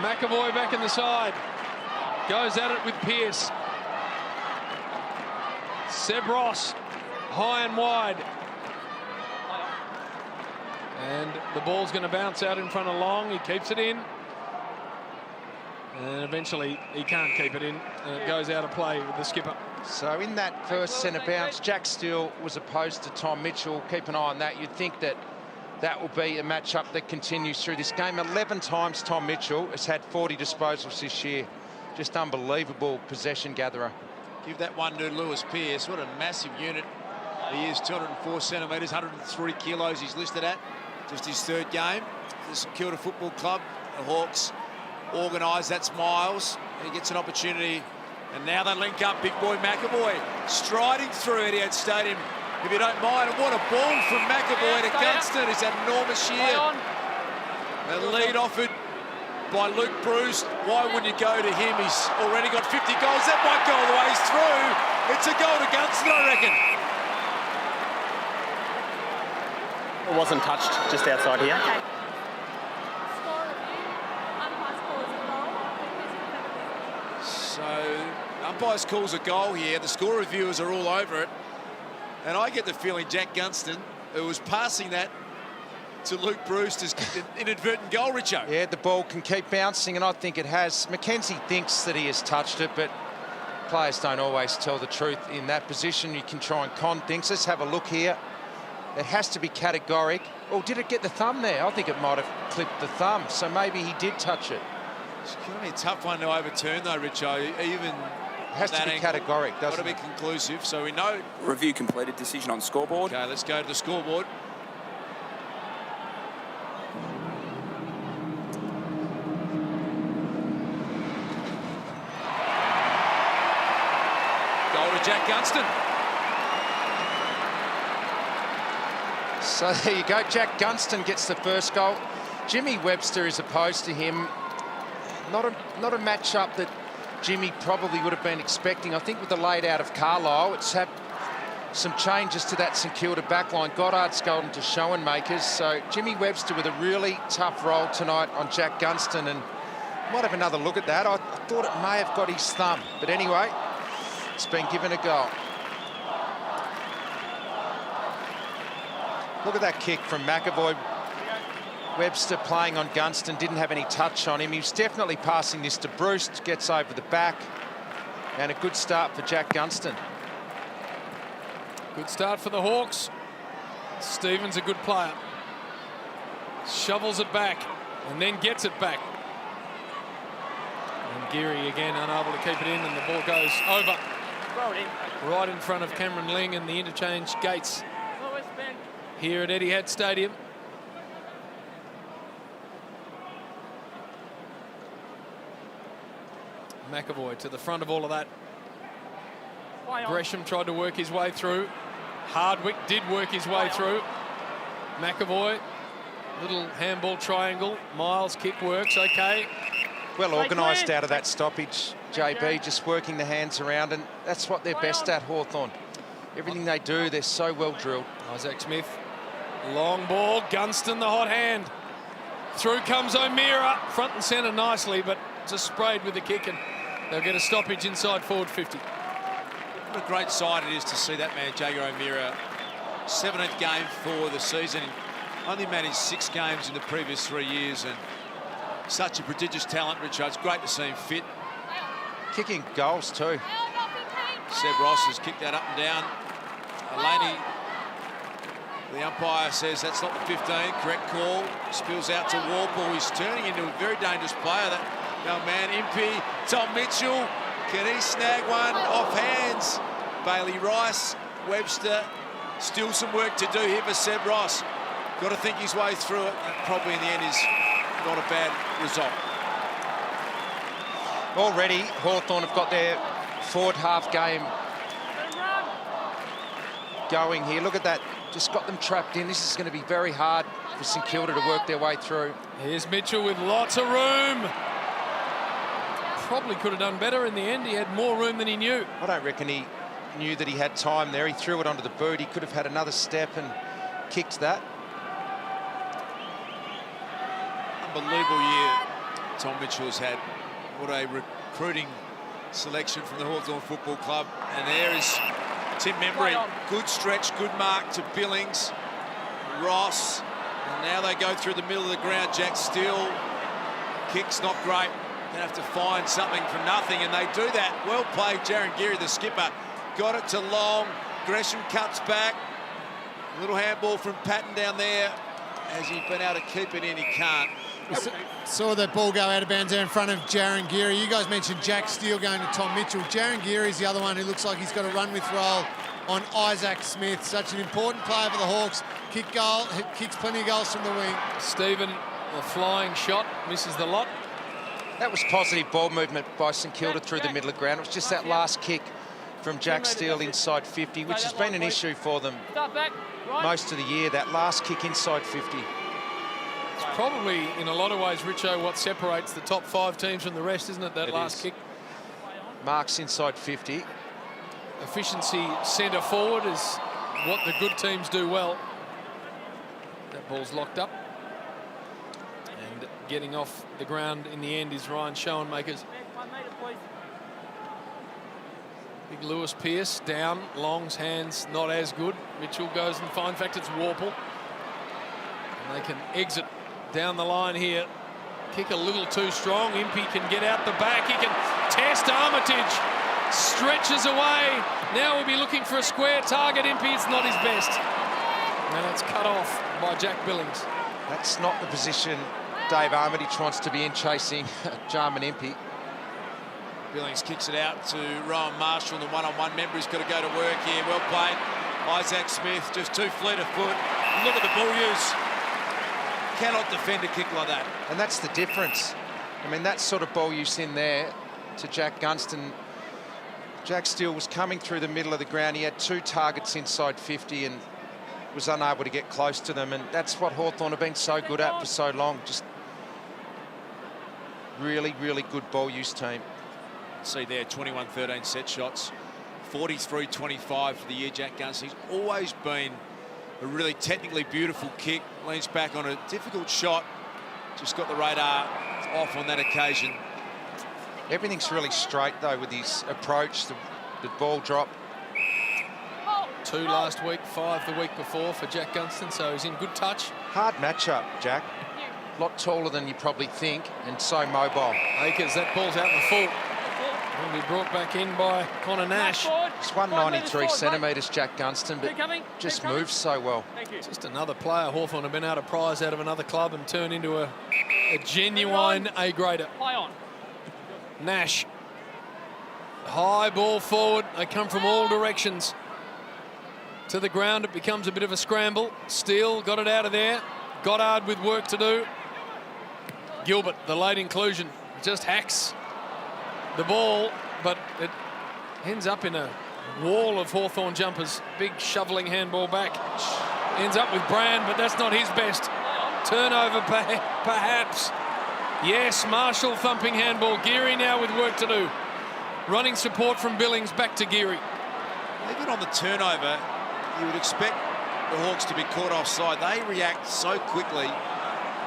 McAvoy back in the side. Goes at it with Pearce. Seb Ross, high and wide. And the ball's going to bounce out in front of Long. He keeps it in. And eventually he can't keep it in. And it goes out of play with the skipper. So in that first centre bounce, Jack Steele was opposed to Tom Mitchell. Keep an eye on that. You'd think that that will be a matchup that continues through this game. 11 times Tom Mitchell has had 40 disposals this year. Just unbelievable possession gatherer. Give that one to Lewis Pearce. What a massive unit. He is 204 centimetres, 103 kilos he's listed at. Just his third game. The St Kilda Football Club, the Hawks organised. That's Miles. He gets an opportunity. And now they link up. Big boy McAvoy striding through Etihad Stadium, if you don't mind. And what a ball from McAvoy to Gunston. He's had enormous year. The lead offered by Luke Bruce. Why wouldn't you go to him? He's already got 50 goals. That might go all the way through. It's a goal to Gunston, I reckon. It wasn't touched just outside here. Okay. So, umpires calls a goal here. The score reviewers are all over it. And I get the feeling Jack Gunston, who was passing that to Luke Bruce, has kicked an inadvertent goal, Richo. Yeah, the ball can keep bouncing, and I think it has. Mackenzie thinks that he has touched it, but players don't always tell the truth in that position. You can try and con things. Let's have a look here. It has to be categoric. Oh, did it get the thumb there? I think it might have clipped the thumb, so maybe he did touch it. It's going to be a tough one to overturn, though, Richo. Even it has to be categoric, doesn't it? Got to be conclusive, so we know. Review completed. Decision on scoreboard. Okay, let's go to the scoreboard. Goal to Jack Gunston. So there you go. Jack Gunston gets the first goal. Jimmy Webster is opposed to him. Not a matchup that Jimmy probably would have been expecting. I think with the laid out of Carlisle, it's had some changes to that St Kilda backline. Goddard's gone to Schoenmakers. So Jimmy Webster with a really tough role tonight on Jack Gunston, and might have another look at that. I thought it may have got his thumb, but anyway, it's been given a goal. Look at that kick from McAvoy. Webster playing on Gunston, didn't have any touch on him. He was definitely passing this to Bruce, gets over the back. And a good start for Jack Gunston. Good start for the Hawks. Stevens a good player. Shovels it back and then gets it back. And Geary again unable to keep it in, and the ball goes over. Right in front of Cameron Ling and the interchange gates here at Etihad Stadium. McAvoy to the front of all of that. Gresham tried to work his way through. Hardwick did work his way through. McAvoy, little handball triangle. Miles kick works, okay. Well organised out of that stoppage, JB, just working the hands around, and that's what they're best at, Hawthorn. Everything they do, they're so well drilled. Isaac Smith, long ball, Gunston the hot hand. Through comes O'Meara, front and centre nicely, but just sprayed with the kick, and they'll get a stoppage inside forward 50. What a great sight it is to see that man, Jager O'Meara. 17th game for the season. Only managed 6 games in the previous 3 years, and such a prodigious talent, Richard. It's great to see him fit. Kicking goals too. Seb Ross has kicked that up and down. Laney, the umpire says that's not the 15. Correct call. Spills out to Warple. He's turning into a very dangerous player, that young man. Impey, Tom Mitchell. Can he snag one off hands? Bailey Rice, Webster. Still some work to do here for Seb Ross. Got to think his way through it. That probably in the end is not a bad result. Already, Hawthorn have got their forward half game going here. Look at that. Just got them trapped in. This is going to be very hard for St Kilda to work their way through. Here's Mitchell with lots of room. Probably could have done better in the end. He had more room than he knew. I don't reckon he knew that he had time there. He threw it onto the boot. He could have had another step and kicked that. Unbelievable year. Tom Mitchell's had. What a recruiting selection from the Hawthorn Football Club. And there is Tim Membry. Good stretch, good mark to Billings. Ross. And now they go through the middle of the ground. Jack Steele. Kick's not great. They have to find something from nothing, and they do that. Well played, Jaron Geary, the skipper. Got it to Long. Gresham cuts back. Little handball from Patton down there. Has he been able to keep it in? He can't. Saw that ball go out of bounds there in front of Jaron Geary. You guys mentioned Jack Steele going to Tom Mitchell. Jaron Geary's the other one who looks like he's got a run with role on Isaac Smith. Such an important player for the Hawks. Kicks plenty of goals from the wing. Stephen, the flying shot, misses the lot. That was positive ball movement by St Kilda through the middle of the ground. It was just that last kick from Jack Steele inside 50, which has been an issue for them most of the year, that last kick inside 50. It's probably, in a lot of ways, Richo, what separates the top 5 teams from the rest, isn't it, that last kick? Marks inside 50. Efficiency centre forward is what the good teams do well. That ball's locked up. And getting off the ground in the end is Ryan Schoenmakers. Big Lewis Pearce down. Long's hands not as good. Mitchell goes and finds, in fact, it's Warple. And they can exit down the line here. Kick a little too strong. Impey can get out the back. He can test Armitage. Stretches away. Now we'll be looking for a square target. Impey, it's not his best. And it's cut off by Jack Billings. That's not the position Dave Armitage wants to be in, chasing Jarman Impey. Billings kicks it out to Rowan Marshall, the one-on-one member. He's got to go to work here. Well played. Isaac Smith, just too fleet of foot. Look at the ball use. Cannot defend a kick like that. And that's the difference. I mean, that sort of ball use in there to Jack Gunston. Jack Steele was coming through the middle of the ground. He had 2 targets inside 50 and was unable to get close to them. And that's what Hawthorn have been so good at for so long. Just really, really good ball use team. See there, 21-13 set shots, 43-25 for the year, Jack Gunston. He's always been a really technically beautiful kick. Leans back on a difficult shot. Just got the radar off on that occasion. Everything's really straight, though, with his approach, the ball drop. 2 last week, 5 the week before for Jack Gunston, so he's in good touch. Hard matchup, Jack. A lot taller than you probably think, and so mobile. Akers, that ball's out in the full. Will be brought back in by Connor Nash. He's 193 centimetres, Jack Gunston, but just moves so well. Just another player Hawthorn have been able to prize out of another club and turn into a genuine A-grader. Nash. High ball forward. They come from all directions. To the ground, it becomes a bit of a scramble. Steele got it out of there. Goddard with work to do. Gilbert, the late inclusion, just hacks the ball, but it ends up in a wall of Hawthorn jumpers. Big shoveling handball back. Ends up with Brand, but that's not his best. Turnover perhaps. Yes, Marshall thumping handball. Geary now with work to do. Running support from Billings, back to Geary. Even on the turnover, you would expect the Hawks to be caught offside. They react so quickly.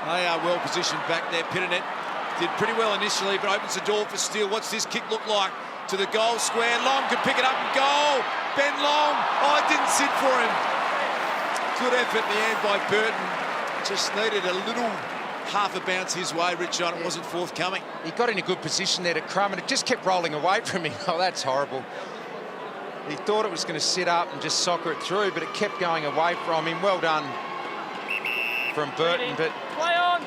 They are well positioned back there. Pitternet did pretty well initially, but opens the door for Steele. What's this kick look like? To the goal square. Long can pick it up and goal. Ben Long. Oh, it didn't sit for him. Good effort in the end by Burton. Just needed a little half a bounce his way, Richard. It wasn't forthcoming. He got in a good position there to Crum, and it just kept rolling away from him. Oh, that's horrible. He thought it was going to sit up and just soccer it through, but it kept going away from him. Well done from Burton, but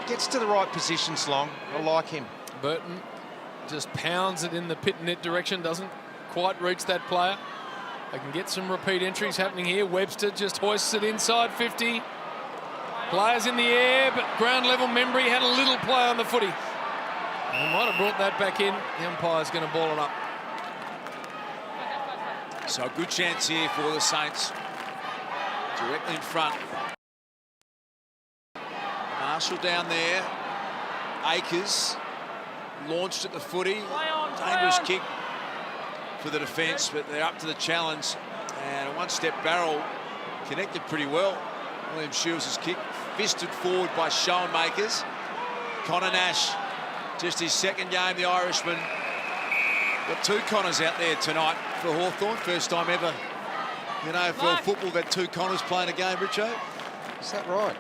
gets to the right positions, Long. I like him. Burton just pounds it in the pit net direction, doesn't quite reach that player. They can get some repeat entries happening here. Webster just hoists it inside 50. Players in the air, but ground level Membry had a little play on the footy. They might have brought that back in. The umpire's going to ball it up. So a good chance here for the Saints. Directly in front. Marshall down there. Akers launched at the footy. Dangerous kick for the defence, but they're up to the challenge. And a one-step barrel connected pretty well. William Shields' kick fisted forward by Schoenmakers. Connor Nash Just his second game, the Irishman. Got 2 Connors out there tonight for Hawthorn. First time ever in AFL football that 2 Connors playing a game, Richo. Is that right?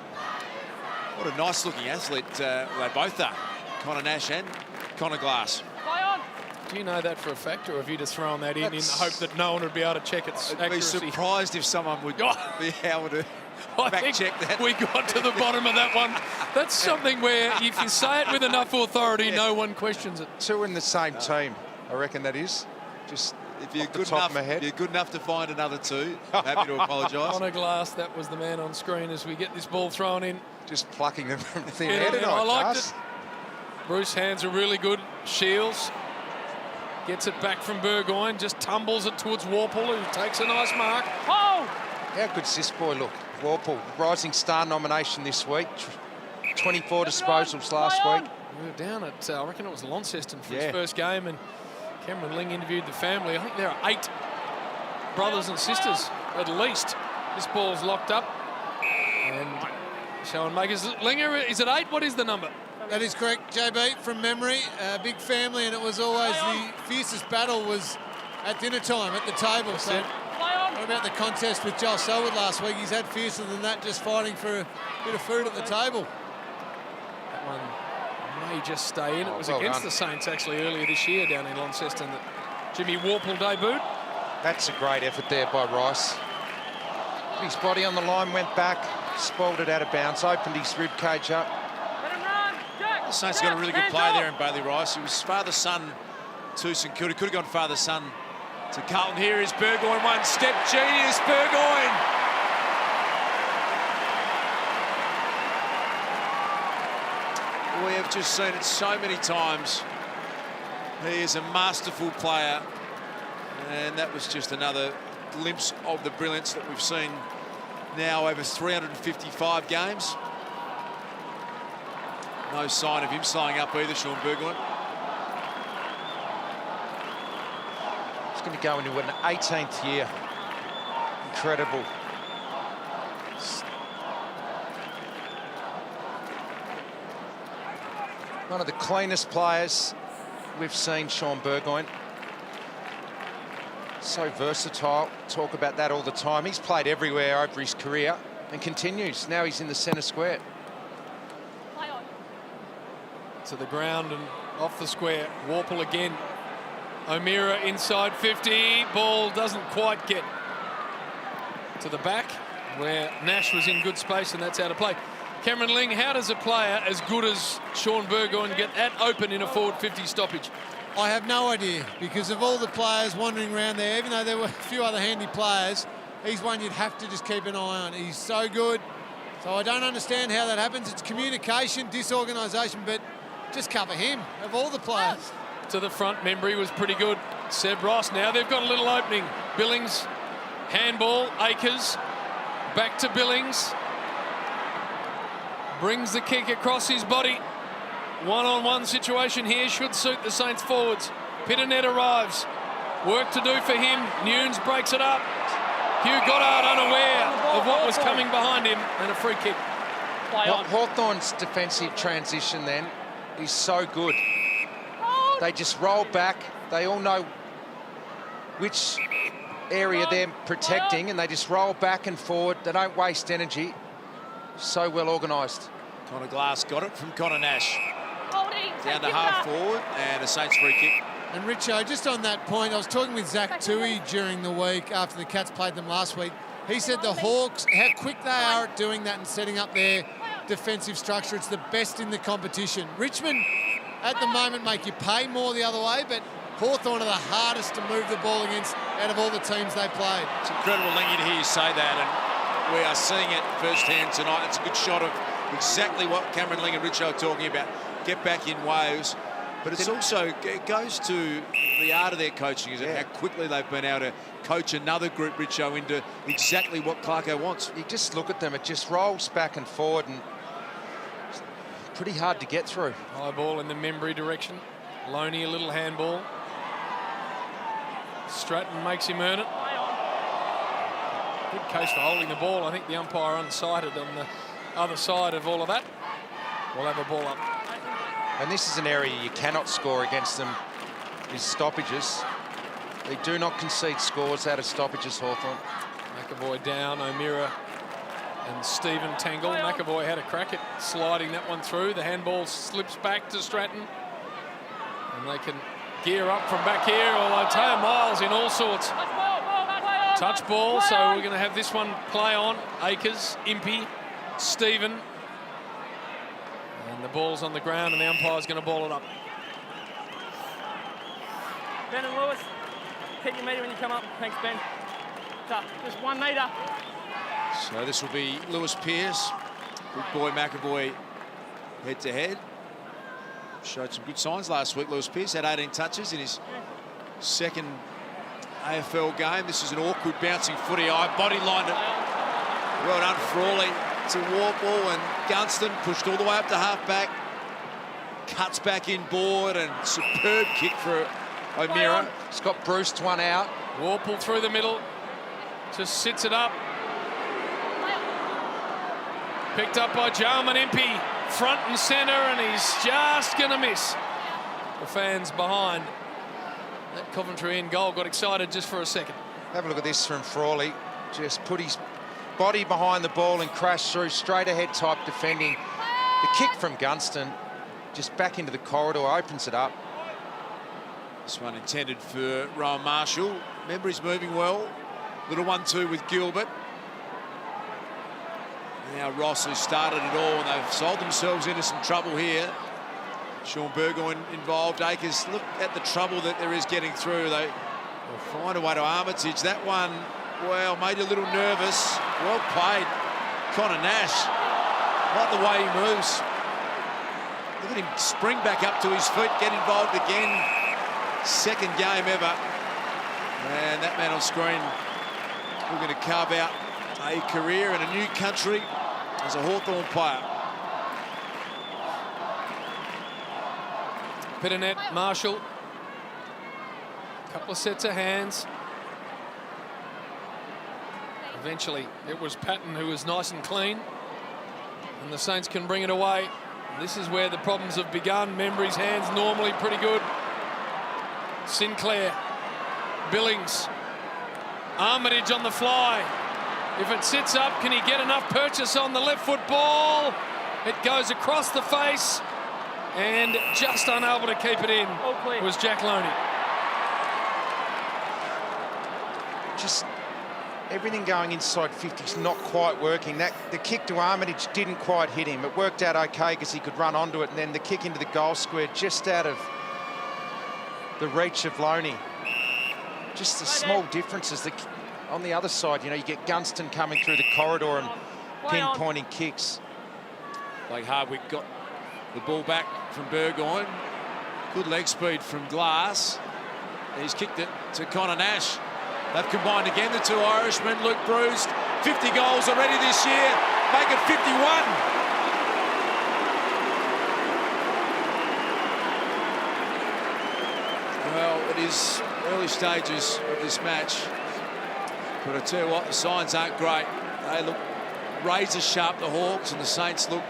What a nice-looking athlete they both are. Connor Nash and Connor Glass. Do you know that for a fact, or have you just thrown that in the hope that no one would be able to check its I'd be accuracy? surprised if someone would be able to fact-check that. We got to the bottom of that one. That's something where if you say it with enough authority, no one questions it. 2 in the same team, I reckon that is. Just if you're off the good top enough, of my head. you're good enough to find another 2. I'm happy to apologise. Connor Glass, that was the man on screen as we get this ball thrown in. Just plucking them from thin air Yeah, tonight, I liked Gus. it. Bruce hands are really good. Shields gets it back from Burgoyne, just tumbles it towards Warple, who takes a nice mark. Oh! How good's this boy look? Warple, Rising Star nomination this week. 24 disposals last week. We were down at, I reckon it was Launceston for his Yeah. first game, and Cameron Ling interviewed the family. I think there are 8 brothers and sisters, at least. This ball's locked up. And showing makers. Linger, is it 8? What is the number? That is correct, JB, from memory. Big family, and it was always the fiercest battle was at dinner time at the table. So what about the contest with Joel Selwood last week? He's had fiercer than that, just fighting for a bit of food at the table. That one may just stay in. It was well against done. the Saints actually earlier this year down in Launceston that Jimmy Warple debuted. That's a great effort there by Rice. His body on the line, went back, spoiled it out of bounds, opened his rib cage up. The Saints got a really good play there in Bailey Rice. He was father-son to St Kilda. Could have gone father-son to Carlton. Here is Burgoyne, one-step genius, Burgoyne. We have just seen it so many times. He is a masterful player, and that was just another glimpse of the brilliance that we've seen now over 355 games. No sign of him slowing up either, Sean Burgoyne. He's going to go into an 18th year. Incredible. One of the cleanest players we've seen, Sean Burgoyne. So versatile. Talk about that all the time. He's played everywhere over his career and continues. Now he's in the centre square. To the ground and off the square. Warple again. O'Meara inside 50. Ball doesn't quite get to the back where Nash was in good space, and that's out of play. Cameron Ling, how does a player as good as Sean Burgoyne get that open in a forward 50 stoppage? I have no idea, because of all the players wandering around there, even though there were a few other handy players, he's one you'd have to just keep an eye on. He's so good. So I don't understand how that happens. It's communication, disorganisation, but just cover him of all the players. To the front, Membry was pretty good. Seb Ross, now they've got a little opening. Billings, handball, Akers, back to Billings. Brings the kick across his body. One-on-one situation here should suit the Saints forwards. Pitternet arrives. Work to do for him. Nunes breaks it up. Hugh Goddard unaware of what was coming behind him, and a free kick. Hawthorn's defensive transition then is so good. They just roll back. They all know which area they're protecting, and they just roll back and forward. They don't waste energy. So well organised. Connor Glass got it from Connor Nash. Down to half forward, and a Saints free kick. And Richo, just on that point, I was talking with Zach Toohey during the week after the Cats played them last week. He said the Hawks, how quick they are at doing that and setting up their defensive structure. It's the best in the competition. Richmond, at the moment, make you pay more the other way, but Hawthorn are the hardest to move the ball against out of all the teams they played. It's incredible, Lingy, to hear you say that, and we are seeing it firsthand tonight. It's a good shot of exactly what Cameron Ling and Richo are talking about. Get back in waves. But it's also, it goes to the art of their coaching, is it? How quickly they've been able to coach another group, Richo, into exactly what Clarko wants. You just look at them, it just rolls back and forward, and it's pretty hard to get through. High ball in the Membry direction. Loney a little handball. Stratton makes him earn it. Good case for holding the ball. I think the umpire unsighted on the other side of all of that. We'll have a ball up. And this is an area you cannot score against them, is stoppages. They do not concede scores out of stoppages, Hawthorn. McAvoy down, O'Meara and Stephen tangle. McAvoy had a crack at sliding that one through. The handball slips back to Stratton. And they can gear up from back here, although Taya Miles in all sorts. Touch ball, so we're going to have this one play on. Akers, Impey, Stephen. And the ball's on the ground and the umpire's going to ball it up. Ben and Lewis, keep your metre when you come up. Thanks, Ben. Just 1 metre. So this will be Lewis Pearce. Good boy McAvoy head to head. Showed some good signs last week. Lewis Pearce had 18 touches in his second AFL game. This is an awkward bouncing footy. Body lined it. Well done, Frawley. It's a war ball, and Gunston pushed all the way up to half-back. Cuts back in board, and superb kick for O'Meara. It's got Bruce one out. Warple through the middle. Just sits it up. Picked up by Jarman Impey. Front and centre, and he's just going to miss. The fans behind that Coventry in goal got excited just for a second. Have a look at this from Frawley. Just put his body behind the ball and crashed through, straight ahead type defending. The kick from Gunston, just back into the corridor, opens it up. This one intended for Rowan Marshall. Remember, he's moving well. Little 1-2 with Gilbert. Now Ross has started it all, and they've sold themselves into some trouble here. Sean Burgoyne involved. Akers, look at the trouble that there is getting through. They will find a way to Armitage. That one, well, made you a little nervous. Well played. Connor Nash, like the way he moves. Look at him spring back up to his feet, get involved again. Second game ever. And that man on screen, we're going to carve out a career in a new country as a Hawthorn player. Pitternet, Marshall. Couple of sets of hands. Eventually, it was Patton who was nice and clean. And the Saints can bring it away. This is where the problems have begun. Membry's hands normally pretty good. Sinclair, Billings, Armitage on the fly. If it sits up, can he get enough purchase on the left foot ball? It goes across the face, and just unable to keep it in was Jack Loney. Just everything going inside 50 is not quite working. The kick to Armitage didn't quite hit him. It worked out okay because he could run onto it, and then the kick into the goal square just out of the reach of Loney. Just the small differences. On the other side, you know, you get Gunston coming through the corridor and pinpointing kicks. Like Hardwick got the ball back from Burgoyne. Good leg speed from Glass. He's kicked it to Connor Nash. They've combined again, the two Irishmen. Luke Bruce, 50 goals already this year. Make it 51. Well, it is early stages of this match. But I tell you what, the signs aren't great. They look razor sharp, the Hawks, and the Saints look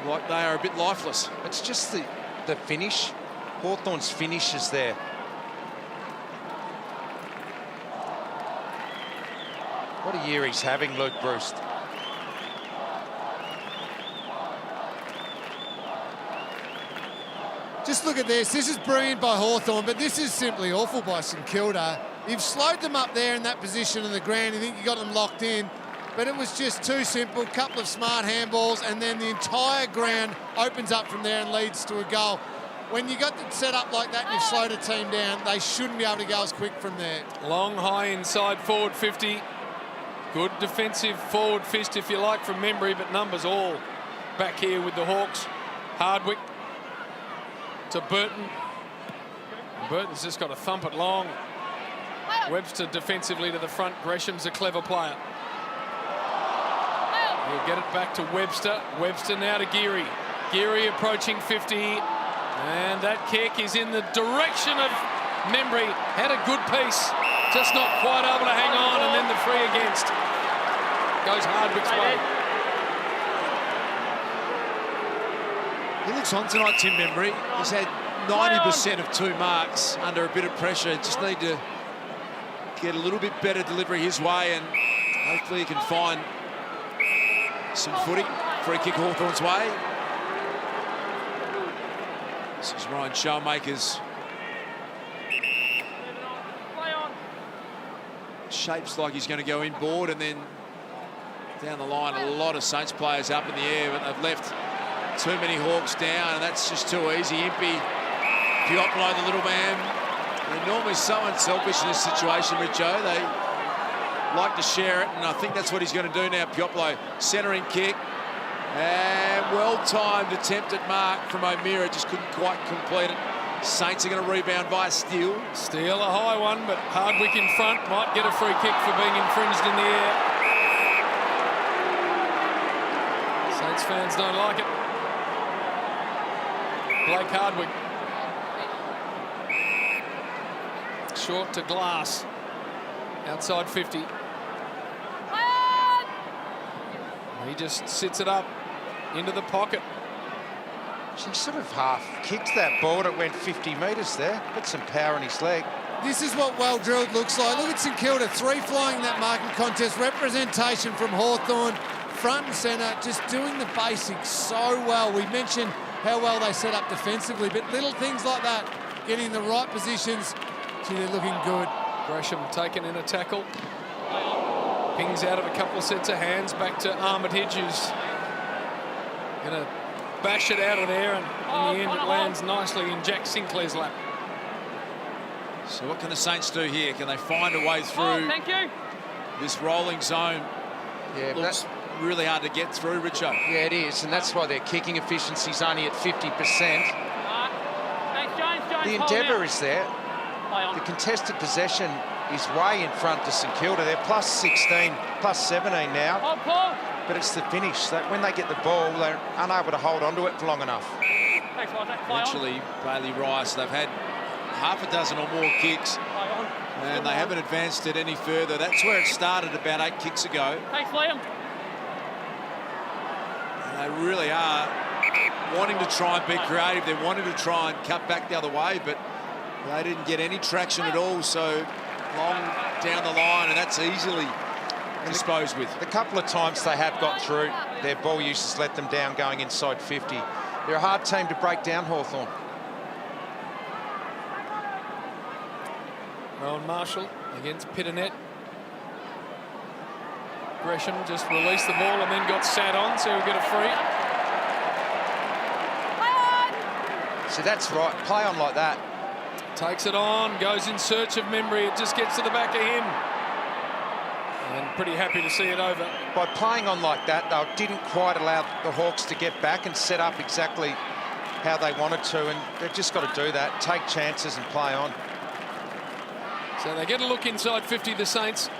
like they are a bit lifeless. It's just the finish. Hawthorn's finish is there. What a year he's having, Luke Bruce. Just look at this. This is brilliant by Hawthorn, but this is simply awful by St Kilda. You've slowed them up there in that position in the ground. You think you got them locked in, but it was just too simple. Couple of smart handballs, and then the entire ground opens up from there and leads to a goal. When you got it set up like that and you've slowed a team down, they shouldn't be able to go as quick from there. Long, high inside forward 50. Good defensive forward fist, if you like, from Membry, but numbers all back here with the Hawks. Hardwick to Burton. Burton's just got to thump it long. Webster defensively to the front. Gresham's a clever player. He'll get it back to Webster. Webster now to Geary. Geary approaching 50. And that kick is in the direction of Membry. Had a good piece. Just not quite able to hang on, and then the free against. Goes Hardwick's way. He looks on tonight, Tim Membry. He's had 90% of 2 marks under a bit of pressure. Just need to get a little bit better delivery his way, and hopefully he can find some footy. Free kick Hawthorn's way. This is Ryan Showmaker's. Shapes like he's going to go inboard, and then down the line a lot of Saints players up in the air, but they've left too many Hawks down, and that's just too easy. Impey, Pioplo, the little man. They're normally so unselfish in this situation, Richo. They like to share it, and I think that's what he's going to do now. Pioplo, centering kick, and well-timed attempt at mark from O'Meara, just couldn't quite complete it. Saints are going to rebound by Steele. Steele, a high one, but Hardwick in front might get a free kick for being infringed in the air. Saints fans don't like it. Blake Hardwick. Short to Glass. Outside 50. He just sits it up into the pocket. She sort of half kicked that ball and it went 50 metres there. Got some power in his leg. This is what well drilled looks like. Look at St Kilda, 3 flying that marking contest. Representation from Hawthorn, front and centre, just doing the basics so well. We mentioned how well they set up defensively, but little things like that, getting the right positions, gee, they're looking good. Gresham taken in a tackle. Pings out of a couple of sets of hands back to Armitage, who's going to bash it out of there, and in the end it lands nicely in Jack Sinclair's lap. So what can the Saints do here? Can they find a way through this rolling zone? Yeah, but looks really hard to get through, Richo. Yeah, it is, and that's why their kicking efficiency's only at 50%. The endeavour is there. The contested possession is way in front to St Kilda. They're plus 16, plus 17 now. But it's the finish. That when they get the ball, they're unable to hold on to it for long enough. Eventually, Bailey Rice, they've had half a dozen or more kicks, and they haven't advanced it any further. That's where it started about 8 kicks ago. And they really are wanting to try and be creative. They're wanting to try and cut back the other way, but they didn't get any traction at all. So long down the line, and that's easily disposed with. The couple of times they have got through, their ball use has let them down going inside 50. They're a hard team to break down, Hawthorn. Rowan Marshall against Pitternet. Gresham just released the ball and then got sat on, so he'll get a free. So that's right, play on like that. Takes it on, goes in search of Membry. It just gets to the back of him. And pretty happy to see it over. By playing on like that, they didn't quite allow the Hawks to get back and set up exactly how they wanted to, and they've just got to do that, take chances and play on. So they get a look inside 50, the Saints.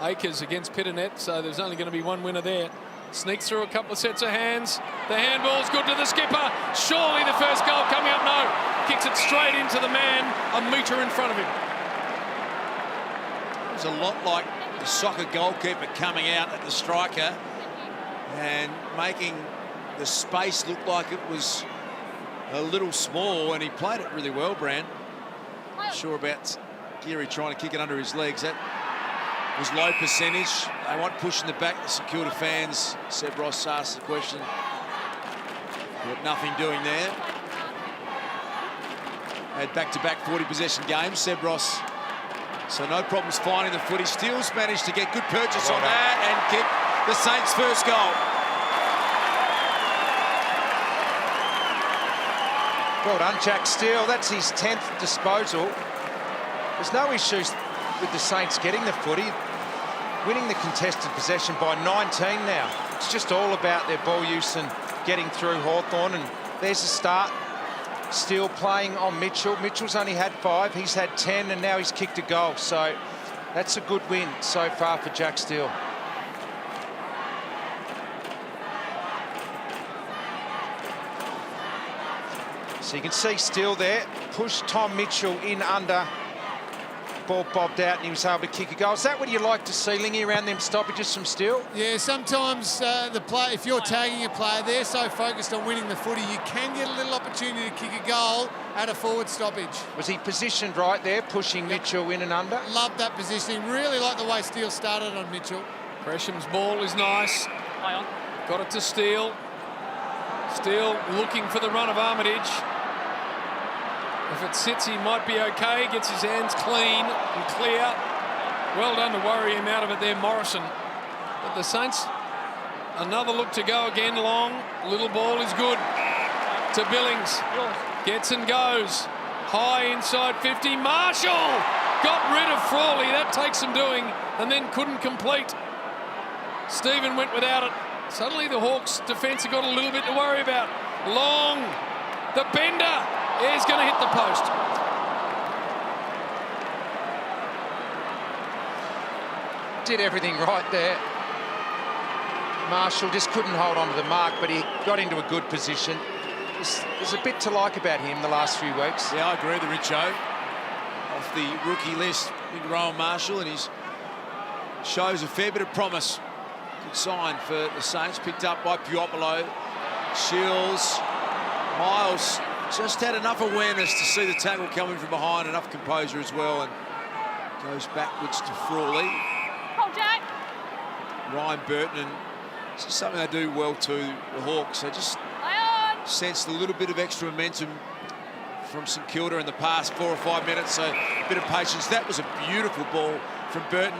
Akers against Pitternet, so there's only going to be one winner there. Sneaks through a couple of sets of hands. The handball's good to the skipper. Surely the first goal coming up. No. Kicks it straight into the man a metre in front of him. It was a lot like the soccer goalkeeper coming out at the striker and making the space look like it was a little small, and he played it really well, Brand. Not sure about Geary trying to kick it under his legs. That was low percentage. They want pushing the back. The St Kilda fans, Seb Ross asked the question. Got nothing doing there. Had back-to-back 40 possession games, Seb Ross. So no problems finding the footy. Steele's managed to get good purchase on that and kick the Saints' first goal. Well done, Jack Steele. That's his 10th disposal. There's no issues with the Saints getting the footy. Winning the contested possession by 19 now. It's just all about their ball use and getting through Hawthorn, and there's a start. Steele playing on Mitchell. Mitchell's only had 5, he's had 10, and now he's kicked a goal. So that's a good win so far for Jack Steele. So you can see Steele there, push Tom Mitchell in under ball bobbed out and he was able to kick a goal. Is that what you like to see, Lingy, around them stoppages from Steele? Yeah, sometimes the play, if you're tagging a player, they're so focused on winning the footy, you can get a little opportunity to kick a goal at a forward stoppage. Was he positioned right there, pushing Mitchell in and under? Love that positioning. Really like the way Steele started on Mitchell. Gresham's ball is nice. Got it to Steele. Steele looking for the run of Armitage. If it sits, he might be okay. Gets his hands clean and clear. Well done to worry him out of it there, Morrison. But the Saints, another look to go again, long. Little ball is good to Billings. Gets and goes. High inside 50. Marshall got rid of Frawley. That takes some doing and then couldn't complete. Stephen went without it. Suddenly the Hawks' defence have got a little bit to worry about. Long. The bender. He's going to hit the post. Did everything right there. Marshall just couldn't hold on to the mark, but he got into a good position. There's a bit to like about him the last few weeks. Yeah, I agree with Richo. Off the rookie list, big Rowan Marshall, and he shows a fair bit of promise. Good sign for the Saints, picked up by Puopolo. Shields, Miles just had enough awareness to see the tackle coming from behind, enough composure as well, and goes backwards to Frawley. Oh, Jack. Ryan Burton, and this is something they do well too, the Hawks. They just sensed a little bit of extra momentum from St Kilda in the past 4 or 5 minutes, so a bit of patience. That was a beautiful ball from Burton.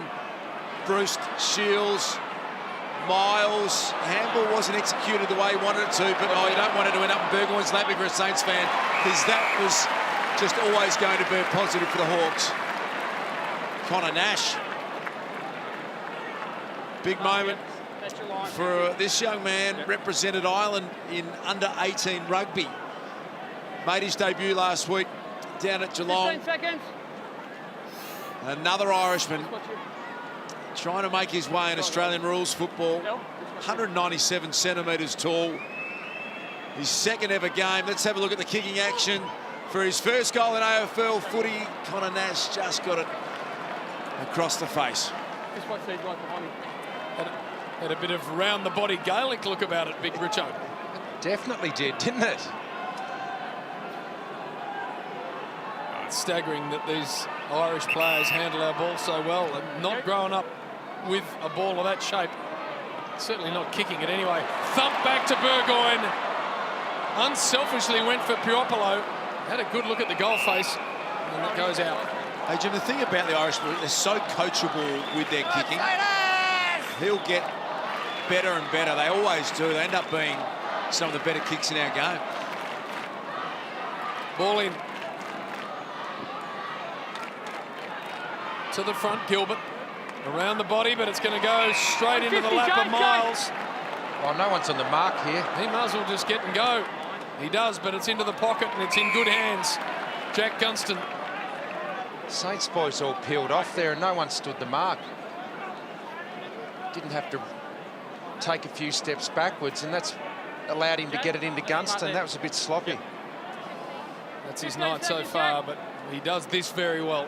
Bruce, Shields, Miles. Handball wasn't executed the way he wanted it to, but no, you don't want it to end up in Burgoyne's lap if you're a Saints fan, because that was just always going to be a positive for the Hawks. Connor Nash. Big moment for this young man, represented Ireland in under-18 rugby. Made his debut last week down at Geelong. Another Irishman trying to make his way in Australian rules football. 197 centimetres tall. His second ever game. Let's have a look at the kicking action for his first goal in AFL footy. Connor Nash just got it across the face. Had a bit of round-the-body Gaelic look about it, Big Richo. Definitely did, didn't it? It's staggering that these Irish players handle our ball so well. And not growing up with a ball of that shape. Certainly not kicking it anyway. Thump back to Burgoyne. Unselfishly went for Puopolo. Had a good look at the goal face, and it goes out. Hey, Jim, the thing about the Irish, they're so coachable with their kicking. He'll get better and better. They always do. They end up being some of the better kicks in our game. Ball in. To the front, Gilbert. Around the body, but it's going to go straight into the lap of Miles. Oh, no one's on the mark here. He might as well just get and go. He does, but it's into the pocket and it's in good hands. Jack Gunston. Saints boys all peeled off there and no one stood the mark. Didn't have to take a few steps backwards, and that's allowed him to get it into Gunston. That was a bit sloppy. That's his night so far, but he does this very well.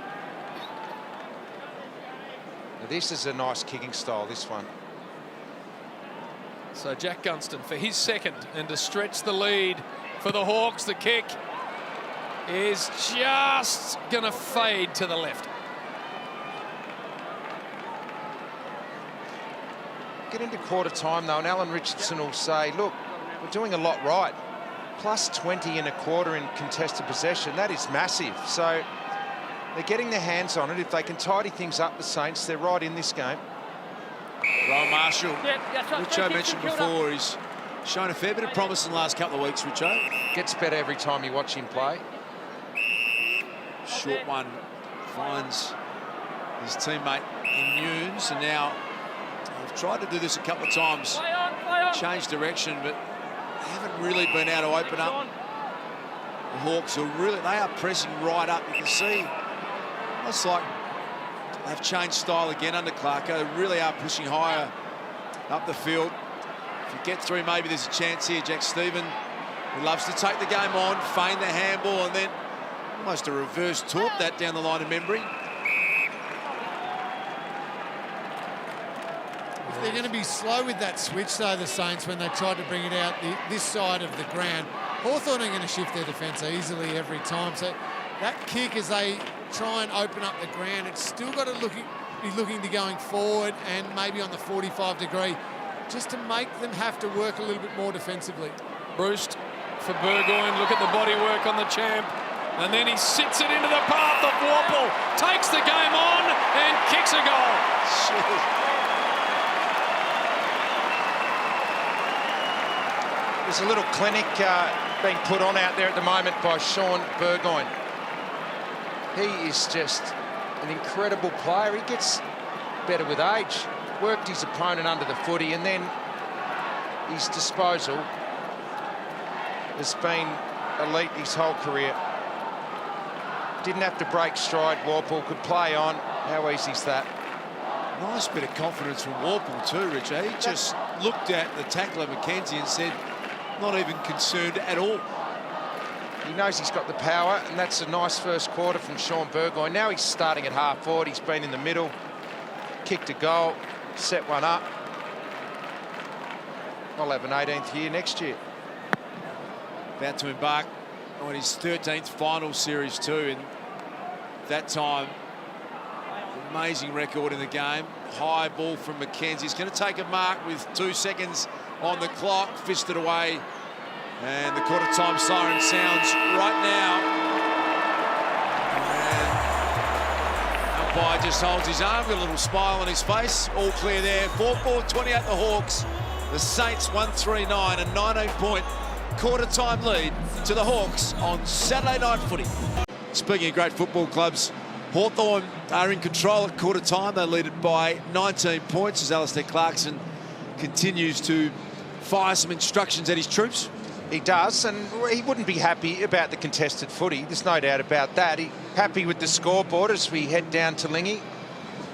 Now, this is a nice kicking style, this one. So Jack Gunston for his second, and to stretch the lead for the Hawks, the kick is just going to fade to the left. Get into quarter time though, and Alan Richardson will say, look, we're doing a lot right. Plus 20 in a quarter in contested possession, that is massive. So they're getting their hands on it. If they can tidy things up, the Saints, they're right in this game. Rowan Marshall, Richo mentioned before, he's shown a fair bit of promise in the last couple of weeks, Richo. Gets better every time you watch him play. Short one finds his teammate in Nunes, and now they've tried to do this a couple of times, change direction, but they haven't really been able to open up. The Hawks are really, they are pressing right up. You can see, it's like they've changed style again under Clarko. They really are pushing higher up the field. If you get through, maybe there's a chance here. Jack Stephen, who loves to take the game on, feign the handball, and then almost a reverse torp that down the line of Membry. If they're going to be slow with that switch, though, the Saints, when they tried to bring it out this side of the ground, Hawthorn are going to shift their defence easily every time. So that kick, as they try and open up the ground, it's still got to be looking to going forward and maybe on the 45 degree, just to make them have to work a little bit more defensively. Bruce for Burgoyne, look at the body work on the champ. And then he sits it into the path of Warple, takes the game on and kicks a goal. There's a little clinic being put on out there at the moment by Sean Burgoyne. He is just an incredible player. He gets better with age. Worked his opponent under the footy, and then his disposal has been elite his whole career. Didn't have to break stride. Warple could play on. How easy is that? Nice bit of confidence from Warple too, Richard. He just looked at the tackler McKenzie and said, not even concerned at all. He knows he's got the power, and that's a nice first quarter from Sean Burgoyne. Now he's starting at half forward. He's been in the middle, kicked a goal, set one up. I'll have an 18th year next year. About to embark on his 13th final series too, and that time, amazing record in the game. High ball from McKenzie. He's going to take a mark with 2 seconds on the clock, fisted away, and the quarter time siren sounds right now. And umpire just holds his arm with a little smile on his face. All clear there. 4-4, 28 the Hawks. The Saints 1-3-9, a 19-point quarter time lead to the Hawks on Saturday night footy. Speaking of great football clubs, Hawthorn are in control at quarter time. They lead it by 19 points as Alistair Clarkson continues to fire some instructions at his troops. He does, and he wouldn't be happy about the contested footy. There's no doubt about that. He's happy with the scoreboard as we head down to Lingy.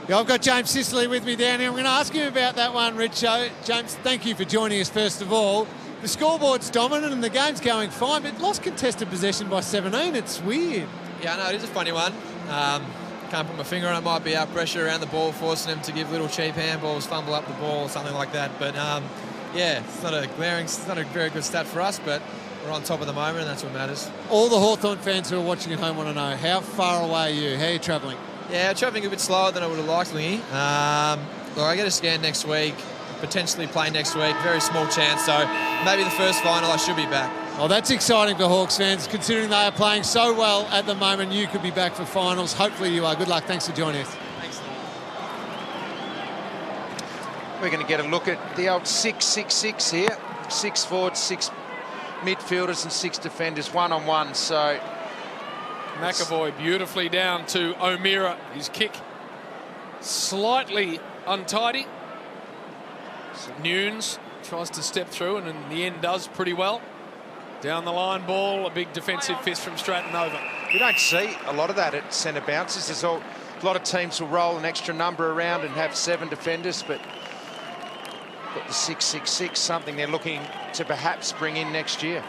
Yeah, I've got James Sicily with me down here. I'm going to ask him about that one, Richo. James, thank you for joining us first of all. The scoreboard's dominant and the game's going fine, but lost contested possession by 17. It's weird. Yeah, I know, it is a funny one. Can't put my finger on it. Might be our pressure around the ball, forcing them to give little cheap handballs, fumble up the ball, or something like that. But yeah, it's not a very good stat for us, but we're on top of the moment, and that's what matters. All the Hawthorn fans who are watching at home want to know, how far away are you? How are you travelling? Yeah, travelling a bit slower than I would have liked, Lingy. Look, I get a scan next week, potentially play next week. Very small chance, so maybe the first final I should be back. Well, that's exciting for Hawks fans, considering they are playing so well at the moment. You could be back for finals. Hopefully you are. Good luck. Thanks for joining us. Thanks. We're going to get a look at the old 6-6-6 here. 6 forwards, 6 midfielders and 6 defenders, one-on-one. So McAvoy beautifully down to O'Meara. His kick slightly untidy. Nunes tries to step through and in the end does pretty well. Down the line ball, a big defensive fist from Stratton over. you don't see a lot of that at centre bounces. There's a lot of teams will roll an extra number around and have 7 defenders, but got the 6-6-6, something they're looking to perhaps bring in next year.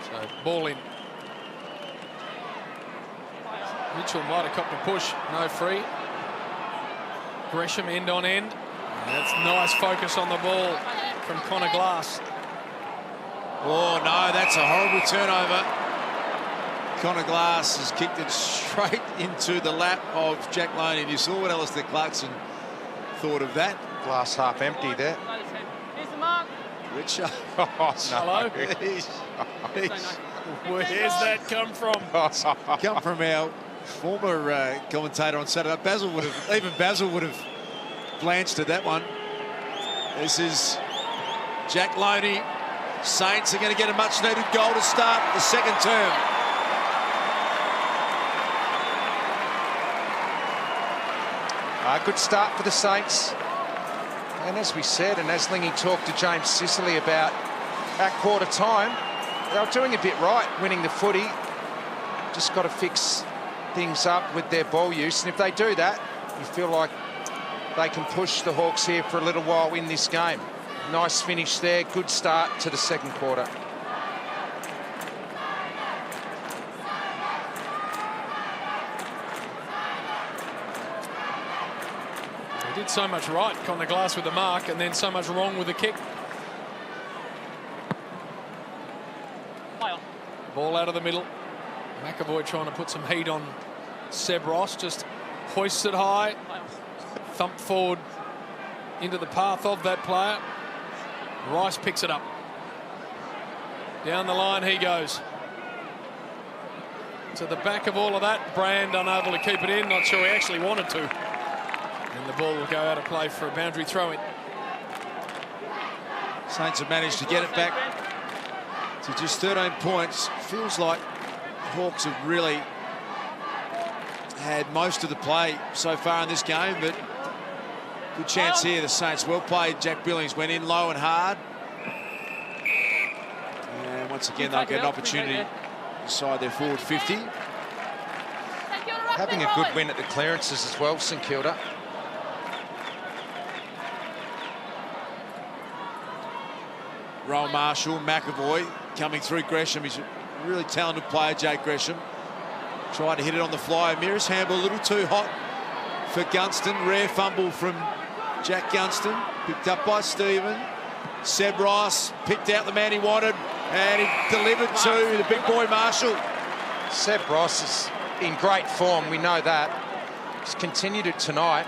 So ball in. Mitchell might have copped a push, no free. Gresham end on end. That's nice focus on the ball from Connor Glass. Oh no, that's a horrible turnover. Connor Glass has kicked it straight into the lap of Jack Loney. And you saw what Alistair Clarkson thought of that. Glass half empty there. Here's the mark. Richard. Oh, no. Hello? Where's that come from? Come from our former commentator on Saturday. Basil would have, even Basil would have blanched at that one. This is Jack Loney. Saints are going to get a much needed goal to start the second term. A good start for the Saints. And as we said, and as Lingy talked to James Sicily about at quarter time, they were doing a bit right, winning the footy. Just got to fix things up with their ball use. And if they do that, you feel like they can push the Hawks here for a little while in this game. Nice finish there. Good start to the second quarter. did so much right on the glass with the mark and then so much wrong with the kick. Ball out of the middle. McAvoy trying to put some heat on Seb Ross, just hoists it high, thumped forward into the path of that player. Rice picks it up. Down the line he goes. To the back of all of that, Brand unable to keep it in, not sure he actually wanted to. And the ball will go out of play for a boundary throw-in. Saints have managed to get it back to just 13 points. Feels like Hawks have really had most of the play so far in this game, but good chance here. The Saints well played. Jack Billings went in low and hard. And once again, they'll get an opportunity inside their forward 50. Having a good win at the clearances as well, St Kilda. Rowan Marshall, McAvoy coming through Gresham. He's a really talented player, Jake Gresham. Tried to hit it on the fly. Amiris handball a little too hot for Gunston. Rare fumble from Jack Gunston. Picked up by Stephen. Seb Rice picked out the man he wanted and he delivered to the big boy Marshall. Seb Ross is in great form, we know that. He's continued it tonight.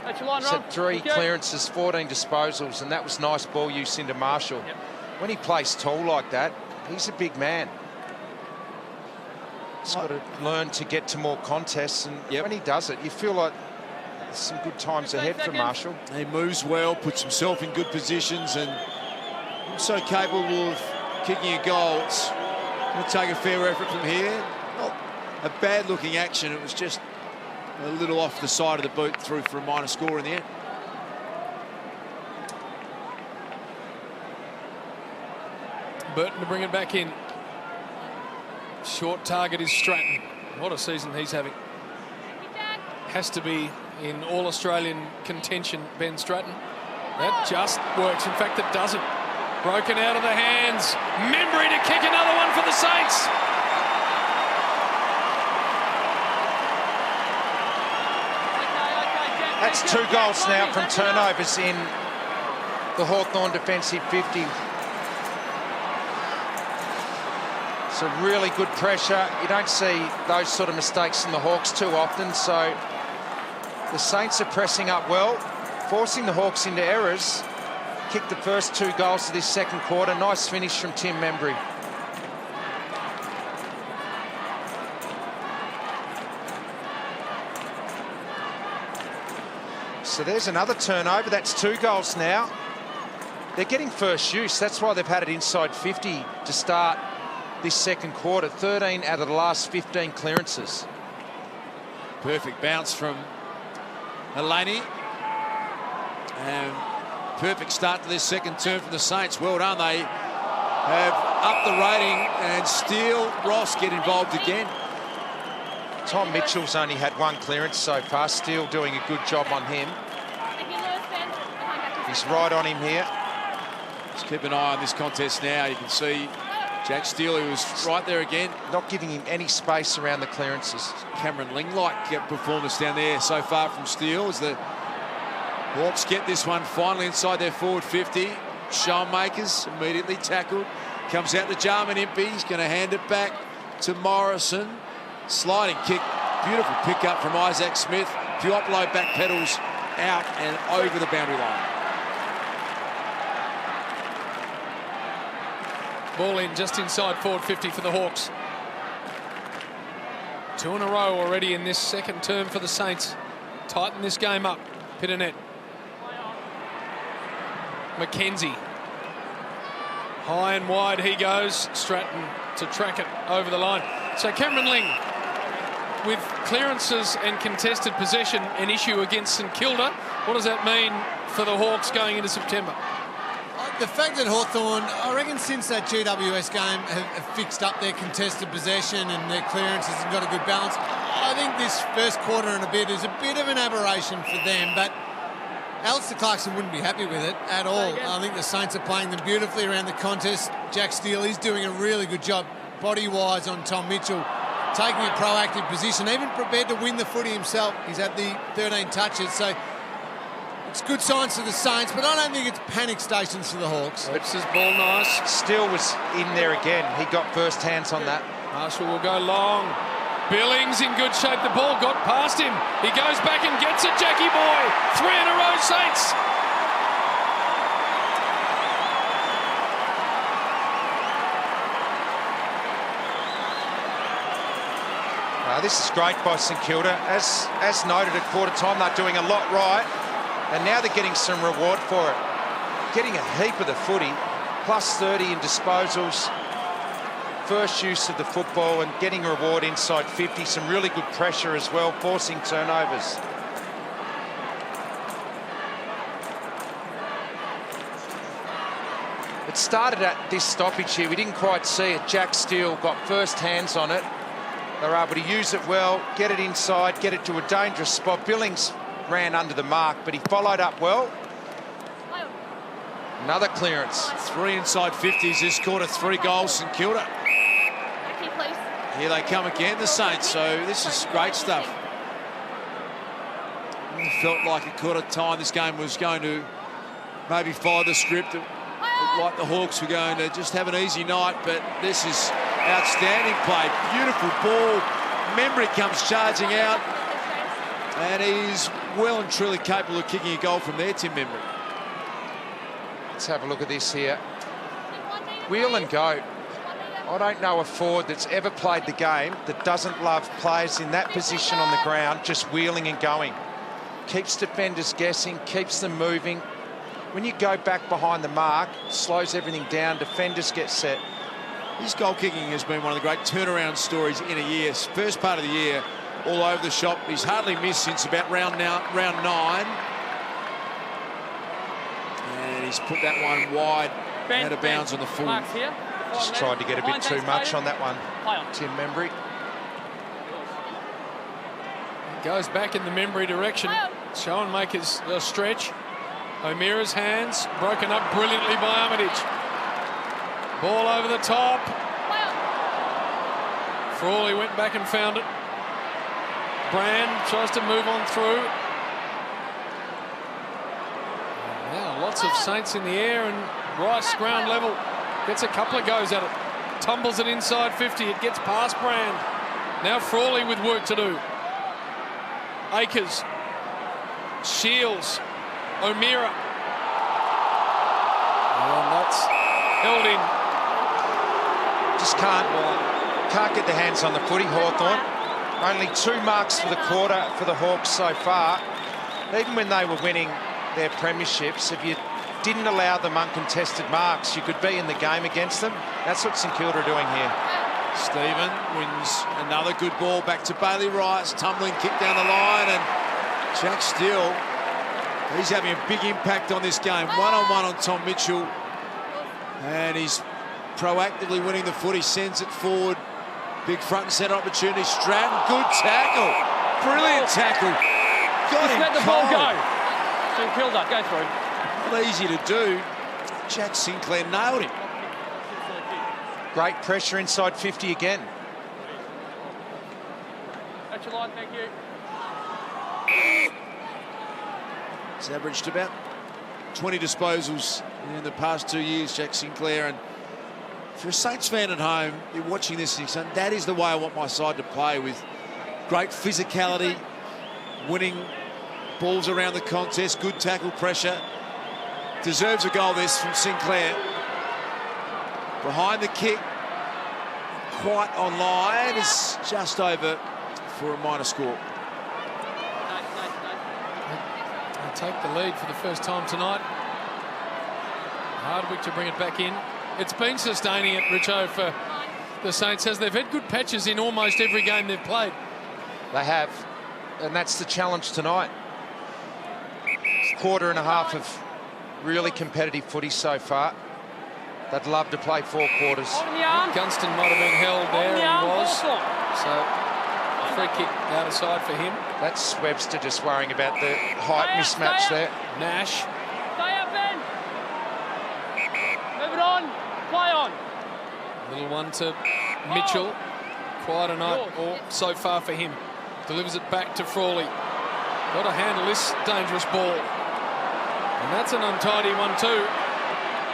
He's had 3 clearances, 14 disposals, and that was nice ball use into Marshall. When he plays tall like that, he's a big man. He's got to learn to get to more contests, and when he does it, you feel like there's some good times ahead for Marshall. He moves well, puts himself in good positions, and also capable of kicking a goal. It's going to take a fair effort from here. Not a bad-looking action. It was just a little off the side of the boot, through for a minor score in the end. Burton to bring it back in. Short target is Stratton. What a season he's having. Has to be in All-Australian contention, Ben Stratton. That just works. In fact, it doesn't. Broken out of the hands. Membry to kick another one for the Saints. That's 2 goals now from turnovers in the Hawthorn defensive 50. So really good pressure. You don't see those sort of mistakes in the Hawks too often. So the Saints are pressing up well, forcing the Hawks into errors. Kicked the first 2 goals of this second quarter. Nice finish from Tim Membry. So there's another turnover. That's 2 goals now. They're getting first use. That's why they've had it inside 50 to start this second quarter. 13 out of the last 15 clearances. Perfect bounce from Elaney. And perfect start to this second term from the Saints. Well done. They have upped the rating, and Steele, Ross get involved again. Tom Mitchell's only had 1 clearance so far. Steele doing a good job on him. He's right on him here. Just keep an eye on this contest now. You can see Jack Steele, who was right there again. Not giving him any space around the clearances. Cameron Ling-like performance down there so far from Steele, as the Hawks get this one finally inside their forward 50. Sean Makers immediately tackled. Comes out to Jarman Impey. He's going to hand it back to Morrison. Sliding kick. Beautiful pick up from Isaac Smith. Diopolo back pedals out and over the boundary line. Ball in just inside forward 50 for the Hawks. 2 in a row already in this second term for the Saints. Tighten this game up. Pitternet. McKenzie. High and wide he goes. Stratton to track it over the line. So Cameron Ling, with clearances and contested possession an issue against St Kilda, what does that mean for the Hawks going into September? The fact that Hawthorn, I reckon since that GWS game, have fixed up their contested possession and their clearances and got a good balance. I think this first quarter and a bit is a bit of an aberration for them, but Alistair Clarkson wouldn't be happy with it at all. I think the Saints are playing them beautifully around the contest. Jack Steele, he's doing a really good job body-wise on Tom Mitchell, taking a proactive position, even prepared to win the footy himself. He's had the 13 touches, so It's good signs for the Saints, but I don't think it's panic stations for the Hawks. Webster's ball nice. Steele was in there again. He got first hands on that. Marshall will go long. Billings in good shape. The ball got past him. He goes back and gets it, Jackie boy. 3 in a row, Saints. This is great by St Kilda. As noted at quarter time, they're doing a lot right, and now they're getting some reward for it. Getting a heap of the footy, plus 30 in disposals, first use of the football, and getting a reward inside 50. Some really good pressure as well, forcing turnovers. It started at this stoppage here. We didn't quite see it. Jack Steele got first hands on it. They were able to use it well, get it inside, get it to a dangerous spot. Billings ran under the mark, but he followed up well. Another clearance. 3 inside 50s this quarter, 3 goals, St Kilda. Here they come again, the Saints, so this is great stuff. It felt like at quarter time this game was going to maybe follow the script. It looked like the Hawks were going to just have an easy night, but this is outstanding play. Beautiful ball. Membry comes charging out, and he's well and truly capable of kicking a goal from there, Tim Membry. Let's have a look at this here. Wheel and go. I don't know a forward that's ever played the game that doesn't love players in that position on the ground just wheeling and going. Keeps defenders guessing, keeps them moving. When you go back behind the mark, slows everything down, defenders get set. His goal kicking has been one of the great turnaround stories in a year. First part of the year, all over the shop. He's hardly missed since about round 9. And he's put that one wide, out of bounds on the full. Just tried to get a bit too much on that one, Tim Membry. Goes back in the Membry direction. Schoenmaker's a stretch. O'Meara's hands broken up brilliantly by Armitage. Ball over the top. Frawley went back and found it. Brand tries to move on through. Now lots of Saints in the air, and Rice ground level gets a couple of goes at it. Tumbles it inside 50. It gets past Brand. Now Frawley with work to do. Akers. Shields. O'Meara. And that's held in. Just can't get their hands on the footy, Hawthorn. Only 2 marks for the quarter for the Hawks so far. Even when they were winning their premierships, if you didn't allow them uncontested marks, you could be in the game against them. That's what St Kilda are doing here. Stephen wins another good ball back to Bailey Rice. Tumbling kick down the line, and Jack Steele, he's having a big impact on this game. 1-on-1 on Tom Mitchell, and he's proactively winning the footy, sends it forward. Big front and centre opportunity. Stratton, good tackle. Brilliant tackle. Got him. Let the ball go. St Kilda, go through. Not easy to do. Jack Sinclair nailed him. Great pressure inside 50 again. That's your line, thank you. He's averaged about 20 disposals in the past 2 years, Jack Sinclair. And for a Saints fan at home, you're watching this and saying, that is the way I want my side to play, with great physicality, winning balls around the contest, good tackle pressure. Deserves a goal this from Sinclair. Behind the kick, quite online, is just over for a minor score. They take the lead for the first time tonight. Hardwick to bring it back in. It's been sustaining it, Richo, for the Saints, as they've had good patches in almost every game they've played. They have, and that's the challenge tonight. Quarter and a half of really competitive footy so far. They'd love to play 4 quarters. Gunston might have been held there, and was. So a free kick out of side for him. That's Webster just worrying about the height mismatch there. Nash. Stay up, Ben. Move it on. Play on. Little one to Mitchell. Quite a night so far for him. Delivers it back to Frawley. Got to handle this dangerous ball. And that's an untidy one too.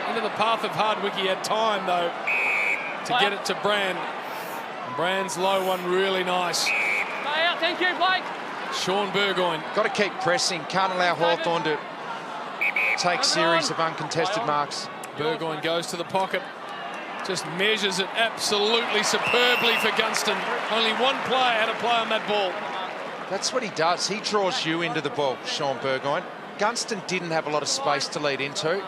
Into the path of Hardwick. He had time though to get it to Brand. Brand's low one really nice. Thank you, Blake. Sean Burgoyne. Got to keep pressing. Can't allow Hawthorn to take series of uncontested marks. Burgoyne goes to the pocket. Just measures it absolutely superbly for Gunston. Only one player had a play on that ball. That's what he does. He draws you into the ball, Sean Burgoyne. Gunston didn't have a lot of space to lead into.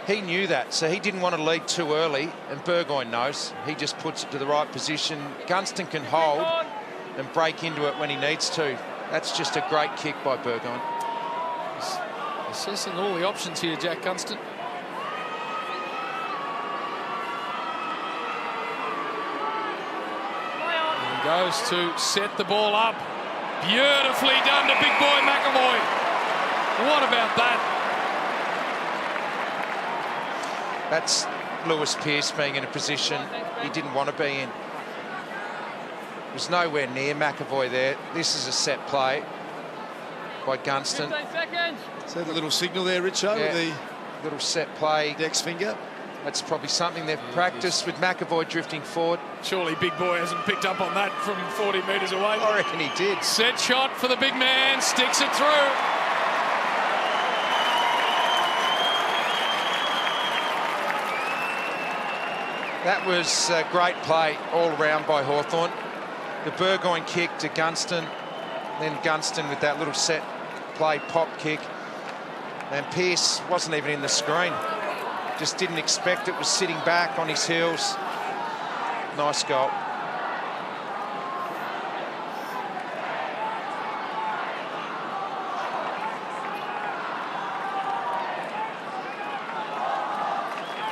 He knew that, so he didn't want to lead too early, and Burgoyne knows. He just puts it to the right position. Gunston can hold and break into it when he needs to. That's just a great kick by Burgoyne. He's assessing all the options here, Jack Gunston. And he goes to set the ball up. Beautifully done to big boy McAvoy. What about that? That's Lewis Pearce being in a position he didn't want to be in. Was nowhere near McAvoy there. This is a set play by Gunston. 15 seconds. Is that a little signal there, Richo? Yeah, The little set play. Dex finger. That's probably something they've practiced with McAvoy drifting forward. Surely big boy hasn't picked up on that from 40 metres away. I reckon he did. Set shot for the big man, sticks it through. That was a great play all round by Hawthorn. The Burgoyne kick to Gunston, then Gunston with that little set play pop kick. And Pearce wasn't even in the screen. Just didn't expect it, was sitting back on his heels. Nice goal.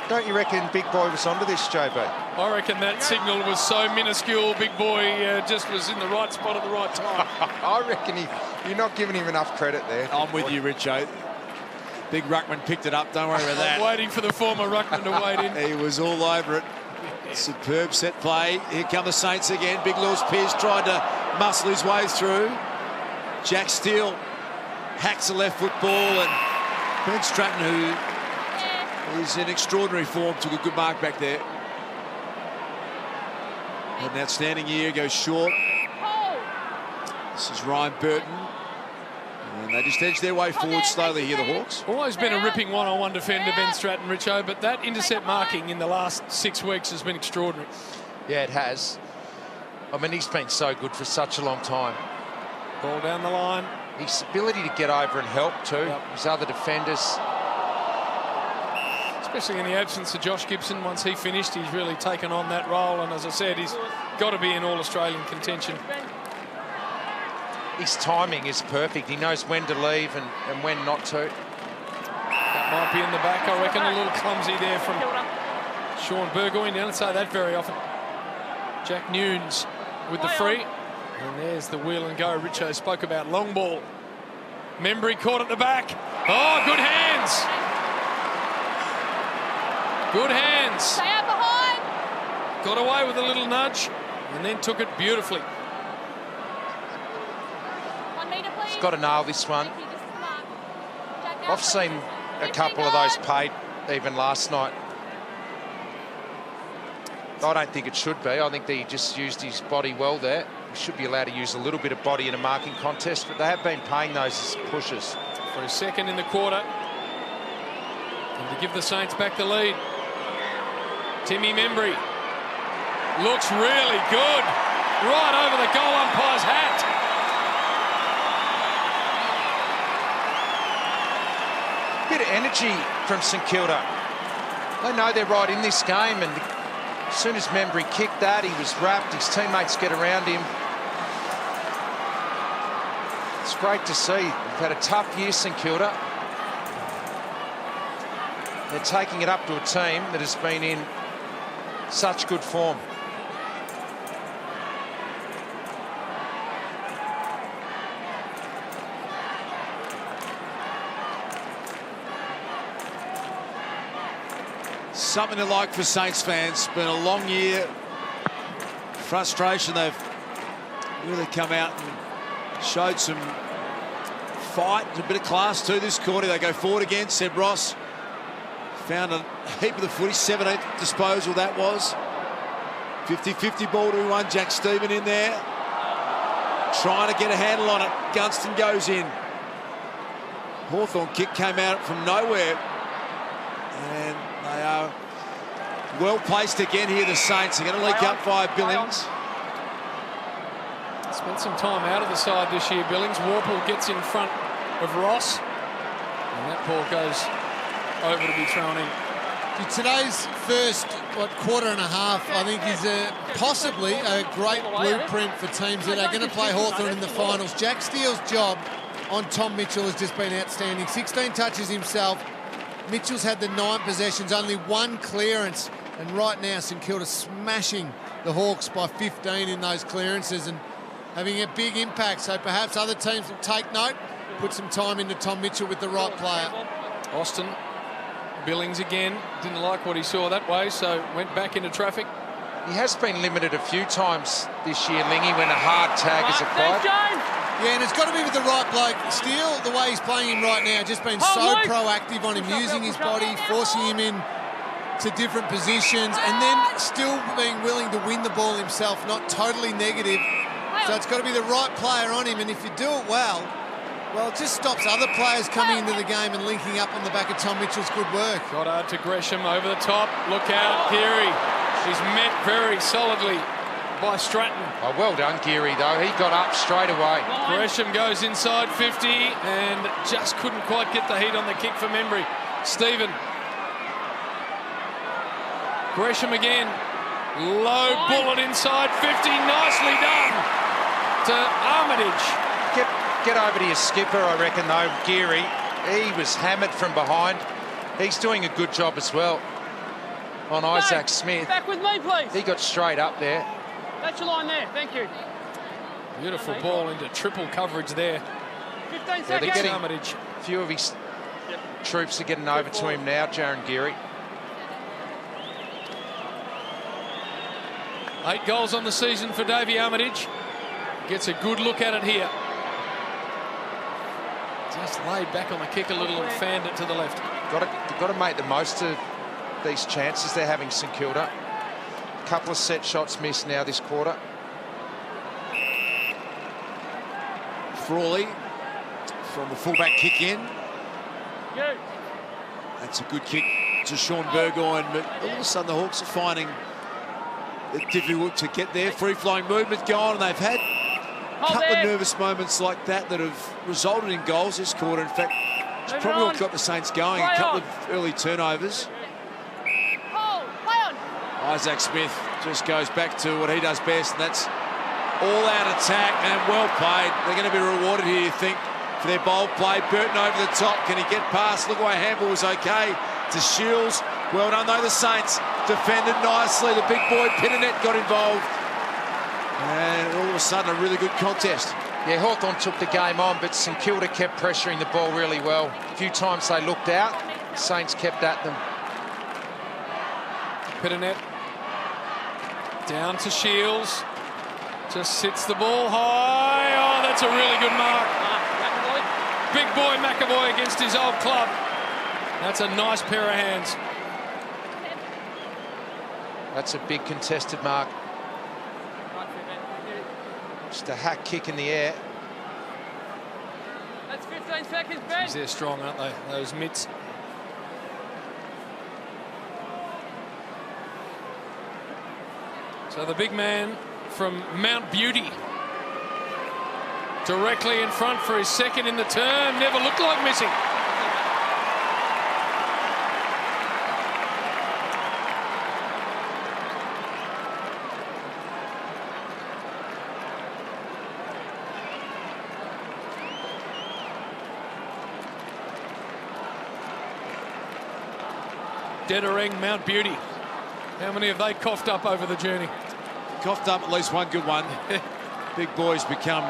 Don't you reckon Big Boy was onto this, JB? I reckon that signal was so minuscule, big boy just was in the right spot at the right time. I reckon you're not giving him enough credit there. I'm with you, Richo. Big ruckman picked it up. Don't worry about that. I'm waiting for the former ruckman to wade in. He was all over it. Superb set play. Here come the Saints again. Big Lewis Pearce tried to muscle his way through. Jack Steele hacks a left foot ball, and Ben Stratton, who is in extraordinary form, took a good mark back there. Had an outstanding year, goes short. This is Ryan Burton. And they just edge their way forward slowly here, the Hawks. Always been a ripping one-on-one defender, Ben Stratton, Richo, but that intercept marking in the last 6 weeks has been extraordinary. Yeah, it has. I mean, he's been so good for such a long time. Ball down the line. His ability to get over and help too. Yep. His other defenders. Especially in the absence of Josh Gibson. Once he finished, he's really taken on that role, and as I said, he's got to be in All-Australian contention. His timing is perfect. He knows when to leave and when not to. That might be in the back, I reckon. A little clumsy there from Sean Burgoyne. You don't say that very often. Jack Nunes with the free. And there's the wheel and go. Richo spoke about long ball. Membry caught at the back. Oh, good hands. Good hands. Stay out behind. Got away with a little nudge and then took it beautifully. 1 metre, please. He's got to nail this one. Thank you, just the mark. Jack out, I've seen a couple of those paid even last night. I don't think it should be. I think that he just used his body well there. He should be allowed to use a little bit of body in a marking contest, but they have been paying those as pushes. For a second in the quarter. And to give the Saints back the lead. Timmy Membry looks really good. Right over the goal umpire's hat. Bit of energy from St Kilda. They know they're right in this game, and as soon as Membry kicked that, he was wrapped. His teammates get around him. It's great to see. They've had a tough year, St Kilda. They're taking it up to a team that has been in such good form. Something to like for Saints fans. Been a long year. Frustration. They've really come out and showed some fight. There's a bit of class too this quarter. They go forward again. Seb Ross found a heap of the footy. 17th disposal that was. 50-50 ball to one. Jack Stephen in there. Trying to get a handle on it. Gunston goes in. Hawthorn kick came out from nowhere. And they are well placed again here, the Saints. They're going to leak up via Billings. Spent some time out of the side this year, Billings. Warple gets in front of Ross. And that ball goes over to be thrown in. Today's first, quarter and a half, I think is possibly a great blueprint for teams that are going to play Hawthorn in the finals. Jack Steele's job on Tom Mitchell has just been outstanding. 16 touches himself. Mitchell's had the 9 possessions, only 1 clearance. And right now, St Kilda smashing the Hawks by 15 in those clearances and having a big impact. So perhaps other teams will take note, put some time into Tom Mitchell with the right player. Austin, Billings again, didn't like what he saw that way, so went back into traffic. He has been limited a few times this year, Lingy, when a hard tag is applied. Yeah, and it's got to be with the right bloke. Steele, the way he's playing him right now, just been so proactive on him, using his body, forcing him in to different positions, and then still being willing to win the ball himself, not totally negative. So it's got to be the right player on him, and if you do it well, it just stops other players coming into the game and linking up on the back of Tom Mitchell's good work. Goddard to Gresham over the top. Look out, Geary. He's met very solidly by Stratton. Oh, well done, Geary, though. He got up straight away. Gresham goes inside 50 and just couldn't quite get the heat on the kick for Membry. Stephen. Gresham again. Low bullet inside 50. Nicely done to Armitage. Get over to your skipper, I reckon, though, Geary. He was hammered from behind. He's doing a good job as well on Isaac Smith. Back with me, please. He got straight up there. That's your line there. Thank you. Beautiful ball into triple coverage there. 15 seconds. They're getting Armitage. A few of his troops are getting over to him now, Jaron Geary. 8 goals on the season for Davey Armitage. Gets a good look at it here. Just laid back on the kick a little and fanned it to the left. Got to make the most of these chances they're having, St Kilda. A couple of set shots missed now this quarter. Frawley from the fullback kick in. That's a good kick to Sean Burgoyne, but all of a sudden the Hawks are finding it difficult to get their free-flowing movement going, and they've had a couple of nervous moments like that have resulted in goals this quarter. In fact, it's probably what got the Saints going. A couple of early turnovers. Isaac Smith just goes back to what he does best, and that's all-out attack and well played. They're going to be rewarded here, you think, for their bold play. Burton over the top. Can he get past? Look away. Handball was okay to Shields. Well done, though, the Saints defended nicely. The big boy Pinternet got involved. And all of a sudden, a really good contest. Yeah, Hawthorn took the game on, but St Kilda kept pressuring the ball really well. A few times they looked out. Saints kept at them. Pinternet down to Shields. Just sits the ball high. Oh, that's a really good mark. Big boy McAvoy against his old club. That's a nice pair of hands. That's a big contested mark. Just a hack kick in the air. That's 15 seconds, Ben. They're strong, aren't they? Those mitts. So the big man from Mount Beauty directly in front for his second in the term. Never looked like missing. Deadering, Mount Beauty. How many have they coughed up over the journey? Coughed up at least one good one. Big boy's become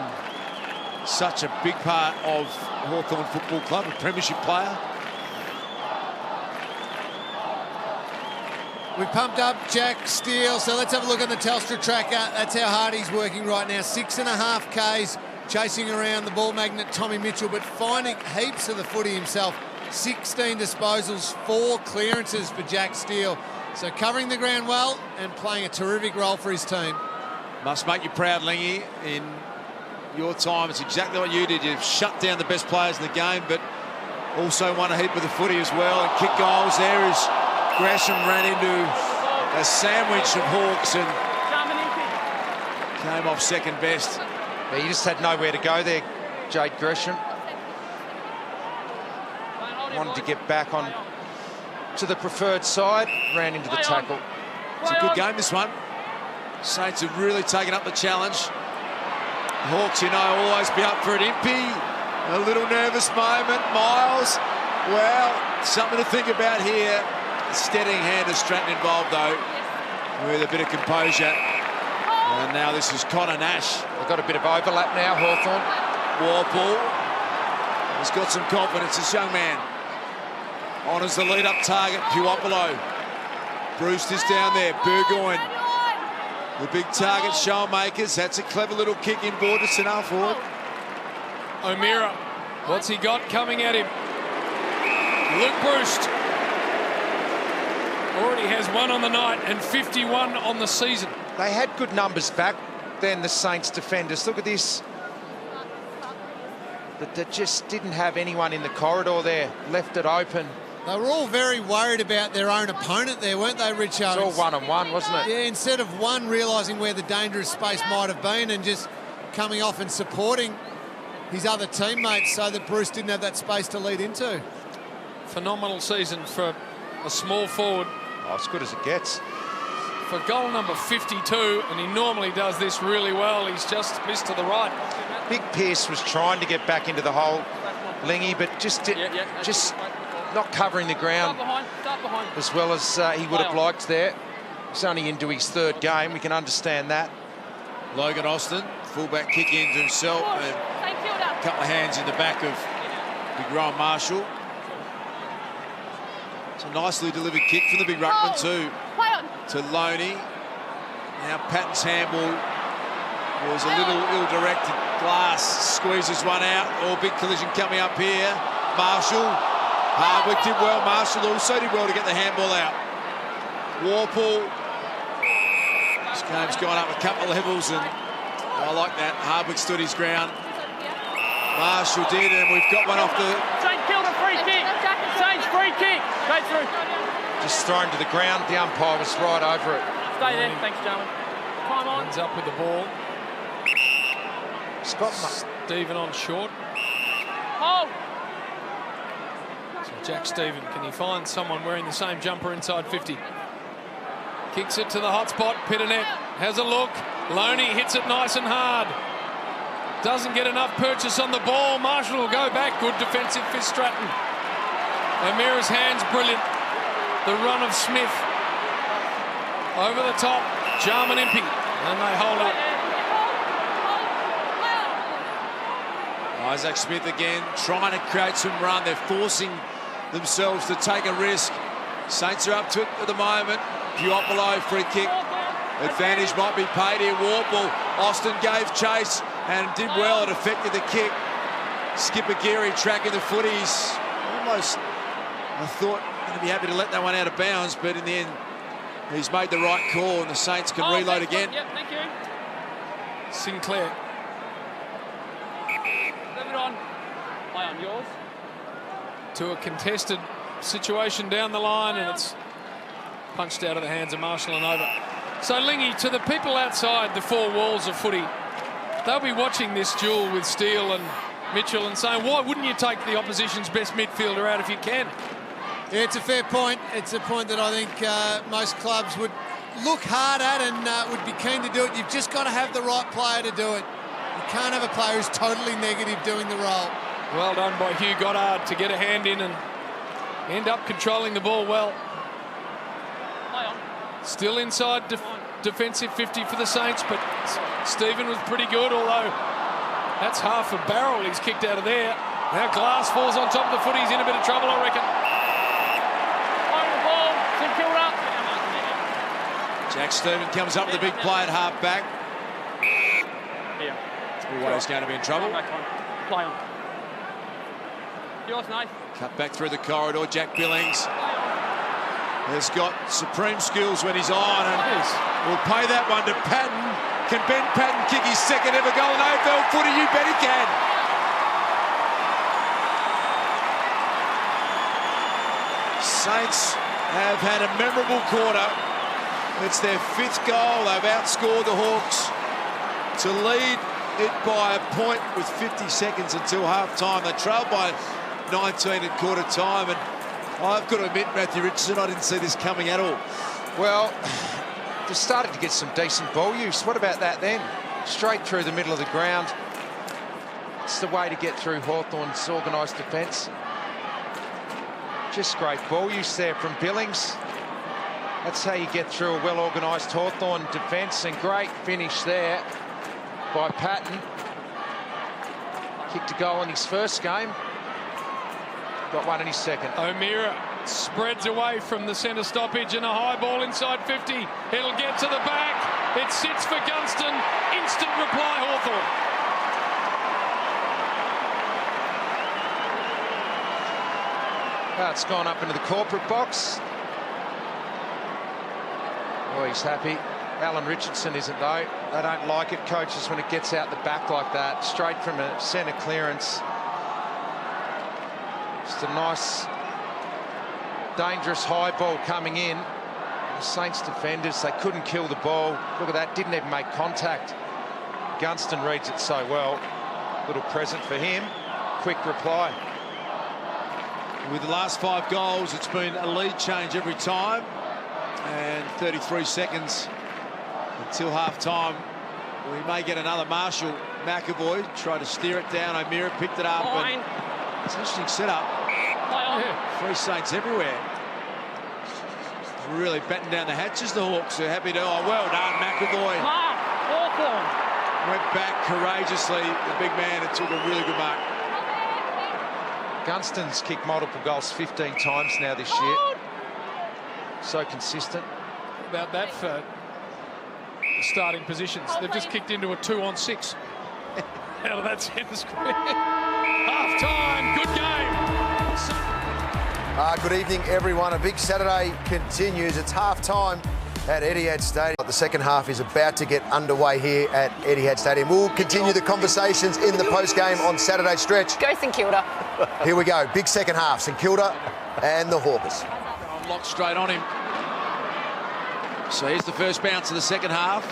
such a big part of Hawthorn Football Club, a premiership player. We pumped up Jack Steele, so let's have a look at the Telstra tracker. That's how hard he's working right now. 6.5 Ks chasing around the ball magnet Tommy Mitchell, but finding heaps of the footy himself. 16 disposals, 4 clearances for Jack Steele. So covering the ground well and playing a terrific role for his team. Must make you proud, Lingy. In your time, it's exactly what you did. You've shut down the best players in the game, but also won a heap with the footy as well. And kick goals there as Gresham ran into a sandwich of Hawks and came off second best. Yeah, he just had nowhere to go there, Jade Gresham. Wanted to get back on to the preferred side, ran into the tackle. It's a good game, this one. Saints have really taken up the challenge. Hawks, you know, always be up for an impy. A little nervous moment. Miles, well, something to think about here. A steadying hand of Stratton involved, though, with a bit of composure. And now this is Connor Nash. They've got a bit of overlap now, Hawthorn. Warple has got some confidence, this young man. Honours the lead-up target, Puopolo. Brewster's down there, Burgoyne. The big target, Showmakers. That's a clever little kick inboard to St. Forward. O'Meara, what's he got coming at him? Luke Brewster already has 1 on the night and 51 on the season. They had good numbers back then, the Saints defenders. Look at this. But they just didn't have anyone in the corridor there, left it open. They were all very worried about their own opponent there, weren't they, Rich Owens? It's all one-on-one, wasn't it? Yeah, instead of one realising where the dangerous space might have been and just coming off and supporting his other teammates so that Bruce didn't have that space to lead into. Phenomenal season for a small forward. Oh, as good as it gets. For goal number 52, and he normally does this really well. He's just missed to the right. Big Pearce was trying to get back into the hole, Lingy, but just not covering the ground as well as he would have liked there. He's only into his 3rd game. We can understand that. Logan Austin, fullback kick into himself and a couple of hands in the back of Big Rowan Marshall. It's a nicely delivered kick from the big ruckman too. To Loney. Now Patton's handball was a little ill-directed. Glass squeezes one out. Oh, big collision coming up here. Marshall. Hardwick did well. Marshall also did well to get the handball out. Warple. This game's gone up a couple of levels and I like that. Hardwick stood his ground. Marshall did, and we've got one off the... St.Kilda free kick. Saints free kick. Go through. Just thrown to the ground. The umpire was right over it. Stay there. Thanks, gentlemen. Time on. Ends up with the ball. Scott Stephen on short. Hold. So Jack Stephen, can he find someone wearing the same jumper inside 50? Kicks it to the hot spot. Pitternet has a look. Loney hits it nice and hard. Doesn't get enough purchase on the ball. Marshall will go back. Good defensive for Stratton. O'Meara's hands brilliant. The run of Smith. Over the top. Jarman Impey. And they hold up. Isaac Smith again trying to create some run. They're forcing themselves to take a risk. Saints are up to it at the moment. Puopolo free kick. Advantage might be paid here. Warple. Austin gave chase and did well. It affected the kick. Skipper Geary tracking the footies. Almost, I thought, going to be happy to let that one out of bounds, but in the end, he's made the right call and the Saints can reload again. Yep, thank you. Sinclair. Leave it on. Play on yours. To a contested situation down the line, and it's punched out of the hands of Marshall and over. So Lingy, to the people outside the 4 walls of footy, they'll be watching this duel with Steele and Mitchell and saying, why wouldn't you take the opposition's best midfielder out if you can? Yeah, it's a fair point. It's a point that I think most clubs would look hard at and would be keen to do it. You've just got to have the right player to do it. You can't have a player who's totally negative doing the role. Well done by Hugh Goddard to get a hand in and end up controlling the ball well. Still inside defensive 50 for the Saints, but Stephen was pretty good, although that's half a barrel he's kicked out of there. Now Glass falls on top of the foot. He's in a bit of trouble, I reckon. Jack Stephen comes up with a big play at half back. Always going to be in trouble. Play on. Yours, Nate. Cut back through the corridor. Jack Billings has got supreme skills when he's on, and will pay that one to Patton. Can Ben Patton kick his second ever goal in AFL footy? You bet he can. Saints have had a memorable quarter. It's their 5th goal. They've outscored the Hawks to lead it by a point with 50 seconds until half-time. They trailed by 19 at quarter time, and I've got to admit, Matthew Richardson, I didn't see this coming at all. Well, they started to get some decent ball use. What about that then? Straight through the middle of the ground. It's the way to get through Hawthorn's organised defence. Just great ball use there from Billings. That's how you get through a well-organised Hawthorn defence, and great finish there by Patton. Kicked a goal in his first game. Got one in his second. O'Meara spreads away from the centre stoppage, and a high ball inside 50. It'll get to the back. It sits for Gunston. Instant reply, Hawthorn. It's gone up into the corporate box. Oh, he's happy. Alan Richardson isn't, though. They don't like it, coaches, when it gets out the back like that. Straight from a centre clearance. Just a nice, dangerous high ball coming in. The Saints defenders, they couldn't kill the ball. Look at that, didn't even make contact. Gunston reads it so well. Little present for him. Quick reply. With the last 5 goals, it's been a lead change every time. And 33 seconds until half-time. We may get another Marshall. McAvoy tried to steer it down. O'Meara picked it up. And it's an interesting setup. Three Saints everywhere. Really batting down the hatches, the Hawks. They're happy to... Oh, well done, McAvoy. Went back courageously, the big man, and took a really good mark. Gunston's kicked multiple goals 15 times now this year. So consistent. About that for starting positions. They've just kicked into a 2-on-6 out of that centre square. Half-time, good game. Good evening, everyone. A big Saturday continues. It's half-time at Etihad Stadium. The second half is about to get underway here at Etihad Stadium. We'll continue the conversations in the post-game on Saturday stretch. Go St Kilda. Here we go. Big second half. St Kilda and the Hawkers. Locked straight on him. So here's the first bounce of the second half.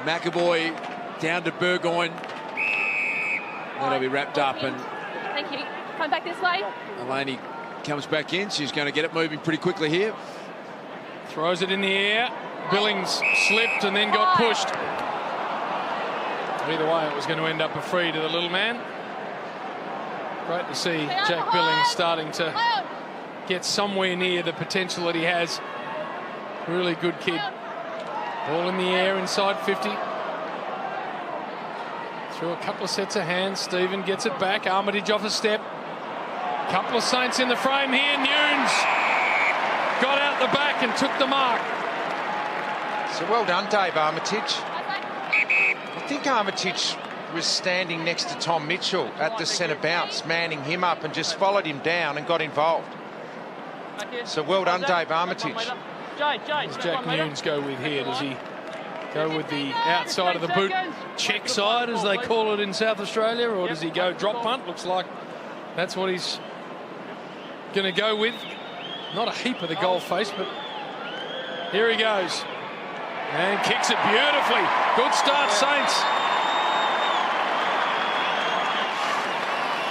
McAvoy down to Burgoyne. That'll be wrapped up, and Thank you. Come back this way. Eleni comes back in. She's going to get it moving pretty quickly here. Throws it in the air. Billings slipped and then got pushed. Either way, it was going to end up a free to the little man. Great to see Jack Billings starting to get somewhere near the potential that he has. Really good kid. Ball in the air inside 50. Through a couple of sets of hands. Stephen gets it back. Armitage off a step. Couple of Saints in the frame here. Nunes got out the back and took the mark. So well done, Dave Armitage. I think Armitage was standing next to Tom Mitchell at the centre bounce, manning him up, and just followed him down and got involved. So well done, Dave Armitage. Does Jack Nunes go with here? Does he go with the outside of the boot check side, as they call it in South Australia, or does he go drop punt? Looks like that's what he's going to go with. Not a heap of the goal face, but here he goes. And kicks it beautifully. Good start, Saints.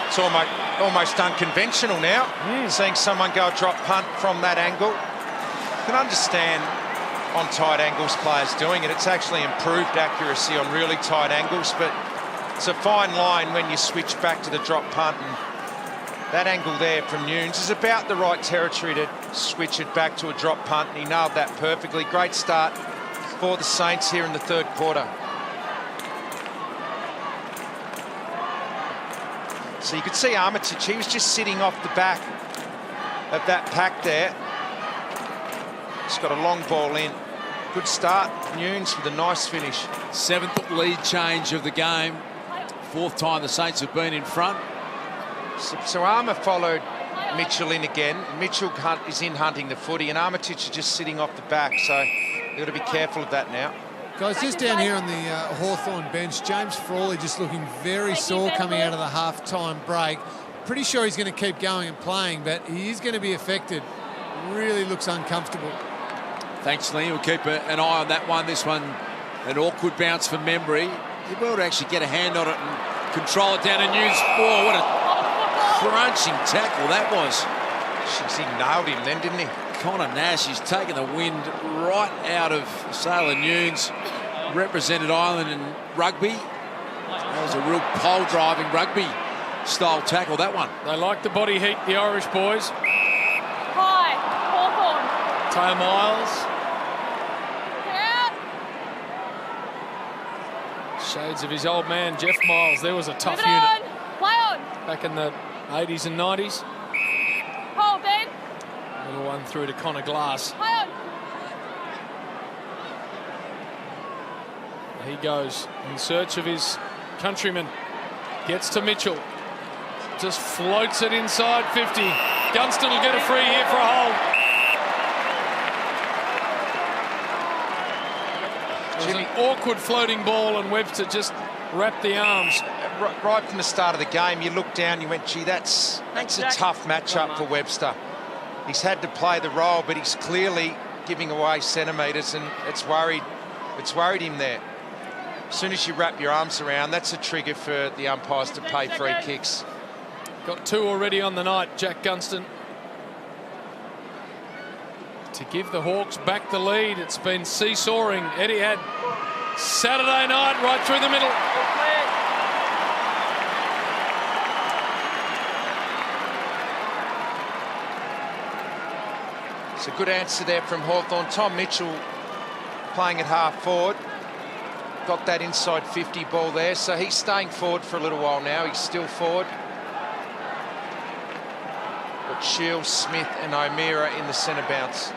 It's almost unconventional now, seeing someone go drop punt from that angle. You can understand on tight angles players doing it. It's actually improved accuracy on really tight angles, but it's a fine line when you switch back to the drop punt, and that angle there from Nunes is about the right territory to switch it back to a drop punt, and he nailed that perfectly. Great start for the Saints here in the third quarter. So you could see Armitage, he was just sitting off the back of that pack there. He's got a long ball in. Good start, Nunes, with a nice finish. 7th lead change of the game. 4th time the Saints have been in front. So Armour followed Mitchell in again. Mitchell is in hunting the footy, and Armitage is just sitting off the back, so you've got to be careful of that now. Guys, just down here on the Hawthorn bench, James Frawley just looking very sore coming out of the half-time break. Pretty sure he's going to keep going and playing, but he is going to be affected. Really looks uncomfortable. Thanks, Lee. We'll keep an eye on that one. This one, an awkward bounce for Membry. He'd be able to actually get a hand on it and control it down and use. Oh, what a crunching tackle that was. Jeez, he nailed him then, didn't he? Connor Nash, he's taken the wind right out of Sailor Nunes. Represented Ireland in rugby. That was a real pole-driving rugby-style tackle, that one. They like the body heat, the Irish boys. High, Hawthorn. Taya Miles. Shades of his old man, Jeff Miles. There was a tough unit. Play on. Back in the 80s and 90s. Hold, Ben. Little one through to Connor Glass. Play on. He goes in search of his countryman. Gets to Mitchell. Just floats it inside 50. Gunston will get a free here for a hold. It was an awkward floating ball, and Webster just wrapped the arms. Right from the start of the game, you looked down, you went, gee, that's a tough matchup for Webster. He's had to play the role, but he's clearly giving away centimetres, and it's worried him there. As soon as you wrap your arms around, that's a trigger for the umpires to pay free kicks. Got 2 already on the night, Jack Gunston. To give the Hawks back the lead. It's been seesawing. Eddie had Saturday night right through the middle. It's a good answer there from Hawthorn. Tom Mitchell playing at half forward. Got that inside 50 ball there, so he's staying forward for a little while now. He's still forward. Got Shields, Smith and O'Meara in the centre bounce.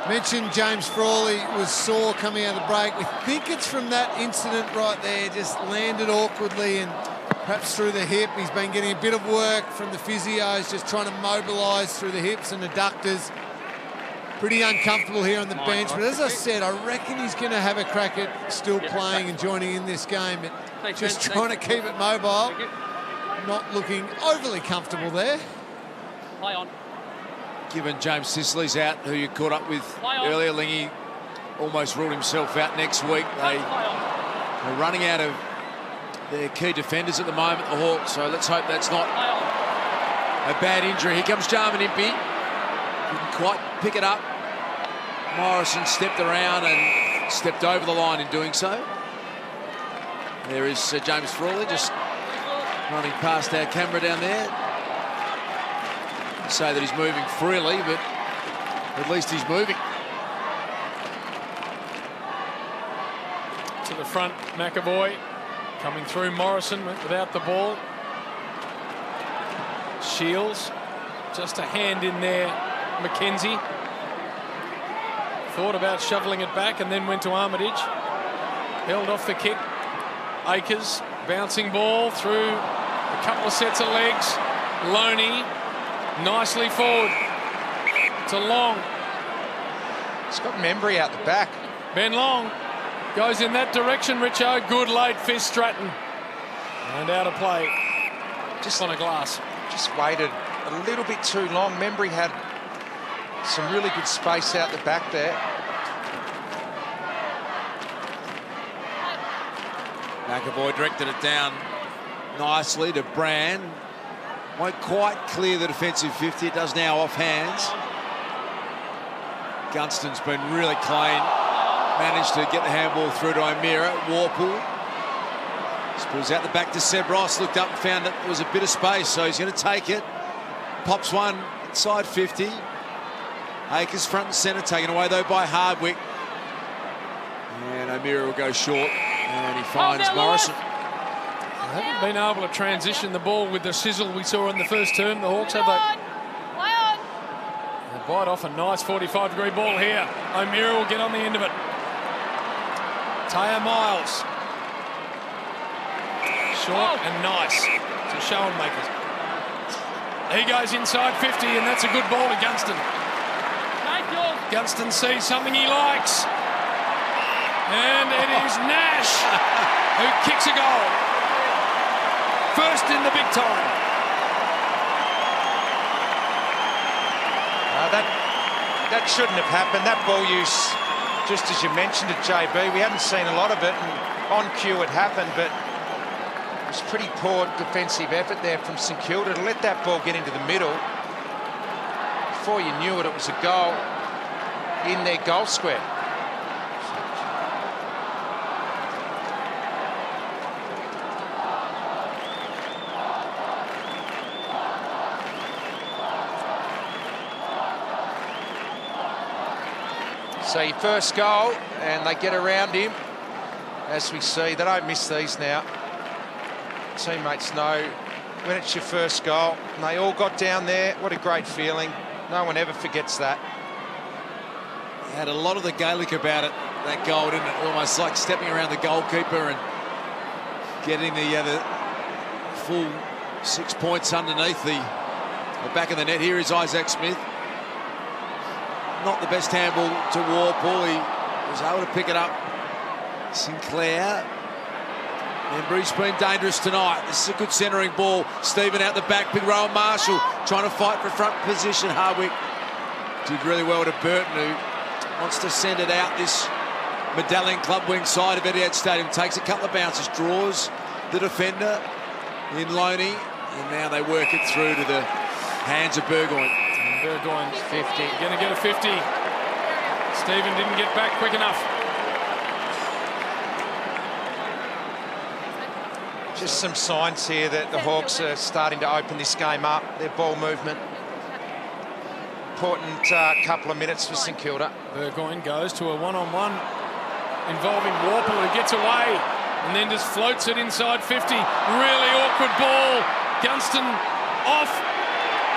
Mentioned James Frawley was sore coming out of the break. We think it's from that incident right there, just landed awkwardly and perhaps through the hip. He's been getting a bit of work from the physios, just trying to mobilise through the hips and adductors. Pretty uncomfortable here on the bench, but as I said, I reckon he's going to have a crack at still playing and joining in this game, but just trying to keep it mobile. Not looking overly comfortable there. Play on. Given James Sicily's out, who you caught up with earlier, Lingy almost ruled himself out next week. They're running out of their key defenders at the moment, the Hawks, so let's hope that's not a bad injury. Here comes Jarman Impey. Didn't quite pick it up. Morrison stepped around and stepped over the line in doing so. There is James Frawley just running past our camera down there. Say that he's moving freely, but at least he's moving. To the front, McAvoy coming through. Morrison went without the ball. Shields, just a hand in there. McKenzie thought about shoveling it back and then went to Armitage. Held off the kick. Akers, bouncing ball through a couple of sets of legs. Loney nicely forward to Long. It's got Membry out the back. Ben Long goes in that direction, Richo. Good late fist Stratton. And out of play. Just on a glass. Just waited a little bit too long. Membry had some really good space out the back there. McAvoy directed it down nicely to Brand. Won't quite clear the defensive 50. It does now off hands. Gunston's been really clean. Managed to get the handball through to O'Meara. Warpool. Spills out the back to Seb Ross. Looked up and found that there was a bit of space, so he's going to take it. Pops one inside 50. Akers front and centre, taken away though by Hardwick. And O'Meara will go short, and he finds Morrison. haven't been able to transition the ball with the sizzle we saw in the first term. The Hawks have they bite off a nice 45-degree ball here. O'Meara will get on the end of it. Taya Miles. Short and nice to Schoenmakers. He goes inside 50, and that's a good ball to Gunston. Gunston sees something he likes. And it is Nash who kicks a goal. First in the big time. That shouldn't have happened. That ball use, just as you mentioned it, JB, we hadn't seen a lot of it, and on cue it happened, but it was pretty poor defensive effort there from St Kilda to let that ball get into the middle. Before you knew it, it was a goal in their goal square. So your first goal, and they get around him. As we see, they don't miss these now. Teammates know when it's your first goal, and they all got down there. What a great feeling. No one ever forgets that. Had a lot of the Gaelic about it, that goal, didn't it? Almost like stepping around the goalkeeper and getting the full 6 points underneath the back of the net. Here is Isaac Smith. Not the best handball to Warple. He was able to pick it up. Sinclair. Remember, he's been dangerous tonight. This is a good centering ball. Stephen out the back. Big Rowan Marshall trying to fight for front position. Hardwick did really well to Burton, who wants to send it out this Medallion Club wing side of Etihad Stadium. Takes a couple of bounces, draws the defender in Loney, and now they work it through to the hands of Burgoyne. Burgoyne's 50. Going to get a 50. Stephen didn't get back quick enough. Just some signs here that the Hawks are starting to open this game up. Their ball movement. Important couple of minutes for St Kilda. Burgoyne goes to a one-on-one involving Warple, who gets away and then just floats it inside 50. Really awkward ball. Gunston off.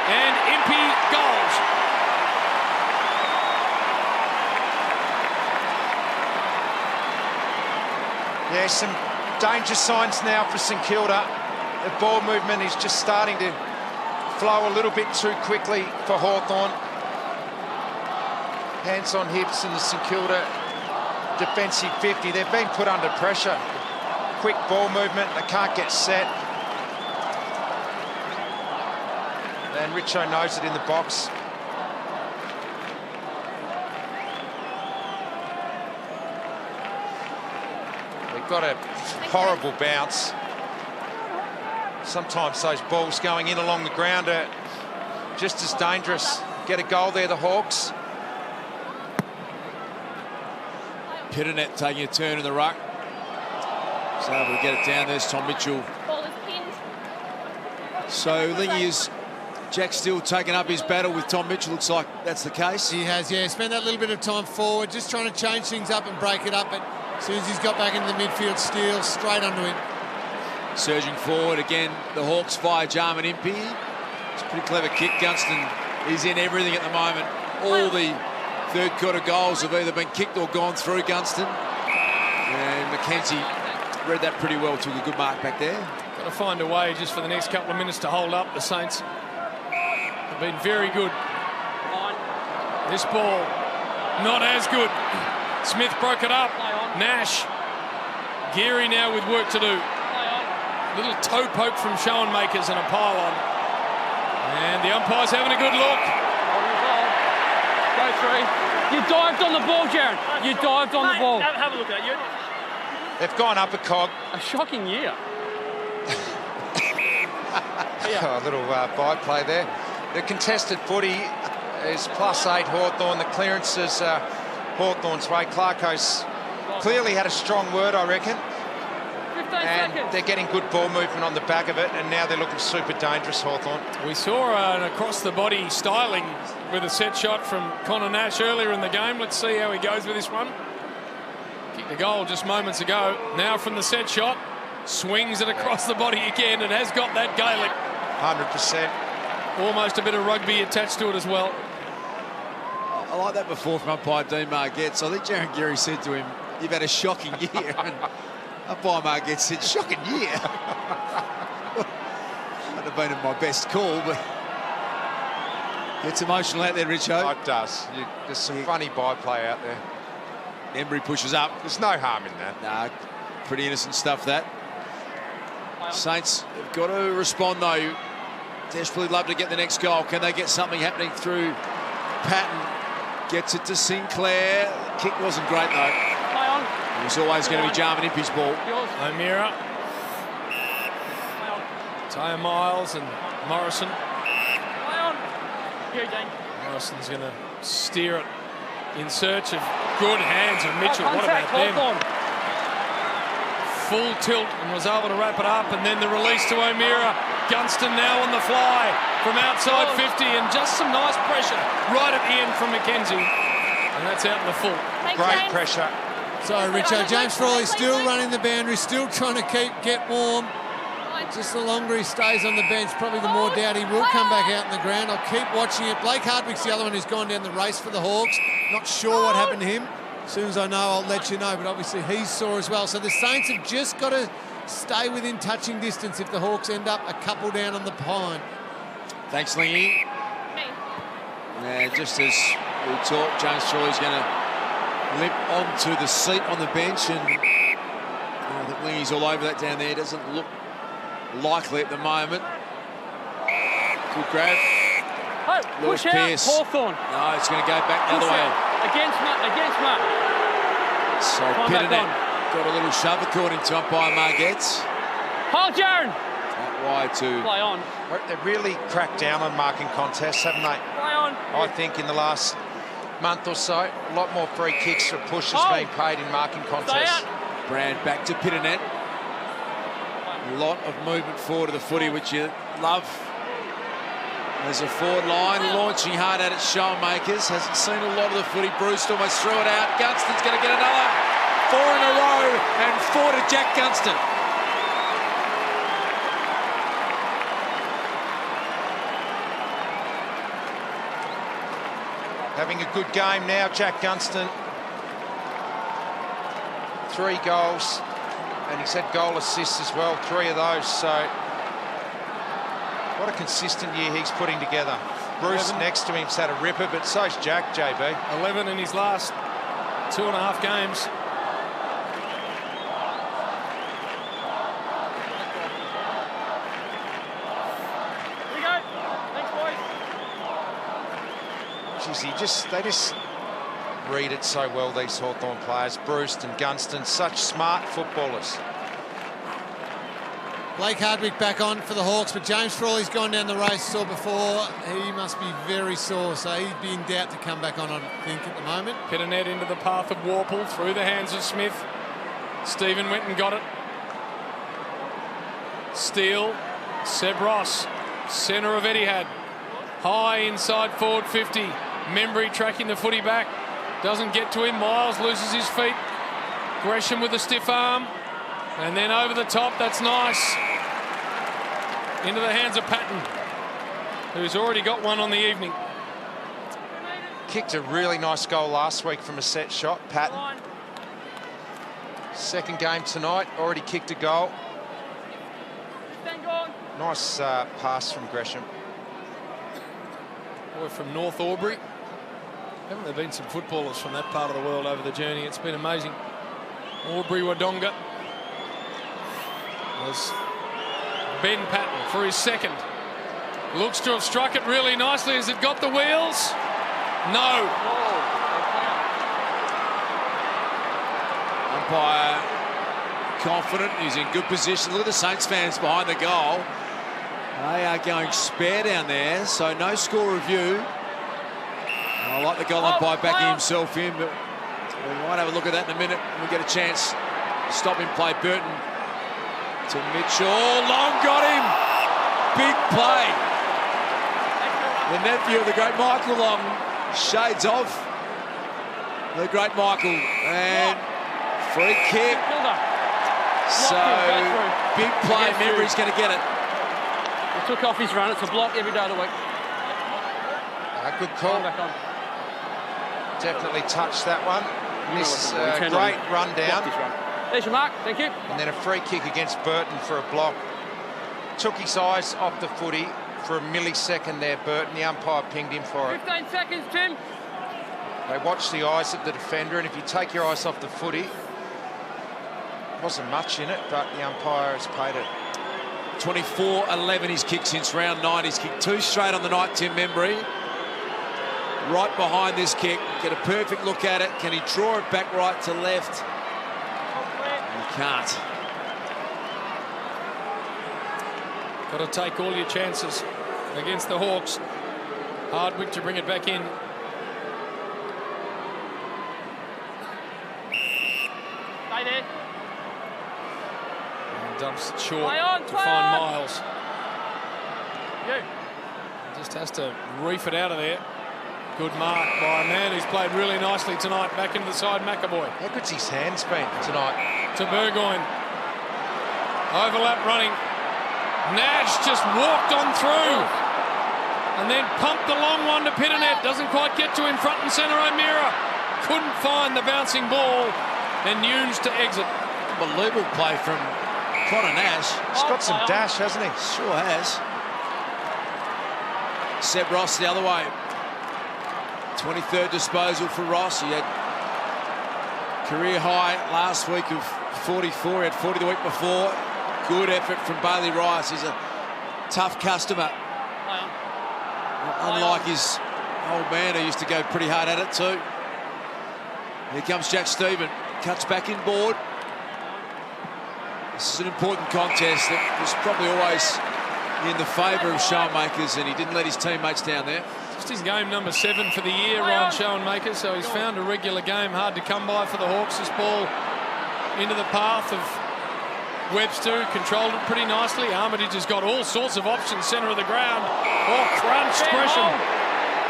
And Impey goals. Yeah, some danger signs now for St Kilda. The ball movement is just starting to flow a little bit too quickly for Hawthorn. Hands on hips in the St Kilda defensive 50. They've been put under pressure. Quick ball movement, they can't get set. And Richo knows it in the box. They've got a horrible bounce. Sometimes those balls going in along the ground are just as dangerous. Get a goal there, the Hawks. Pitternet taking a turn in the ruck. So able to get it down. There's Tom Mitchell. Ball is pinned. So Lingy is... Jack still taking up his battle with Tom Mitchell. Looks like that's the case. He has, yeah. Spent that little bit of time forward, just trying to change things up and break it up. But as soon as he's got back into the midfield, steal straight onto him. Surging forward again, the Hawks fire Jarman Impey. It's a pretty clever kick. Gunston is in everything at the moment. All the third quarter goals have either been kicked or gone through Gunston. And McKenzie read that pretty well, took a good mark back there. Got to find a way just for the next couple of minutes to hold up. The Saints have been very good. This ball, not as good. Smith broke it up. Nash. Geary now with work to do. Little toe poke from Schoenmakers and a pile-on. And the umpire's having a good look. Go through. You dived on the ball, Jaron. You dived on the ball. Have a look at you. They've gone up a cog. A shocking year. A little byplay there. The contested footy is +8 Hawthorn. The clearances Hawthorn's way. Clarko's clearly had a strong word, I reckon. 15 and seconds. they're getting good ball movement on the back of it, and now they're looking super dangerous, Hawthorn. We saw an across-the-body styling with a set shot from Connor Nash earlier in the game. Let's see how he goes with this one. Kicked the goal just moments ago. Now from the set shot. Swings it across the body again and has got that Gaelic. 100%. Almost a bit of rugby attached to it as well. I like that before from umpire Dean Margetts. I think Jaron Geary said to him, "You've had a shocking year." And umpire Margetts said, "Shocking year?" Might have been my best call, but gets emotional out there, Richo. It does. There's some funny byplay out there. Embry pushes up. There's no harm in that. Nah, pretty innocent stuff, that. Saints have got to respond, though. Desperately love to get the next goal. Can they get something happening through Patton? Gets it to Sinclair. The kick wasn't great, though. He was always going to be jamming Impey's ball. O'Meara. Taya Miles and Morrison. Morrison's going to steer it in search of good hands of Mitchell. What about them? Full tilt and was able to wrap it up, and then the release to O'Meara. Gunston now on the fly from outside 50, and just some nice pressure right at the end from McKenzie, and that's out in the full. Great pressure. Sorry, Richo. James Frawley still running the boundary, still trying to get warm. Just the longer he stays on the bench, probably the more doubt he will come back out in the ground. I'll keep watching it. Blake Hardwick's the other one who's gone down the race for the Hawks. Not sure what happened to him. As soon as I know, I'll let you know, but obviously he's sore as well. So the Saints have just got to stay within touching distance if the Hawks end up a couple down on the pine. Thanks, Lingy. Yeah, just as we talk, James Frawley's going to limp onto the seat on the bench, and I think Lingy's all over that down there. Doesn't look likely at the moment. Good grab. Lewis Pearce. Hawthorn. No, it's going to go back the other way. Against Matt. So Pitternet got a little shove according to umpire Margetts. Hold Jaron. Out wide to Play on. They've really cracked down on marking contests, haven't they? Play on. I think in the last month or so, a lot more free kicks for pushes being paid in marking contests. Brand back to Pitternet. A lot of movement forward of the footy, which you love. There's a forward line launching hard at its showmakers. Hasn't seen a lot of the footy. Bruce almost threw it out. Gunston's going to get another 4 in a row, and 4 to Jack Gunston. Having a good game now, Jack Gunston. 3 goals, and he's had goal assists as well, 3 of those. So what a consistent year he's putting together. Bruce next to him's had a ripper, but so's Jack, JB. 11 in his last 2.5 games. Here we go. Thanks, boys. Geez, they just read it so well, these Hawthorn players. Bruce and Gunston, such smart footballers. Blake Hardwick back on for the Hawks, but James Frawley's gone down the race. Saw before, he must be very sore, so he'd be in doubt to come back on, I think, at the moment. Pitternet into the path of Warple, through the hands of Smith. Stephen went and got it. Steele, Seb Ross, centre of Etihad. High inside forward 50. Membry tracking the footy back. Doesn't get to him. Miles loses his feet. Gresham with a stiff arm. And then over the top, that's nice. Into the hands of Patton, who's already got one on the evening. Kicked a really nice goal last week from a set shot, Patton. Second game tonight, already kicked a goal. Nice pass from Gresham. Boy from North Albury. Haven't there been some footballers from that part of the world over the journey? It's been amazing. Albury Wodonga. Was Ben Patton for his second. Looks to have struck it really nicely. Has it got the wheels? No. Umpire confident. He's in good position. Look at the Saints fans behind the goal. They are going spare down there, so no score review. I like the goal umpire backing himself in, but we might have a look at that in a minute when we get a chance to stop him play. Burton to Mitchell. Long got him. Big play. The nephew of the great Michael Long. Shades of the great Michael. And free kick. So big play. Remember, he's going to get it. He took off his run. It's a block every day of the week. Good call. Back on. Definitely touched that one. This great run down. There's your mark. Thank you. And then a free kick against Burton for a block. Took his eyes off the footy for a millisecond there, Burton. The umpire pinged him for it. 15 seconds, Tim. They watch the eyes of the defender, and if you take your eyes off the footy, wasn't much in it, but the umpire has paid it. 24-11 he's kicked since round 9. He's kicked 2 straight on the night, Tim Membry. Right behind this kick, get a perfect look at it. Can he draw it back right to left? He can't. Got to take all your chances against the Hawks. Hardwick to bring it back in. Stay there. And dumps it short On, to find Miles. You. Just has to reef it out of there. Good mark by a man who's played really nicely tonight. Back into the side, McAvoy. How good's his hands been tonight? To Burgoyne. Overlap running. Nash just walked on through. And then pumped the long one to Pitternet. Doesn't quite get to him front and centre. O'Meara couldn't find the bouncing ball. And Nunes to exit. Unbelievable play from Connor Nash. He's got some dash, hasn't he? Sure has. Seb Ross the other way. 23rd disposal for Ross. He had career high last week of 44. He had 40 the week before. Good effort from Bailey Rice. He's a tough customer. Unlike his old man who used to go pretty hard at it too. Here comes Jack Stephen. Cuts back inboard. This is an important contest that was probably always in the favour of Schoenmakers, and he didn't let his teammates down there. Just his game number 7 for the year, Ryan Schoenmakers, so he's found a regular game hard to come by for the Hawks. This ball into the path of Webster, who controlled it pretty nicely. Armitage has got all sorts of options, centre of the ground. Oh, crunch, Gresham.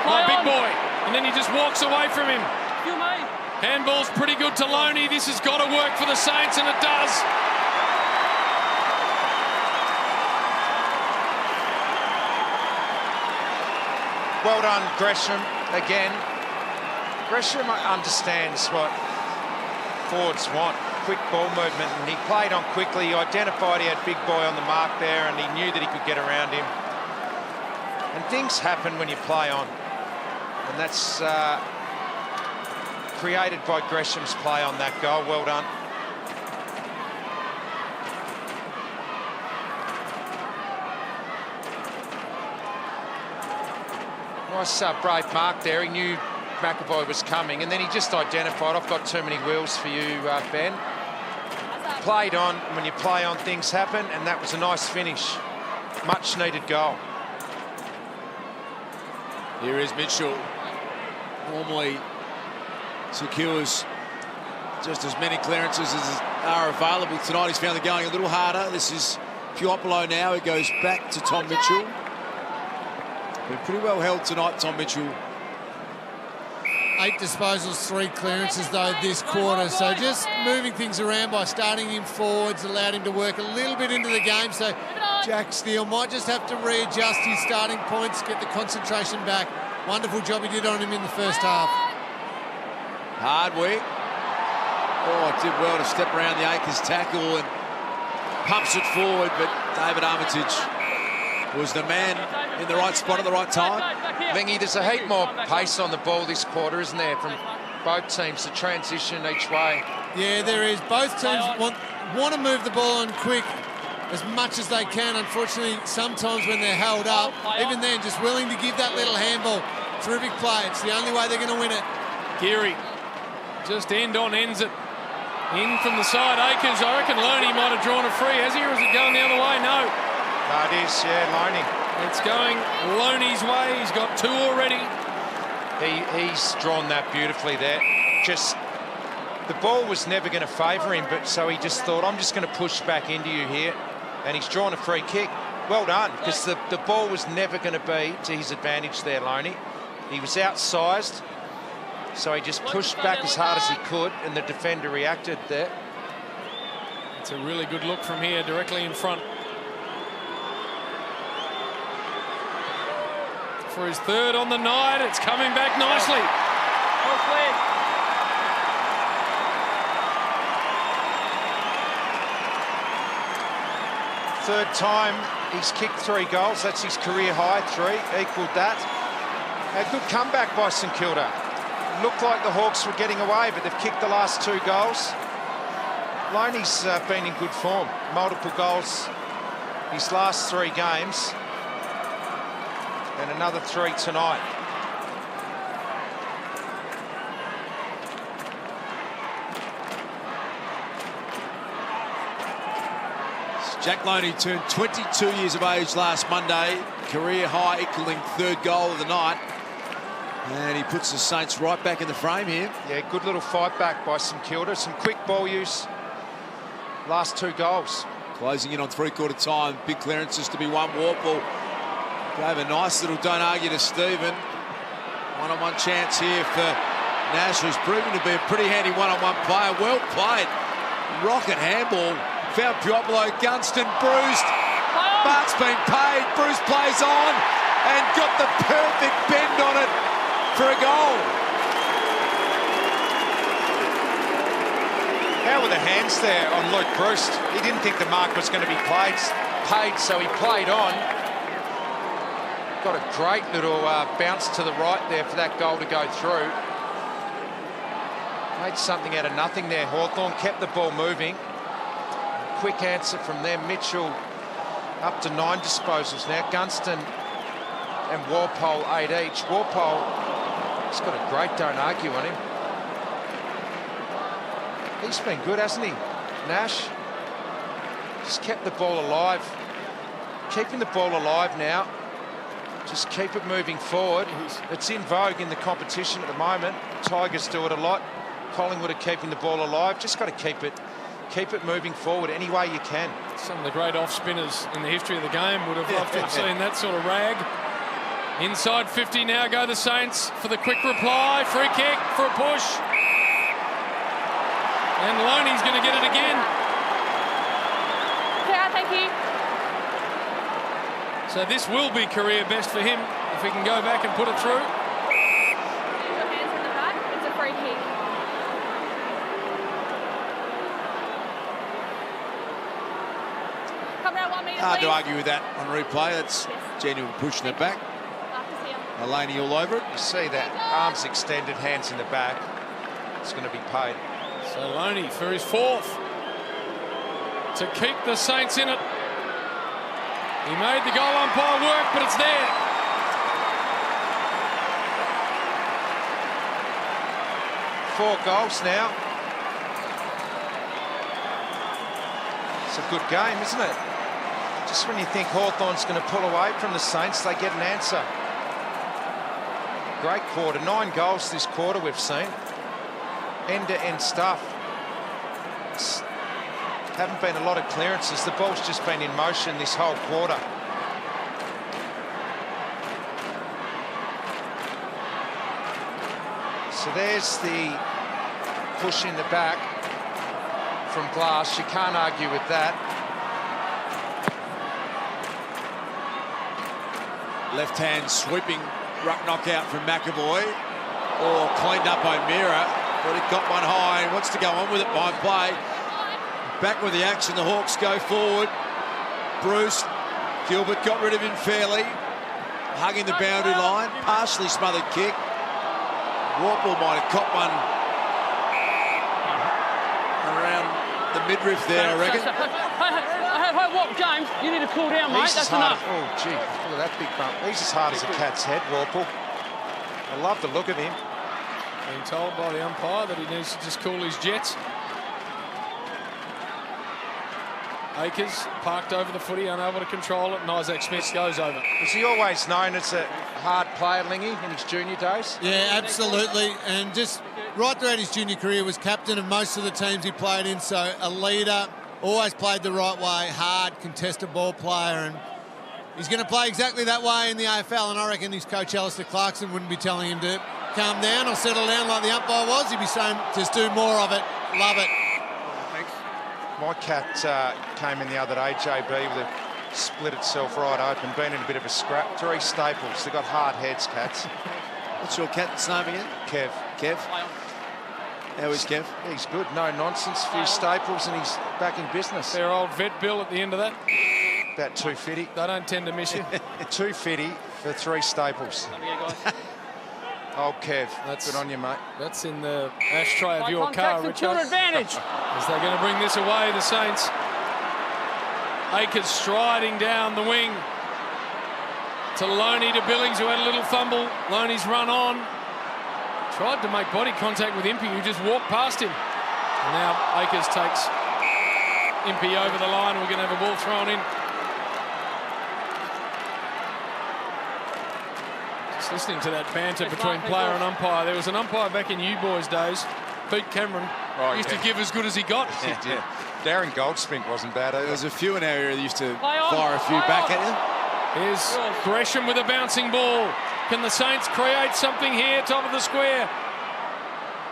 My big boy. And then he just walks away from him. Handball's pretty good to Loney. This has got to work for the Saints, and it does. Well done, Gresham, again. Gresham understands what forwards want, quick ball movement, and he played on quickly. He identified he had big boy on the mark there, and he knew that he could get around him. And things happen when you play on, and that's created by Gresham's play on that goal. Well done. Nice brave mark there. He knew McAvoy was coming, and then he just identified, I've got too many wheels for you, Ben. Played on. When you play on, things happen, and that was a nice finish. Much needed goal. Here is Mitchell. Normally secures just as many clearances as are available tonight. He's found the going a little harder. This is Puopolo now. It goes back to Tom Mitchell. Been pretty well held tonight, Tom Mitchell. 8 disposals, 3 clearances, though, this quarter. So just moving things around by starting him forwards allowed him to work a little bit into the game. So Jack Steele might just have to readjust his starting points, get the concentration back. Wonderful job he did on him in the first half. Hardwick. Oh, it did well to step around the Akers tackle and pumps it forward, but David Armitage was the man in the right spot at the right time. Lingy, there's a heap more pace on the ball this quarter, isn't there, from both teams to transition each way? Yeah, there is. Both teams want to move the ball on quick as much as they can. Unfortunately, sometimes when they're held up, even then, just willing to give that little handball. Terrific play. It's the only way they're going to win it. Geary just ends it. In from the side, Akers. I reckon Loney might have drawn a free, has he, or is it going the other way? No. No, it is, yeah, Loney. It's going Loney's way. He's got 2 already. He's drawn that beautifully there. Just, the ball was never going to favour him, but so he just thought, I'm just going to push back into you here. And he's drawn a free kick. Well done, because the ball was never going to be to his advantage there, Loney. He was outsized, so he just pushed back as hard as he could, and the defender reacted there. It's a really good look from here, directly in front. For his third on the night, it's coming back nicely. All clear. Third time he's kicked 3 goals. That's his career high, 3, equalled that. A good comeback by St Kilda. Looked like the Hawks were getting away, but they've kicked the last 2 goals. Loney's been in good form. Multiple goals his last 3 games. And another 3 tonight. Jack Loney turned 22 years of age last Monday. Career high, equaling 3rd goal of the night. And he puts the Saints right back in the frame here. Yeah, good little fight back by St Kilda. Some quick ball use. Last 2 goals. Closing in on 3/4 time. Big clearances to be won. Warple gave a nice little don't argue to Stephen. One-on-one chance here for Nash, who's proving to be a pretty handy one-on-one player. Well played. Rocket handball. Found Piopolo. Gunston bruised. Mark's been paid. Bruce plays on and got the perfect bend on it for a goal. How were the hands there on Luke Bruce? He didn't think the mark was going to be paid, so he played on. Got a great little bounce to the right there for that goal to go through. Made something out of nothing there. Hawthorn kept the ball moving. Quick answer from them. Mitchell up to 9 disposals now. Gunston and Walpole 8 each. Walpole has got a great don't argue on him. He's been good, hasn't he? Nash just kept the ball alive. Keeping the ball alive now. Just keep it moving forward. It's in vogue in the competition at the moment. Tigers do it a lot. Collingwood are keeping the ball alive. Just got to keep it moving forward any way you can. Some of the great off-spinners in the history of the game would have loved to have seen that sort of rag. Inside 50 now go the Saints for the quick reply. Free kick for a push. And Loney's going to get it again. Yeah, thank you. So this will be career best for him if he can go back and put it through. Your hands in the back. It's a free kick. Come around 1 metre, Hard to please. argue with that on replay. That's genuine pushing it back. After see him. Laney all over it. You see that arms extended, hands in the back. It's going to be paid. So Loney for his 4th to keep the Saints in it. He made the goal umpire work, but it's there. Four goals now. It's a good game, isn't it? Just when you think Hawthorn's going to pull away from the Saints, they get an answer. Great quarter. 9 goals this quarter we've seen. End-to-end stuff. Haven't been a lot of clearances. The ball's just been in motion this whole quarter. So there's the push in the back from Glass. You can't argue with that. Left hand sweeping ruck knockout from McAvoy. Or cleaned up O'Meara, but it got one high and wants to go on with it behind play. Back with the action, the Hawks go forward. Bruce, Gilbert got rid of him fairly. Hugging the boundary line, partially smothered kick. Warple might have caught one around the midriff there, I reckon. Hey, what, James? You need to cool down, mate. That's enough. Oh, gee, look at that big bump. He's as hard as a cat's head, Warple. I love the look of him. Being told by the umpire that he needs to just cool his jets. Akers parked over the footy, unable to control it, and Isaac Smith goes over. Was he always known as a hard player, Lingy, in his junior days? Yeah, absolutely. And just right throughout his junior career was captain of most of the teams he played in, so a leader, always played the right way, hard, contested ball player, and he's going to play exactly that way in the AFL, and I reckon his coach Alistair Clarkson wouldn't be telling him to calm down or settle down like the umpire was. He'd be saying, just do more of it, love it. Thanks. My cat came in the other day, JB, with a split itself right open, been in a bit of a scrap. 3 staples. They've got hard heads, cats. What's your cat's name again? Kev. Kev? How is Kev? He's good, no nonsense. Few staples and he's back in business. Their old vet bill at the end of that. About 250. They don't tend to miss you. 250 for 3 staples. Old Kev, That's good on you, mate. That's in the ashtray of your car, Richard. advantage. As they're going to bring this away, the Saints. Akers striding down the wing to Loney to Billings, who had a little fumble. Loney's run on. Tried to make body contact with Impey, who just walked past him. And now Akers takes Impey over the line. We're going to have a ball thrown in. Just listening to that banter between player and umpire. There was an umpire back in you boys' days, Pete Cameron, used to give as good as he got. He did. Darren Goldspink wasn't bad either. There's a few in our area that used to fire a few back at you. Here's Gresham with a bouncing ball. Can the Saints create something here, top of the square?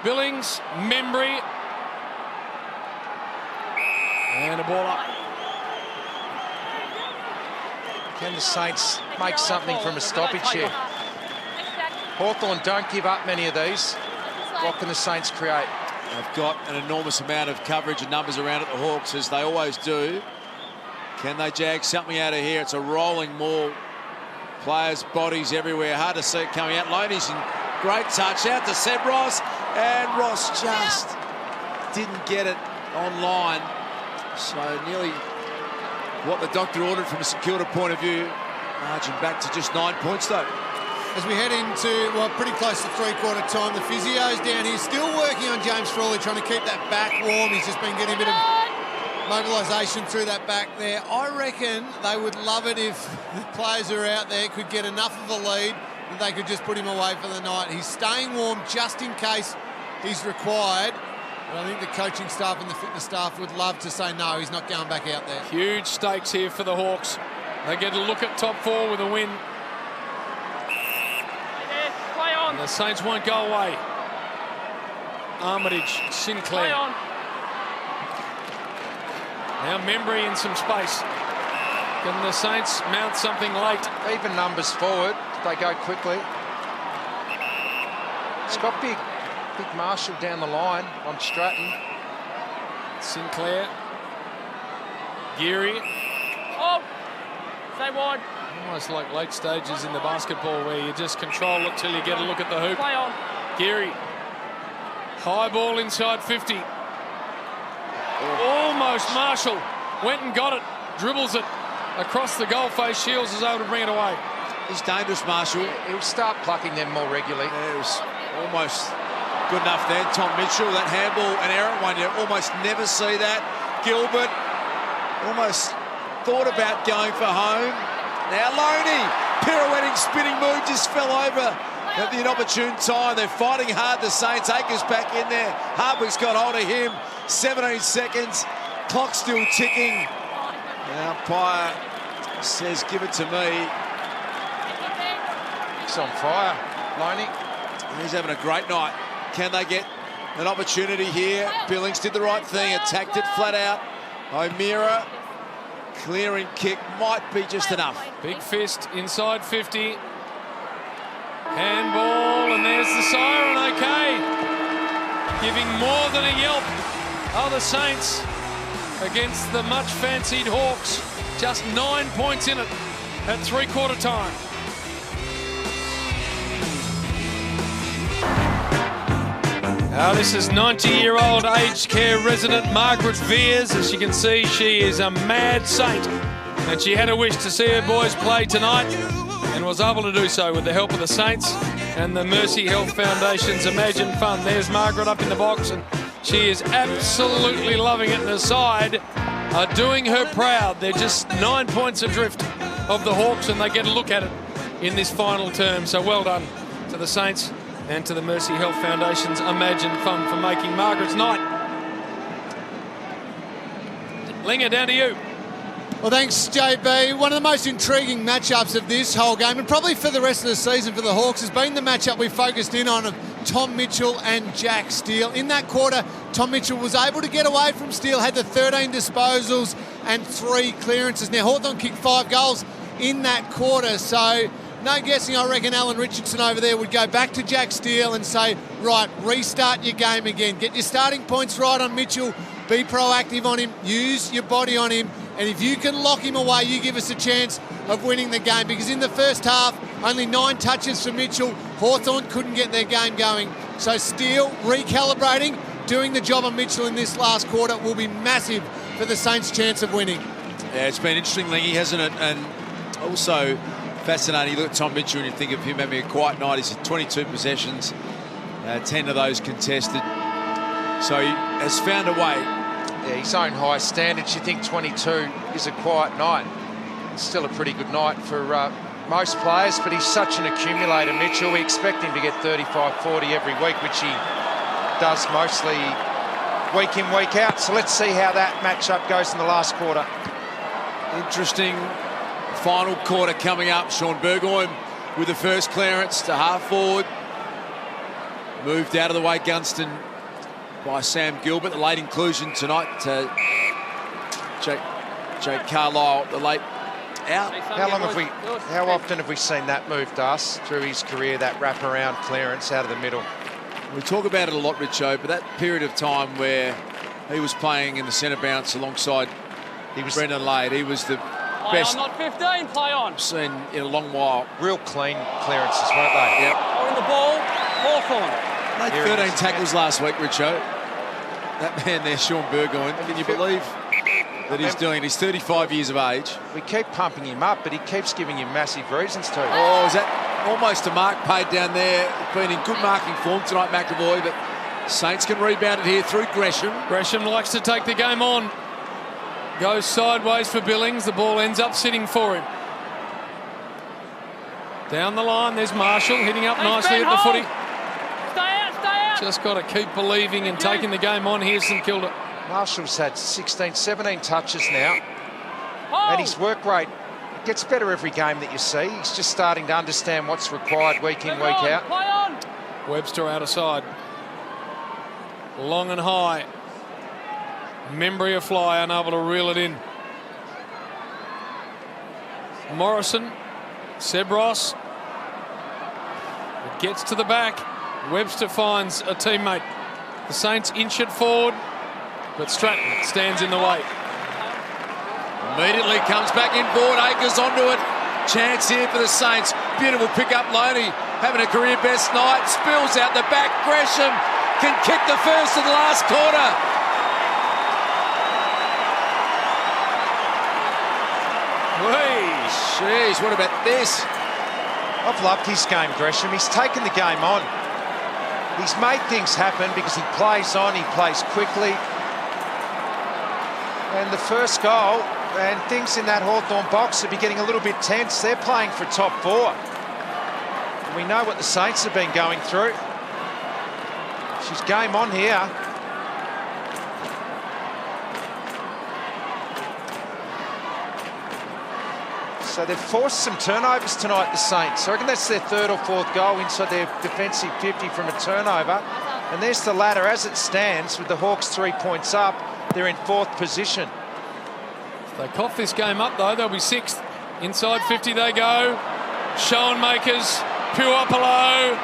Billings, Membry. And a ball up. Can the Saints make something from a stoppage here? Hawthorn don't give up many of these. What can the Saints create? They've got an enormous amount of coverage and numbers around at the Hawks, as they always do. Can they jag something out of here? It's a rolling maul. Players' bodies everywhere. Hard to see it coming out. Loney's in great touch. Out to Seb Ross. And Ross just didn't get it online. So nearly what the doctor ordered from a St Kilda point of view. Margin back to just 9 points, though. As we head into, well, pretty close to three-quarter time, the physio's down here, still working on James Frawley, trying to keep that back warm. He's just been getting a bit of mobilisation through that back there. I reckon they would love it if the players who are out there could get enough of a lead that they could just put him away for the night. He's staying warm just in case he's required. But I think the coaching staff and the fitness staff would love to say no, he's not going back out there. Huge stakes here for the Hawks. They get a look at top 4 with a win. And the Saints won't go away. Armitage, Sinclair. Now Membry in some space. Can the Saints mount something late? Even numbers forward, they go quickly. It's got big Marshall down the line on Stratton. Sinclair. Geary. Oh, stay wide. Almost like late stages in the basketball where you just control it till you get a look at the hoop. Play on. Geary. High ball inside 50. Almost Marshall. Went and got it. Dribbles it across the goal face. Shields is able to bring it away. He's dangerous, Marshall. He'll start plucking them more regularly. Yeah, it was almost good enough then. Tom Mitchell, that handball, an errant one. You almost never see that. Gilbert almost thought about going for home. Now Loney, pirouetting, spinning move, just fell over at the inopportune time. They're fighting hard, the Saints. Akers back in there. Hardwick's got hold of him. 17 seconds. Clock still ticking. The umpire says, give it to me. He's on fire, Loney. He's having a great night. Can they get an opportunity here? Billings did the right thing, attacked it flat out. O'Meara, clearing kick might be just enough. Big fist inside 50. Handball, and there's the siren, okay. Giving more than a yelp are the Saints against the much fancied Hawks. Just 9 points in it at three-quarter time. Now this is 90-year-old aged care resident Margaret Veers. As you can see, she is a mad saint, and she had a wish to see her boys play tonight and was able to do so with the help of the Saints and the Mercy Health Foundation's Imagine Fund. There's Margaret up in the box, and she is absolutely loving it. And the side are doing her proud. They're just 9 points adrift of the Hawks, and they get a look at it in this final term. So well done to the Saints and to the Mercy Health Foundation's Imagine Fund for making Margaret's night. Linger, down to you. Well, thanks, JB. One of the most intriguing matchups of this whole game, and probably for the rest of the season for the Hawks, has been the matchup we focused in on of Tom Mitchell and Jack Steele. In that quarter, Tom Mitchell was able to get away from Steele, had the 13 disposals and 3 clearances. Now, Hawthorn kicked 5 goals in that quarter, so no guessing, I reckon Alan Richardson over there would go back to Jack Steele and say, right, restart your game again. Get your starting points right on Mitchell, be proactive on him, use your body on him, and if you can lock him away, you give us a chance of winning the game, because in the first half, only 9 touches for Mitchell. Hawthorn couldn't get their game going. So Steele recalibrating, doing the job on Mitchell in this last quarter will be massive for the Saints' chance of winning. Yeah, it's been interesting, Lingy, hasn't it? And also fascinating. You look at Tom Mitchell and you think of him having a quiet night. He's had 22 possessions, 10 of those contested. So he has found a way. Yeah, his own high standards. You think 22 is a quiet night. It's still a pretty good night for most players, but he's such an accumulator, Mitchell. We expect him to get 35, 40 every week, which he does mostly week in, week out. So let's see how that matchup goes in the last quarter. Interesting final quarter coming up. Sean Burgoyne with the first clearance to half forward. Moved out of the way, Gunston, by Sam Gilbert. The late inclusion tonight to Jake Carlisle, the late out. How often have we seen that move, Das, through his career, that wraparound clearance out of the middle? We talk about it a lot, Richo, but that period of time where he was playing in the centre bounce alongside Brendan Lade, he was the best. Not 15, play on. Seen in a long while. Real clean clearances, weren't they? Yep. Or in the ball, Hawthorn. Made 13 tackles last week, Richo. That man there, Sean Burgoyne, can you believe that he's doing it? He's 35 years of age. We keep pumping him up, but he keeps giving you massive reasons to. Oh, is that almost a mark paid down there? Been in good marking form tonight, McAvoy, but Saints can rebound it here through Gresham. Gresham likes to take the game on. Goes sideways for Billings. The ball ends up sitting for him. Down the line, there's Marshall hitting up nicely at the footy. Stay out. Just got to keep believing and taking the game on here, St Kilda. Marshall's had 16, 17 touches now. And his work rate gets better every game that you see. He's just starting to understand what's required week in, week out. Play on. Webster out of side. Long and high. Membry a fly, unable to reel it in. Morrison. Sebros. It gets to the back. Webster finds a teammate. The Saints inch it forward, but Stratton stands in the way. Immediately comes back in board. Akers onto it. Chance here for the Saints. Beautiful pick up. Loney having a career best night. Spills out the back. Gresham can kick the first of the last quarter. Jeez, what about this? I've loved his game, Gresham. He's taken the game on. He's made things happen because he plays on, he plays quickly. And the first goal, and things in that Hawthorn box are getting a little bit tense. They're playing for top 4. And we know what the Saints have been going through. She's game on here. So they've forced some turnovers tonight, the Saints. I reckon that's their 3rd or 4th goal inside their defensive 50 from a turnover. And there's the ladder as it stands with the Hawks 3 points up. They're in 4th position. If they cough this game up, though, they'll be 6th. Inside 50 they go. Schoenmakers, Puopolo.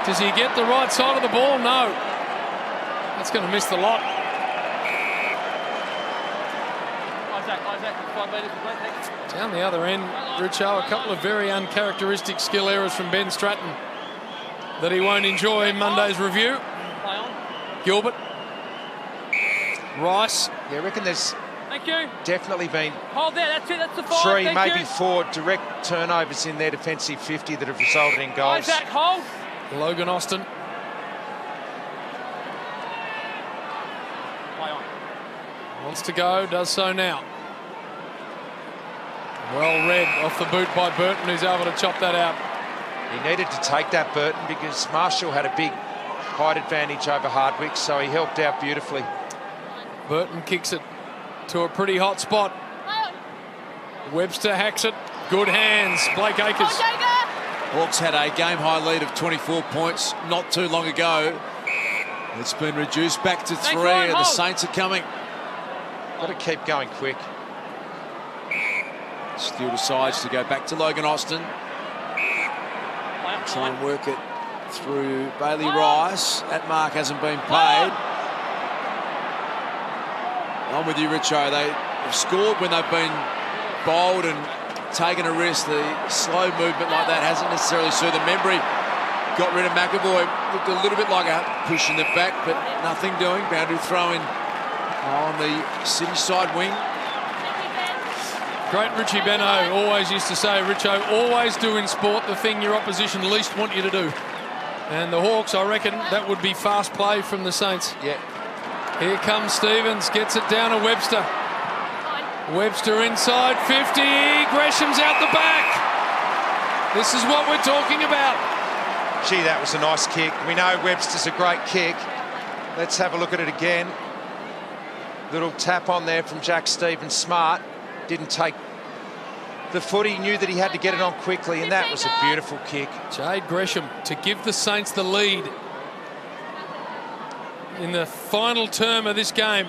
Does he get the right side of the ball? No. That's going to miss the lot. Isaac, 5 metres complete, thanks. Down the other end, Richo, a couple of very uncharacteristic skill errors from Ben Stratton that he won't enjoy in Monday's review. Play on. Gilbert. Rice. Yeah, I reckon there's definitely been hold there, that's it, that's the 5. 3, maybe 4 direct turnovers in their defensive 50 that have resulted in goals. Isaac, hold. Logan Austin. Play on. Wants to go, does so now. Well read off the boot by Burton, who's able to chop that out. He needed to take that, Burton, because Marshall had a big height advantage over Hardwick, so he helped out beautifully. Burton kicks it to a pretty hot spot. Webster hacks it. Good hands. Blake Akers. Hawks had a game-high lead of 24 points not too long ago. It's been reduced back to 3, and the Saints are coming. Got to keep going quick. Still decides to go back to Logan Austin. Try and work it through Bailey Rice. That mark hasn't been paid. I'm with you, Richo. They have scored when they've been bold and taken a risk. The slow movement like that hasn't necessarily suited them. Membry got rid of McAvoy. Looked a little bit like a push in the back, but nothing doing. Boundary throw in on the City side wing. Great Richie Benno always used to say, Richo, always do in sport the thing your opposition least want you to do. And the Hawks, I reckon, that would be fast play from the Saints. Yeah. Here comes Stevens, gets it down to Webster. Webster inside 50, Gresham's out the back. This is what we're talking about. Gee, that was a nice kick. We know Webster's a great kick. Let's have a look at it again. Little tap on there from Jack Stevens, smart. Didn't take the foot. He knew that he had to get it on quickly, and that was a beautiful kick. Jade Gresham to give the Saints the lead in the final term of this game.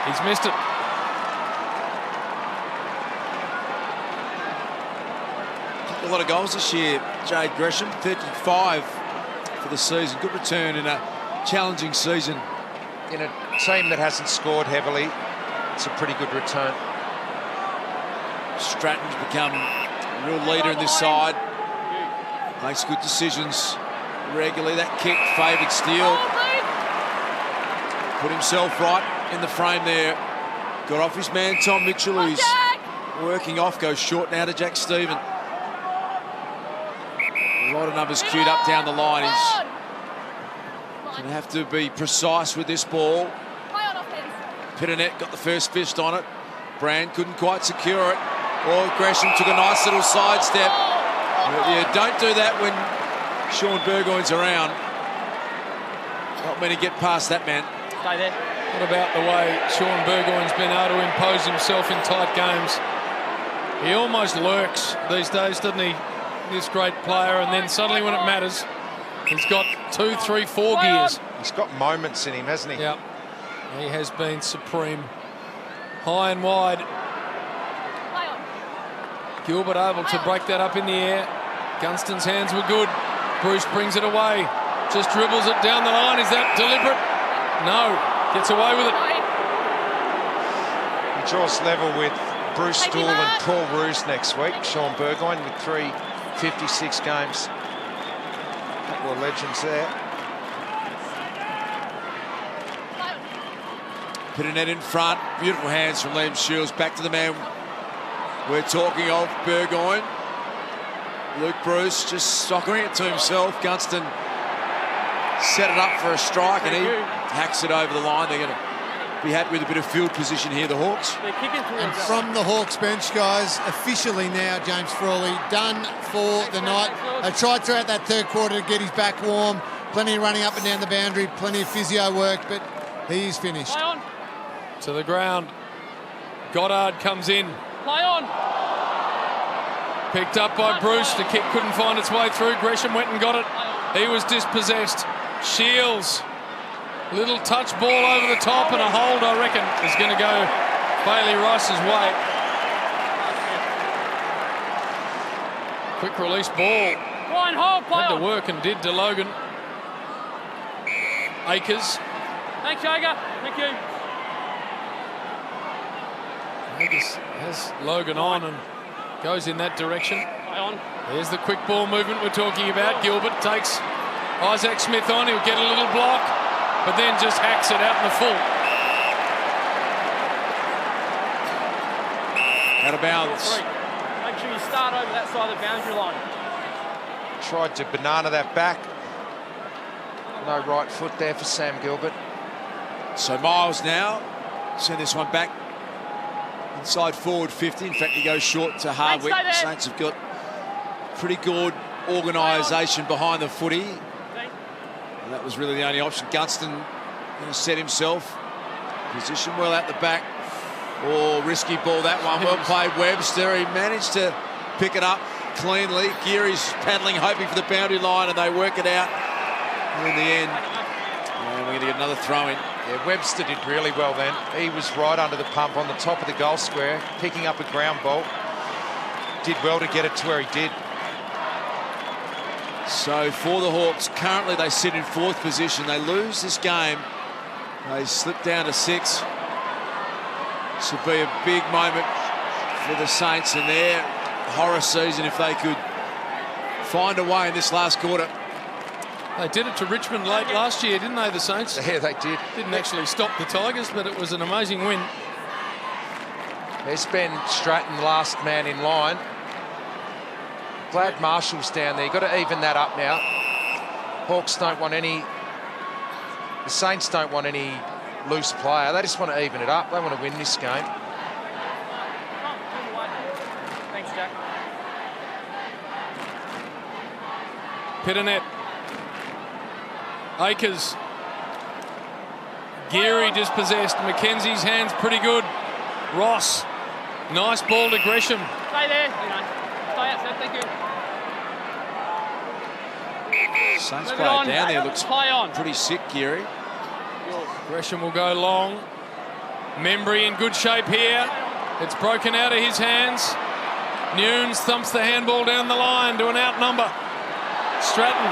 He's missed it. A lot of goals this year, Jade Gresham, 35 for the season. Good return in a challenging season. In a team that hasn't scored heavily, it's a pretty good return. Stratton's become a real leader in this side. Makes good decisions regularly. That kick favoured Steele. Put himself right in the frame there. Got off his man, Tom Mitchell, who's working off, goes short now to Jack Stephen. A lot of numbers queued up down the line. He's going to have to be precise with this ball. Pitternet got the first fist on it. Brand couldn't quite secure it. Oh, Gresham took a nice little sidestep. Yeah, don't do that when Sean Burgoyne's around. Not many get past that man. Stay there. What about the way Sean Burgoyne's been able to impose himself in tight games? He almost lurks these days, doesn't he? This great player, and then suddenly when it matters, he's got 2, 3, 4 gears. He's got moments in him, hasn't he? Yep. He has been supreme. High and wide. Gilbert able to break that up in the air. Gunston's hands were good. Bruce brings it away. Just dribbles it down the line. Is that deliberate? No. Gets away with it. He draws level with Bruce Stool and Paul Roos next week. Sean Burgoyne with 356 games. A couple of legends there. Pitternet in front. Beautiful hands from Liam Shields. Back to the man we're talking of, Burgoyne. Luke Bruce just soccering it to himself. Gunston set it up for a strike, and he hacks it over the line. They're going to be happy with a bit of field position here, the Hawks. And from the Hawks bench, guys, officially now, James Frawley done for the night. They tried throughout that third quarter to get his back warm. Plenty of running up and down the boundary, plenty of physio work, but he is finished. To the ground. Goddard comes in. Play on. Picked up by Bruce. The kick couldn't find its way through. Gresham went and got it. He was dispossessed. Shields. Little touch ball over the top, and a hold, I reckon, is going to go Bailey Rice's way. Quick release ball. Had to work and did to Logan. Akers. Thanks, Jager. Thank you. Akers has Logan on and goes in that direction. There's the quick ball movement we're talking about. Gilbert takes Isaac Smith on. He'll get a little block, but then just hacks it out in the full. Out of bounds. Make sure you start over that side of the boundary line. Tried to banana that back. No right foot there for Sam Gilbert. So Miles now send this one back inside forward 50. In fact, he goes short to Hardwick. The Saints have got pretty good organisation behind the footy. And that was really the only option. Gunston going to set himself. Position well at the back. Oh, risky ball, that one. Well played, Webster. He managed to pick it up cleanly. Geary's paddling, hoping for the boundary line, and they work it out. And in the end, and we're going to get another throw in. Yeah, Webster did really well then. He was right under the pump on the top of the goal square, picking up a ground ball. Did well to get it to where he did. So for the Hawks, currently they sit in 4th position. They lose this game. They slip down to 6. This would be a big moment for the Saints in their horror season if they could find a way in this last quarter. They did it to Richmond late last year, didn't they, the Saints? Yeah, they did. Didn't actually stop the Tigers, but it was an amazing win. There's Ben Stratton, last man in line. Glad Marshall's down there. You've got to even that up now. Hawks don't want any... The Saints don't want any loose player. They just want to even it up. They want to win this game. Thanks, Jack. Pitternet. Akers. Geary dispossessed. Mackenzie's hands pretty good. Ross. Nice ball to Gresham. Stay there. Stay out, sir. Thank you. Saints player down there looks pretty sick, Geary. Gresham will go long. Membry in good shape here. It's broken out of his hands. Nunes thumps the handball down the line to an outnumber. Stratton.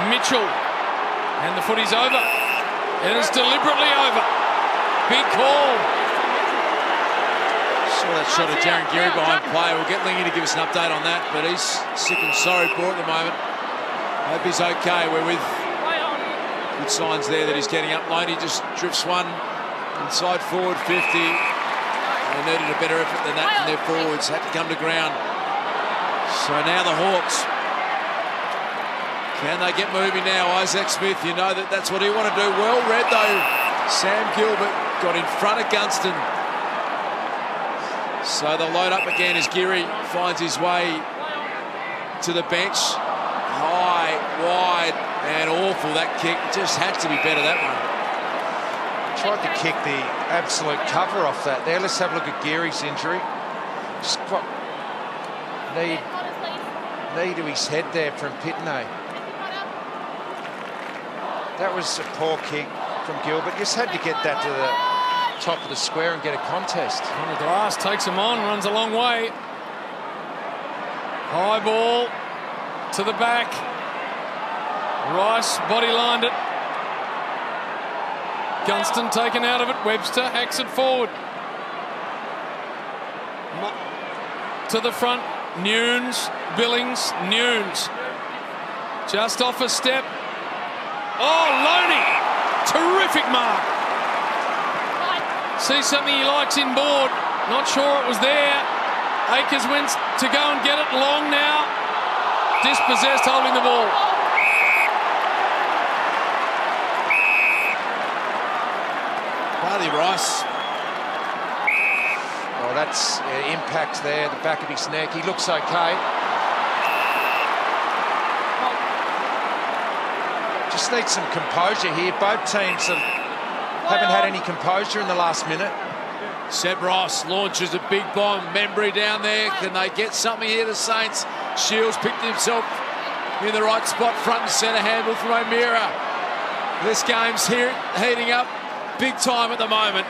Mitchell. And the footy's over. And it's deliberately over. Big call. Saw that shot of Darren Geary behind play. We'll get Lingy to give us an update on that, but he's sick and sorry for at the moment. Hope he's okay. We're with good signs there that he's getting up. Loney just drifts one inside forward 50. They needed a better effort than that from their forwards. Had to come to ground. So now the Hawks. Can they get moving now? Isaac Smith, you know that's what he want to do. Well read though. Sam Gilbert got in front of Gunston. So they'll load up again as Geary finds his way to the bench. High, wide, and awful that kick. It just had to be better, that one. Tried to kick the absolute cover off that there. Let's have a look at Geary's injury. Just got knee to his head there from Pitney. That was a poor kick from Gilbert. Just had to get that to the top of the square and get a contest. Connor Glass takes him on, runs a long way. High ball to the back. Rice body lined it. Gunston taken out of it. Webster hacks it forward. To the front. Nunes, Billings, Nunes. Just off a step. Oh, Loney! Terrific mark. See something he likes in board. Not sure it was there. Akers went to go and get it long now. Dispossessed, holding the ball. Barley Rice. Oh, that's impact there, the back of his neck. He looks okay. Just need some composure here. Both teams haven't had any composure in the last minute. Seb Ross launches a big bomb. Membry down there. Can they get something here, the Saints? Shields picked himself in the right spot, front and centre, handle from O'Meara. This game's here, heating up big time at the moment.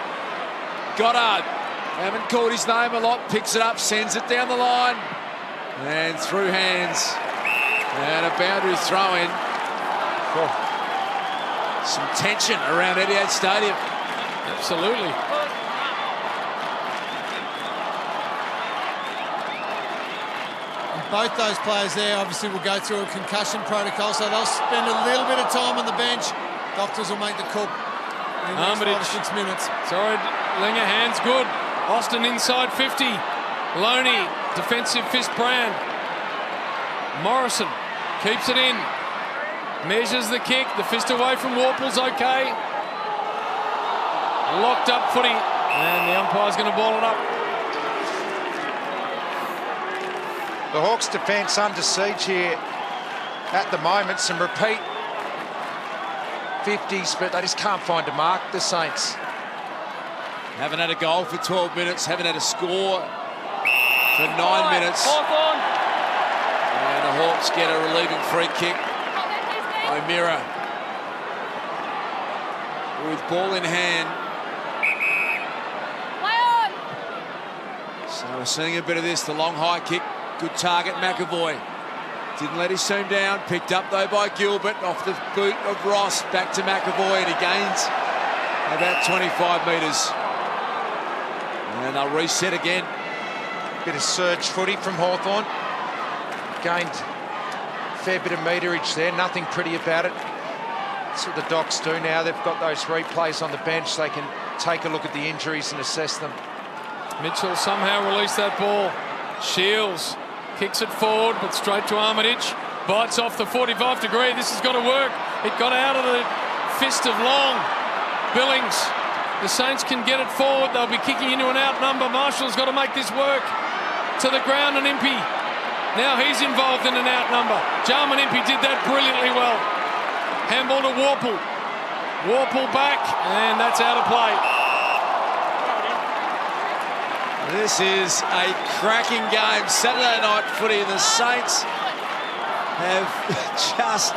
Goddard, haven't called his name a lot, picks it up, sends it down the line. And through hands. And a boundary throw in. Some tension around Etihad Stadium. Absolutely. And both those players there obviously will go through a concussion protocol, so they'll spend a little bit of time on the bench. Doctors will make the call in the next 5 or 6 minutes. Sorry, Linger, hands good. Austin inside 50. Loney, defensive fist brand. Morrison keeps it in. Measures the kick. The fist away from Warple's okay. Locked up footy. And the umpire's going to ball it up. The Hawks' defence under siege here at the moment. Some repeat 50s, but they just can't find a mark, the Saints. Haven't had a goal for 12 minutes, haven't had a score for 9 minutes. Hawthorn. And the Hawks get a relieving free kick. O'Meara with ball in hand. So we're seeing a bit of this, the long high kick. Good target, McAvoy. Didn't let his team down. Picked up, though, by Gilbert off the boot of Ross. Back to McAvoy, and he gains about 25 metres. And they'll reset again. Bit of surge footy from Hawthorn. Gained a fair bit of meterage there. Nothing pretty about it. That's what the Docs do now. They've got those replays on the bench. They can take a look at the injuries and assess them. Mitchell somehow released that ball. Shields kicks it forward, but straight to Armitage. Bites off the 45 degree. This has got to work. It got out of the fist of Long. Billings. The Saints can get it forward. They'll be kicking into an outnumber. Marshall's got to make this work. To the ground, and Impey. Now he's involved in an outnumber. Jarman Impey did that brilliantly well. Handball to Warple. Warple back, and that's out of play. This is a cracking game. Saturday night footy, and the Saints have just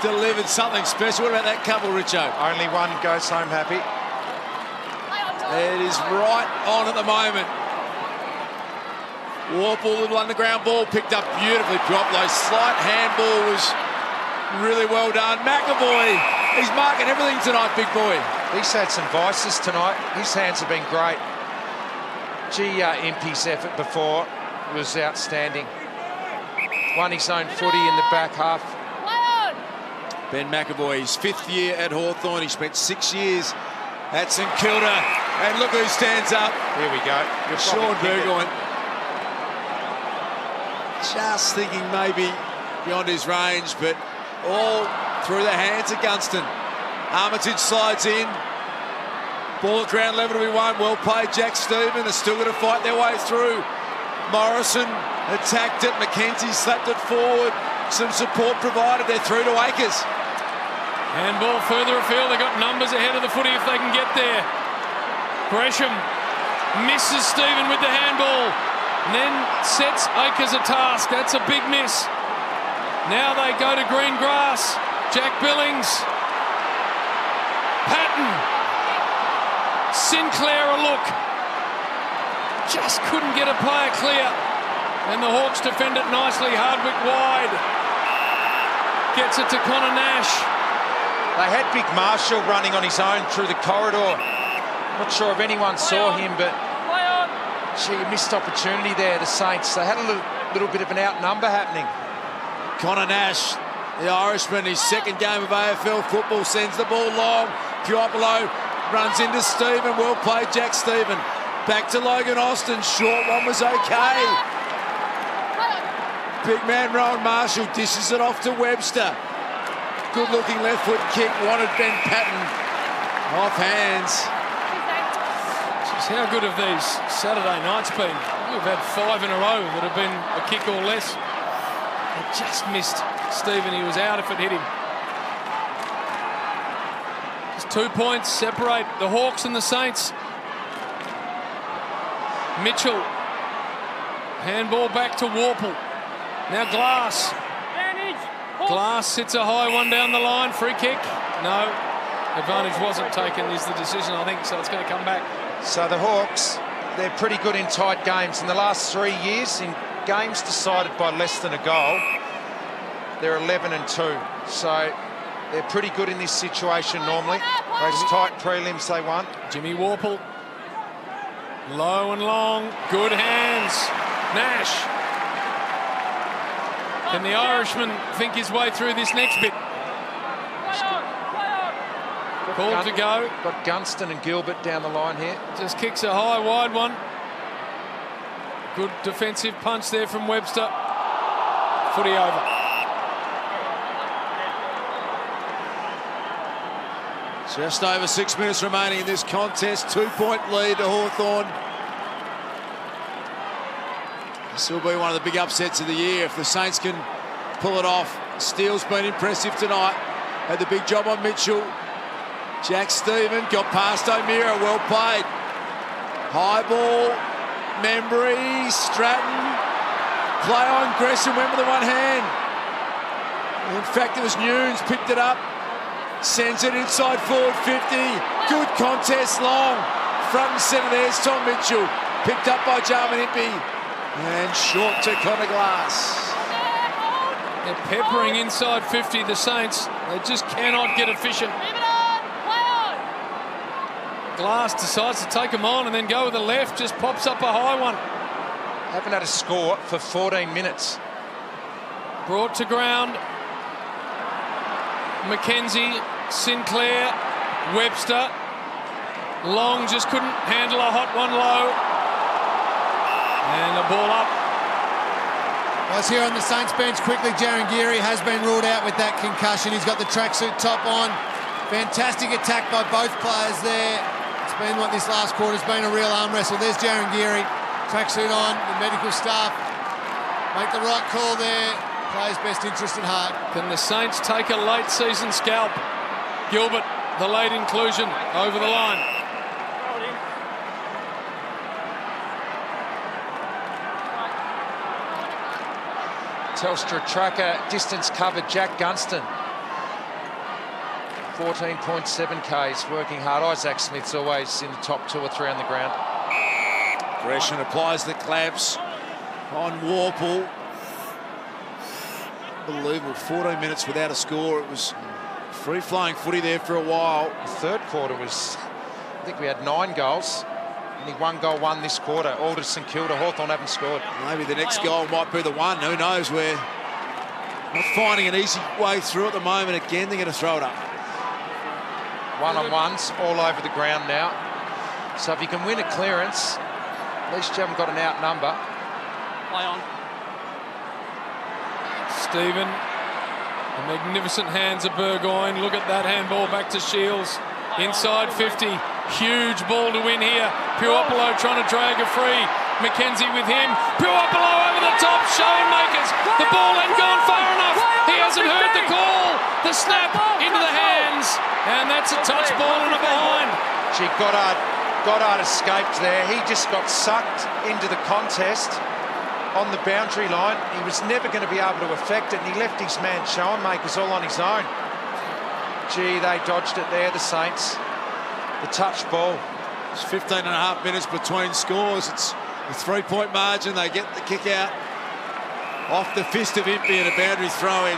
delivered something special. What about that couple, Richo? Only one goes home happy. It is right on at the moment. Warple, little underground ball, picked up beautifully. Pioplo, slight handball was really well done. McAvoy, he's marking everything tonight, big boy. He's had some vices tonight. His hands have been great. Impey's effort before was outstanding. Won his own footy in the back half. Ben McAvoy, his 5th year at Hawthorn. He spent 6 years at St Kilda. And look who stands up. Here we go. Sean Burgoyne. Just thinking maybe beyond his range, but all through the hands of Gunston. Armitage slides in. Ball at ground level to be won. Well played, Jack Stephen. Are still going to fight their way through. Morrison attacked it. McKenzie slapped it forward. Some support provided. They're through to Akers. Handball further afield. They've got numbers ahead of the footy if they can get there. Gresham misses Stephen with the handball. And then sets Akers a task. That's a big miss. Now they go to green grass. Jack Billings. Patton. Sinclair a look. Just couldn't get a player clear. And the Hawks defend it nicely. Hardwick wide. Gets it to Connor Nash. They had Big Marshall running on his own through the corridor. Not sure if anyone saw him, but gee, missed opportunity there, the Saints. They had a little bit of an outnumber happening. Connor Nash, the Irishman, his 2nd game of AFL football, sends the ball long. Piopolo runs into Stephen. Well played, Jack Stephen. Back to Logan Austin. Short one was okay. Big man Rowan Marshall dishes it off to Webster. Good looking left foot kick. Wanted Ben Patton. Off hands. Just how good have these Saturday nights been? We've had 5 in a row that have been a kick or less. They just missed Stephen. He was out if it hit him. Just 2 points separate the Hawks and the Saints. Mitchell. Handball back to Warple. Now Glass. Glass sits a high one down the line. Free kick. No. Advantage wasn't taken is the decision, I think, so it's going to come back. So the Hawks, they're pretty good in tight games. In the last 3 years, in games decided by less than a goal, they're 11-2. So they're pretty good in this situation normally. Those tight prelims they won. Jimmy Warple. Low and long. Good hands. Nash. Can the Irishman think his way through this next bit? Called to go. Got Gunston and Gilbert down the line here. Just kicks a high, wide one. Good defensive punch there from Webster. Footy over. Just over 6 minutes remaining in this contest. 2-point lead to Hawthorn. This will be one of the big upsets of the year if the Saints can pull it off. Steele's been impressive tonight. had the big job on Mitchell. Jack Stephen got past O'Meara, well played. High ball, Membry, Stratton. Play on, Gresham went with the one hand. In fact, it was Nunes, picked it up. Sends it inside forward 50. Good contest, long. Front and centre there's Tom Mitchell. Picked up by Jarman Impey. And short to Connor Glass. They're peppering inside 50, the Saints. They just cannot get efficient. Glass decides to take them on and then go with the left, just pops up a high one. Haven't had a score for 14 minutes. Brought to ground. McKenzie, Sinclair, Webster. Long just couldn't handle a hot one low. And the ball up. Guys, here on the Saints bench, quickly, Jaron Geary has been ruled out with that concussion. He's got the tracksuit top on. Fantastic attack by both players there. It's been what this last quarter's been, a real arm wrestle. There's Jaron Geary, tracksuit on, the medical staff make the right call there. Players' best interest at heart. Can the Saints take a late season scalp? Gilbert, the late inclusion, over the line. Telstra tracker, distance covered, Jack Gunston. 14.7 Ks, working hard. Isaac Smith's always in the top 2 or 3 on the ground. Gresham applies the clamps on Warple. Unbelievable, 14 minutes without a score. It was free-flowing footy there for a while. The third quarter was, I think we had 9 goals. Only 1 goal won this quarter. All to St Kilda. Hawthorn haven't scored. Maybe the next goal might be the one. Who knows? We're not finding an easy way through at the moment. Again, they're going to throw it up. One-on-ones all over the ground now. So if you can win a clearance, at least you haven't got an outnumber. Play on. Stephen, the magnificent hands of Burgoyne. Look at that handball back to Shields. Inside 50. Huge ball to win here. Puopolo trying to drag a free. McKenzie with him. Puopolo over the top. Showing makers. The ball ain't gone far enough. He hasn't heard the call. The snap into the hands. And that's a touch ball and a behind. Gee, Goddard escaped there. He just got sucked into the contest on the boundary line. He was never going to be able to affect it, and he left his man Schoenmakers all on his own. Gee, they dodged it there, the Saints. The touch ball. It's 15 and a half minutes between scores. It's a 3-point margin. They get the kick out off the fist of Impey and a boundary throw-in.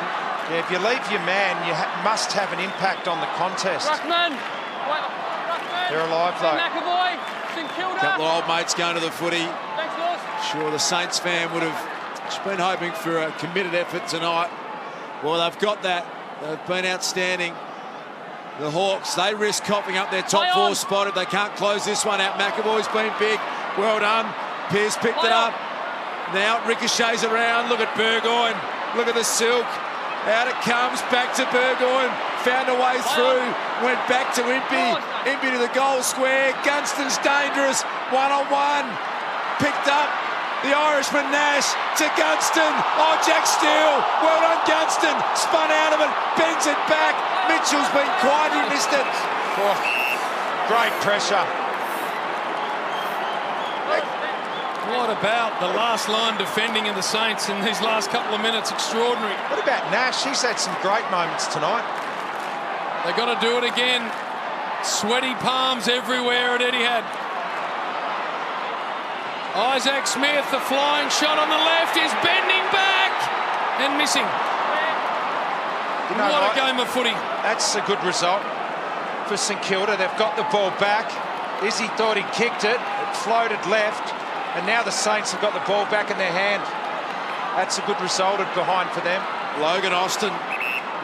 Yeah, if you leave your man, you must have an impact on the contest. Ruckman. They're alive, though. McAvoy. St.Kilda. A couple of old mates going to the footy. Thanks, Lewis. Sure, the Saints fan would have just been hoping for a committed effort tonight. Well, they've got that. They've been outstanding. The Hawks, they risk coughing up their top 4 spot if they can't close this one out. McAvoy's been big. Well done. Pearce picked it up. Now it ricochets around. Look at Burgoyne. Look at the silk. Out it comes. Back to Burgoyne. Found a way through. Went back to Impey. Impey to the goal square. Gunston's dangerous. One-on-one. Picked up. The Irishman Nash to Gunston. Oh, Jack Steele. Well done, Gunston. Spun out of it. Bends it back. Mitchell's been quiet. He missed it. Oh, great pressure. What about the last line defending of the Saints in these last couple of minutes? Extraordinary. What about Nash? He's had some great moments tonight. They've got to do it again. Sweaty palms everywhere at Etihad. Isaac Smith, the flying shot on the left, is bending back and missing. You know what a game of footy. That's a good result for St Kilda. They've got the ball back. Izzy thought he kicked it. It floated left. And now the Saints have got the ball back in their hand. That's a good result behind for them. Logan Austin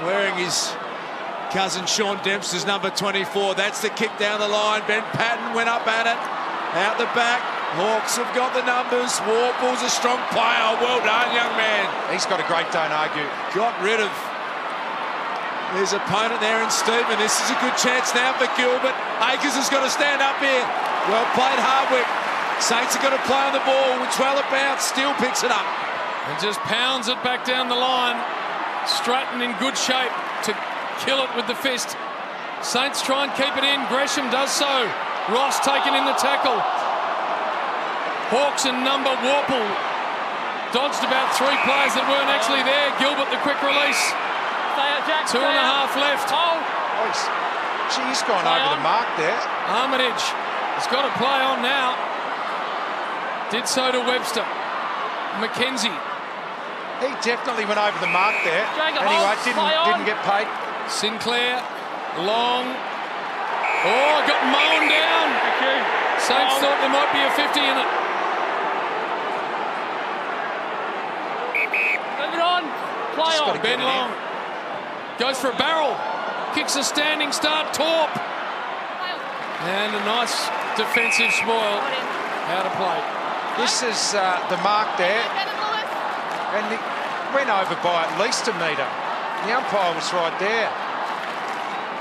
wearing his cousin Sean Dempster's number 24. That's the kick down the line. Ben Patton went up at it. Out the back. Hawks have got the numbers. Warple's a strong player. Well done, young man. He's got a great, don't argue. Got rid of his opponent there in Stephen. This is a good chance now for Gilbert. Akers has got to stand up here. Well played, Hardwick. Saints have got to play on the ball, which well about. Steele picks it up. And just pounds it back down the line. Stratton in good shape to kill it with the fist. Saints try and keep it in. Gresham does so. Ross taken in the tackle. Hawks and number Warple dodged about 3 players that weren't actually there. Gilbert, the quick release. 2.5 left. Gee, he's gone over the mark there. Armitage has got to play on now. Did so to Webster. McKenzie. He definitely went over the mark there. Anyway, didn't get paid. Sinclair, long. Oh, got mown down. Saints thought there might be a 50 in it. Move it on. Play on. Ben Long goes for a barrel. Kicks a standing start. Torp. And a nice defensive spoil. Out of play. This is the mark there. And it went over by at least a metre. The umpire was right there.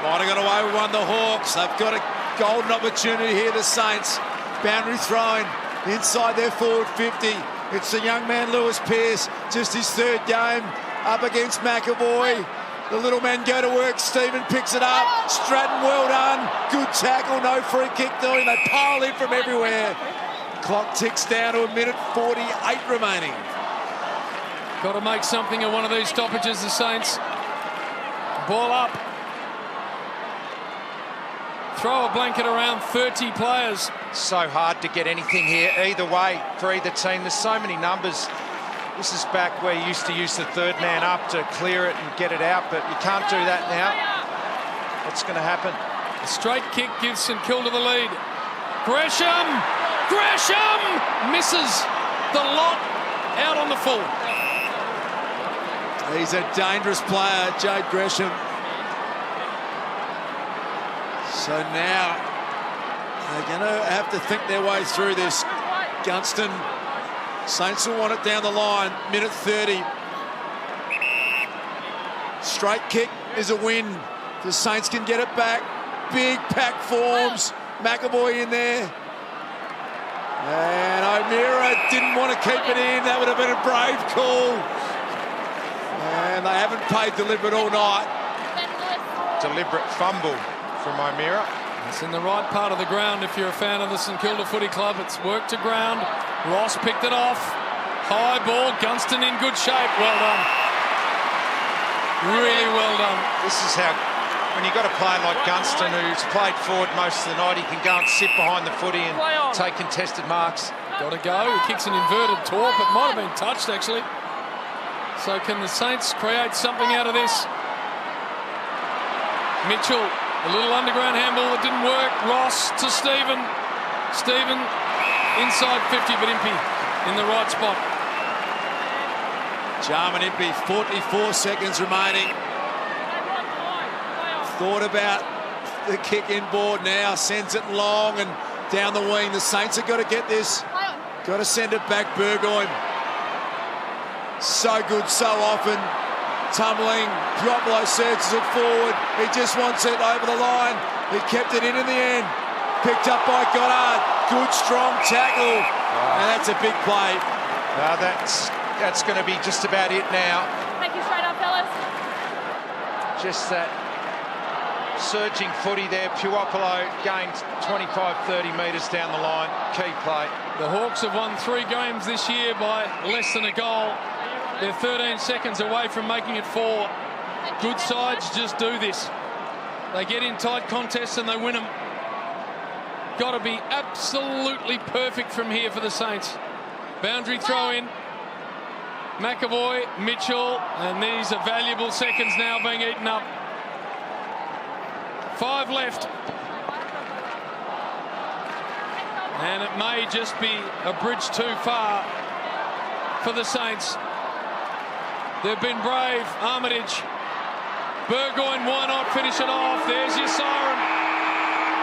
Might have got away with one, the Hawks. They've got a golden opportunity here, the Saints. Boundary throwing inside their forward 50. It's the young man, Lewis Pearce, just his 3rd game up against McAvoy. The little men go to work. Stephen picks it up. Stratton, well done. Good tackle, no free kick doing. They pile in from everywhere. Clock ticks down to 1:48 remaining. Got to make something of one of these stoppages, the Saints. Ball up. Throw a blanket around 30 players. So hard to get anything here either way for either team. There's so many numbers. This is back where you used to use the 3rd man up to clear it and get it out, but you can't do that now. What's going to happen? A straight kick gives St Kilda the lead. Gresham! Gresham! Misses the lot out on the full. He's a dangerous player, Jade Gresham. So now they're going to have to think their way through this. Gunston, Saints will want it down the line. 1:30. Straight kick is a win. The Saints can get it back. Big pack forms. McAvoy in there. And O'Meara didn't want to keep it in. That would have been a brave call. And they haven't played deliberate all night. Deliberate fumble from O'Meara. It's in the right part of the ground if you're a fan of the St Kilda Footy Club. It's work to ground. Ross picked it off. High ball. Gunston in good shape. Well done. Really well done. This is how, when you've got a player like Gunston who's played forward most of the night, he can go and sit behind the footy and take contested marks. Got to go. He kicks an inverted torp. It might have been touched, actually. So can the Saints create something out of this? Mitchell, a little underground handball that didn't work. Ross to Stephen. Stephen inside 50, but Impey in the right spot. Jarman Impey, 44 seconds remaining. Thought about the kick inboard now, sends it long and down the wing. The Saints have got to get this. Got to send it back, Burgoyne. So good, so often. Tumbling, Diopolo surges it forward. He just wants it over the line. He kept it in the end. Picked up by Goddard. Good, strong tackle. And that's a big play. That's going to be just about it now. Thank you, straight up, fellas. Just that surging footy there. Puopolo gained 25-30 metres down the line. Key play. The Hawks have won 3 games this year by less than a goal. They're 13 seconds away from making it 4. Good sides just do this. They get in tight contests and they win them. Got to be absolutely perfect from here for the Saints. Boundary throw in. McAvoy, Mitchell, and these are valuable seconds now being eaten up. 5 left. And it may just be a bridge too far for the Saints. They've been brave. Armitage. Burgoyne, why not finish it off? There's your siren.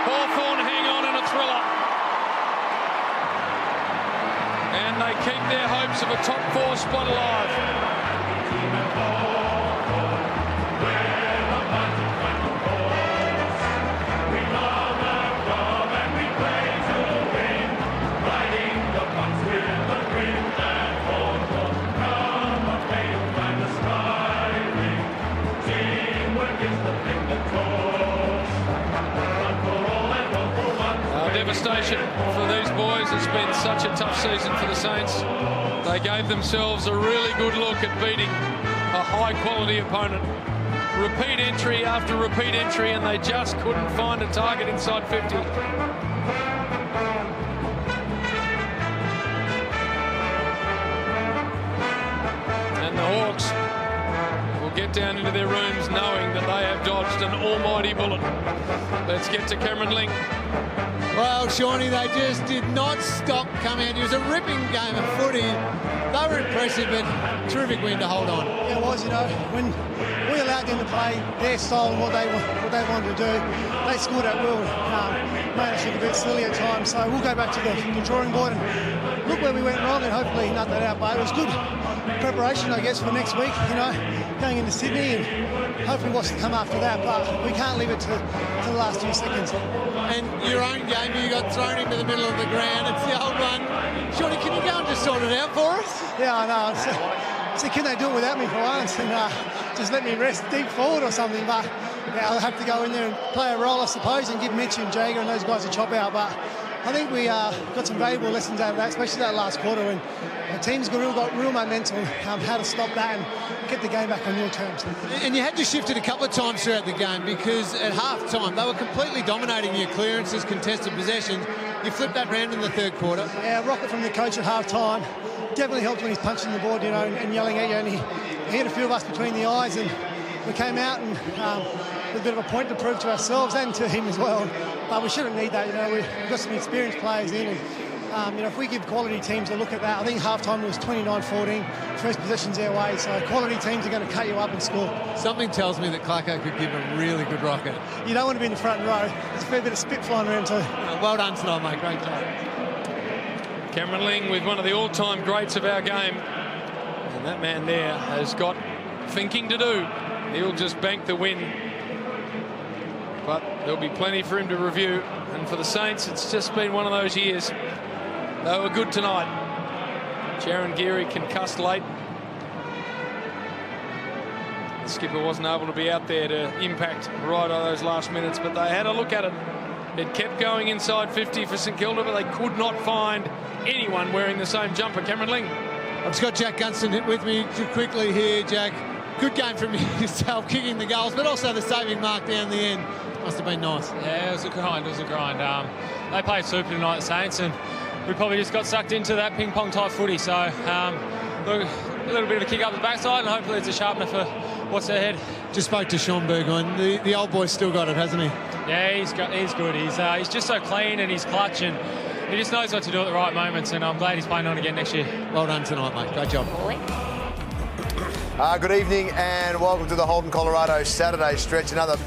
Hawthorn hang on in a thriller. And they keep their hopes of a top 4 spot alive. Teamwork is the celebration for these boys. It's been such a tough season for the Saints. They gave themselves a really good look at beating a high-quality opponent. Repeat entry after repeat entry, and they just couldn't find a target inside 50. And the Hawks will get down into their rooms knowing that they have dodged an almighty bullet. Let's get to Cameron Ling. Well, Shawnee, they just did not stop coming out. It was a ripping game of footy. They were impressive, but terrific win to hold on. Yeah, it was, you know, when we allowed them to play their style and what they wanted to do, they scored at will. Made us look a bit silly at times, so we'll go back to the drawing board and look where we went wrong and hopefully nut that out. But it was good preparation, I guess, for next week, you know, going into Sydney and hopefully what's to come after that. But we can't leave it to the last few seconds. And your own game, you got thrown into the middle of the ground. It's the old one. Shawnee, can you go and just sort it out for us? Yeah, I know. So can they do it without me for once and just let me rest deep forward or something? But yeah, I'll have to go in there and play a role, I suppose, and give Mitch and Jager and those guys a chop out. But I think we got some valuable lessons out of that, especially that last quarter when the team's got real momentum, how to stop that and get the game back on your terms. And you had to shift it a couple of times throughout the game because at half-time they were completely dominating your clearances, contested possessions. You flipped that round in the third quarter. Yeah, rocket from the coach at half-time. Definitely helped when he's punching the board, you know, and yelling at you. And he hit a few of us between the eyes, and we came out and with a bit of a point to prove to ourselves and to him as well. But we shouldn't need that, you know. We've got some experienced players in, and you know, if we give quality teams a look at that, I think half-time was 29-14, first possessions their way. So quality teams are going to cut you up and score. Something tells me that Clarko could give a really good rocket. You don't want to be in the front row. There's a fair bit of spit flying around too. Well done tonight, mate. Great job. Cameron Ling with one of the all-time greats of our game. And that man there has got thinking to do. He'll just bank the win. But there'll be plenty for him to review. And for the Saints, it's just been one of those years. They were good tonight. Jaron Geary concussed late. The skipper wasn't able to be out there to impact right on those last minutes, but they had a look at it. It kept going inside 50 for St Kilda, but they could not find anyone wearing the same jumper. Cameron Ling. I've just got Jack Gunston with me too quickly here, Jack. Good game from yourself, kicking the goals, but also the saving mark down the end. Must have been nice. Yeah, it was a grind. They played super tonight, the Saints, and we probably just got sucked into that ping-pong type footy. So, look, a little bit of a kick up the backside, and hopefully it's a sharpener for what's ahead. Just spoke to Sean Burgoyne. The old boy's still got it, hasn't he? Yeah, he's good. He's just so clean and he's clutch, and he just knows what to do at the right moments, and I'm glad he's playing on again next year. Well done tonight, mate. Great job. Good evening and welcome to the Holden Colorado Saturday stretch. Another